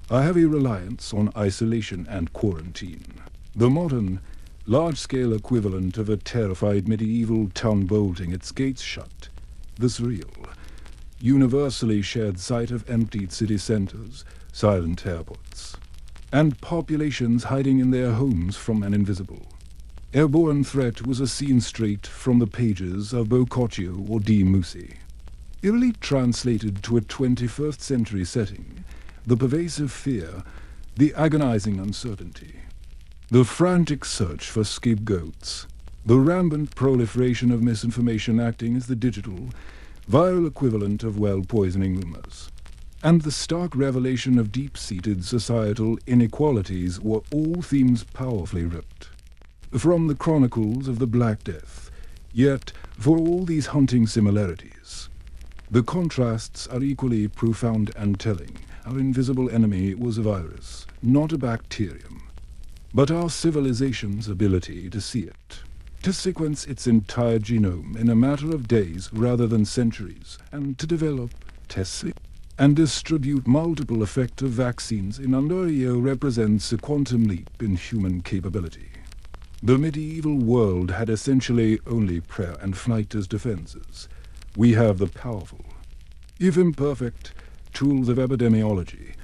a heavy reliance on isolation and quarantine. The modern, large-scale equivalent of a terrified medieval town bolting its gates shut, the surreal, universally shared sight of emptied city centers, silent airports, and populations hiding in their homes from an invisible, airborne threat was a scene straight from the pages of Boccaccio or Di Mussi. Eerily translated to a 21st century setting, the pervasive fear, the agonizing uncertainty, the frantic search for scapegoats, the rampant proliferation of misinformation acting as the digital, viral equivalent of well-poisoning rumors, and the stark revelation of deep-seated societal inequalities were all themes powerfully ripped from the chronicles of the Black Death. Yet, for all these haunting similarities, the contrasts are equally profound and telling. Our invisible enemy was a virus, not a bacterium, but our civilization's ability to see it, to sequence its entire genome in a matter of days rather than centuries, and to develop, test it, and distribute multiple effective vaccines in under a year represents a quantum leap in human capability. The medieval world had essentially only prayer and flight as defenses. We have the powerful, if imperfect, tools of epidemiology,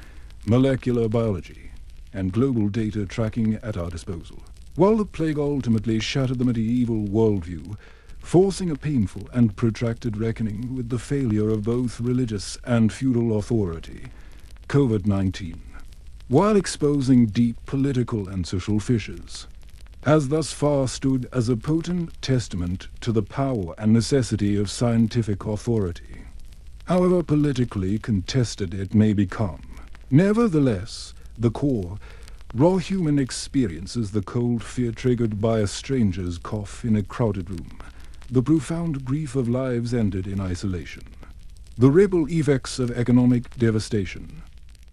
molecular biology, and global data tracking at our disposal. While the plague ultimately shattered the medieval worldview, forcing a painful and protracted reckoning with the failure of both religious and feudal authority, COVID-19, while exposing deep political and social fissures, has thus far stood as a potent testament to the power and necessity of scientific authority, however politically contested it may become. Nevertheless, the core, raw human experience is the cold fear triggered by a stranger's cough in a crowded room, the profound grief of lives ended in isolation, the ripple effects of economic devastation,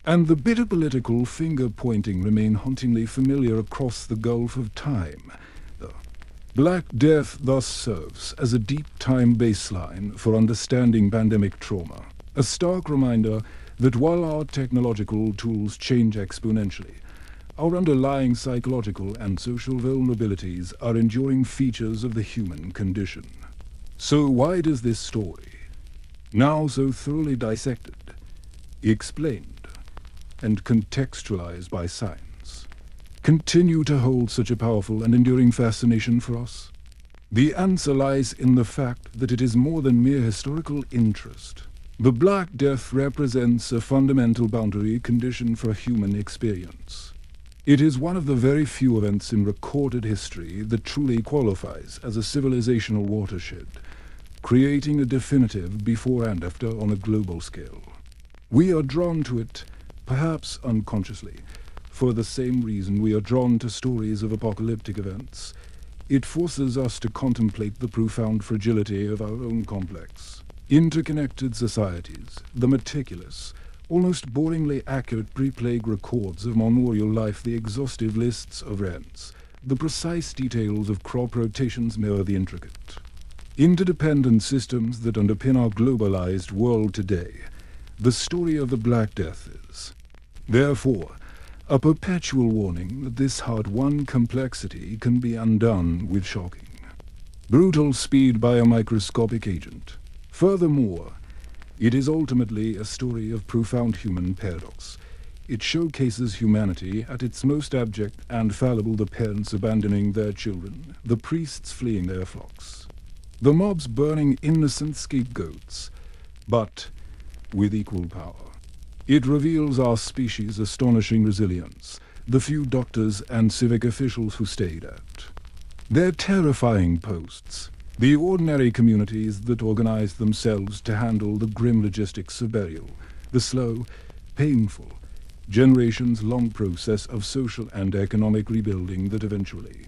and the bitter political finger-pointing remain hauntingly familiar across the gulf of time. The Black Death thus serves as a deep-time baseline for understanding pandemic trauma, a stark reminder that while our technological tools change exponentially, our underlying psychological and social vulnerabilities are enduring features of the human condition. So why does this story, now so thoroughly dissected, explained, and contextualized by science, continue to hold such a powerful and enduring fascination for us? The answer lies in the fact that it is more than mere historical interest. The Black Death represents a fundamental boundary condition for human experience. It is one of the very few events in recorded history that truly qualifies as a civilizational watershed, creating a definitive before and after on a global scale. We are drawn to it, perhaps unconsciously, for the same reason we are drawn to stories of apocalyptic events. It forces us to contemplate the profound fragility of our own complex, interconnected societies, the meticulous, almost boringly accurate pre-plague records of manorial life, the exhaustive lists of rents, the precise details of crop rotations mirror the intricate, interdependent systems that underpin our globalized world today. The story of the Black Death is, therefore, a perpetual warning that this hard-won complexity can be undone with shocking, brutal speed by a microscopic agent. Furthermore, it is ultimately a story of profound human paradox. It showcases humanity at its most abject and fallible, the parents abandoning their children, the priests fleeing their flocks, the mobs burning innocent scapegoats, but with equal power. It reveals our species' astonishing resilience, the few doctors and civic officials who stayed at their terrifying posts, the ordinary communities that organized themselves to handle the grim logistics of burial, the slow, painful, generations-long process of social and economic rebuilding that eventually,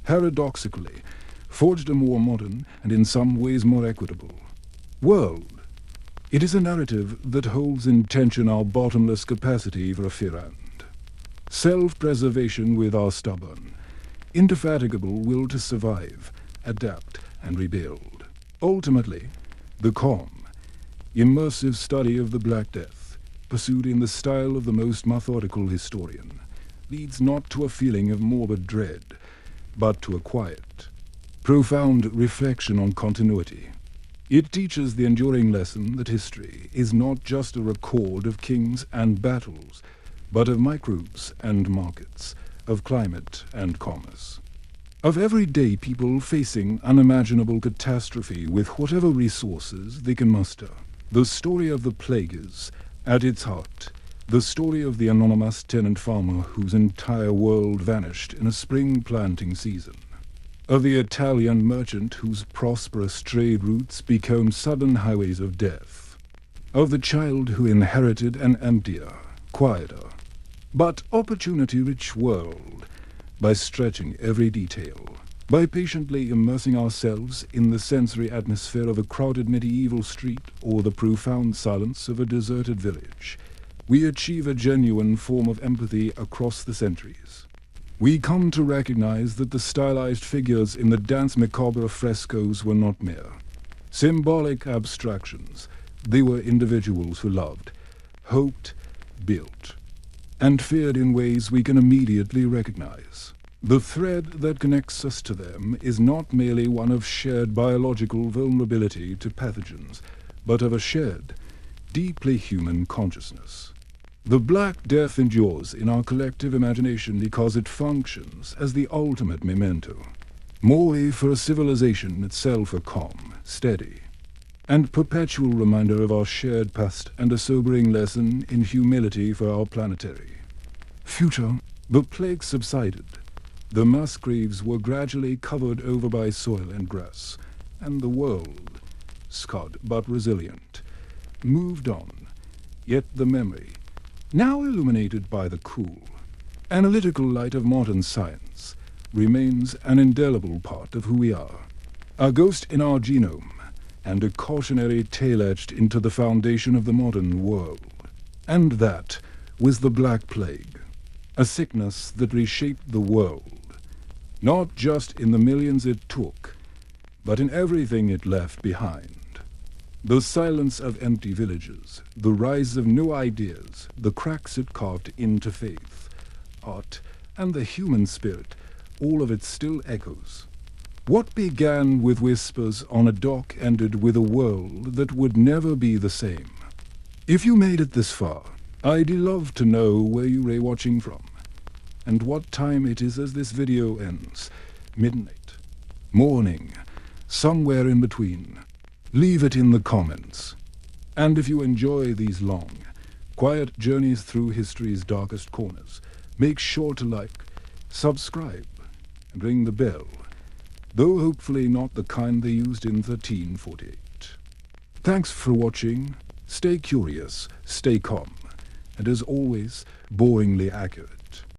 paradoxically, forged a more modern and in some ways more equitable world. It is a narrative that holds in tension our bottomless capacity for a firand, self-preservation with our stubborn, indefatigable will to survive, adapt, and rebuild. Ultimately, the calm, immersive study of the Black Death, pursued in the style of the most methodical historian, leads not to a feeling of morbid dread, but to a quiet, profound reflection on continuity. It teaches the enduring lesson that history is not just a record of kings and battles, but of microbes and markets, of climate and commerce, of everyday people facing unimaginable catastrophe with whatever resources they can muster. The story of the plague is, at its heart, the story of the anonymous tenant farmer whose entire world vanished in a spring planting season, of the Italian merchant whose prosperous trade routes became sudden highways of death, of the child who inherited an emptier, quieter, but opportunity-rich world by stretching every detail, by patiently immersing ourselves in the sensory atmosphere of a crowded medieval street or the profound silence of a deserted village. We achieve a genuine form of empathy across the centuries. We come to recognize that the stylized figures in the Danse Macabre frescoes were not mere symbolic abstractions. They were individuals who loved, hoped, built, and feared in ways we can immediately recognize. The thread that connects us to them is not merely one of shared biological vulnerability to pathogens, but of a shared, deeply human consciousness. The Black Death endures in our collective imagination because it functions as the ultimate memento, mori for a civilization itself, a calm, steady, and perpetual reminder of our shared past and a sobering lesson in humility for our planetary future. The plague subsided. The mass graves were gradually covered over by soil and grass, and the world, scarred but resilient, moved on. Yet the memory, now illuminated by the cool, analytical light of modern science, remains an indelible part of who we are, a ghost in our genome, and a cautionary tale etched into the foundation of the modern world. And that was the Black Plague, a sickness that reshaped the world, not just in the millions it took, but in everything it left behind. The silence of empty villages, the rise of new ideas, the cracks it carved into faith, art, and the human spirit, all of it still echoes. What began with whispers on a dock ended with a world that would never be the same. If you made it this far, I'd love to know where you're watching from, and what time it is as this video ends. Midnight, morning, somewhere in between. Leave it in the comments. And if you enjoy these long, quiet journeys through history's darkest corners, Make sure to like, subscribe, and ring the bell, though hopefully not the kind they used in 1348. Thanks for watching. Stay curious, stay calm, and as always, boringly accurate.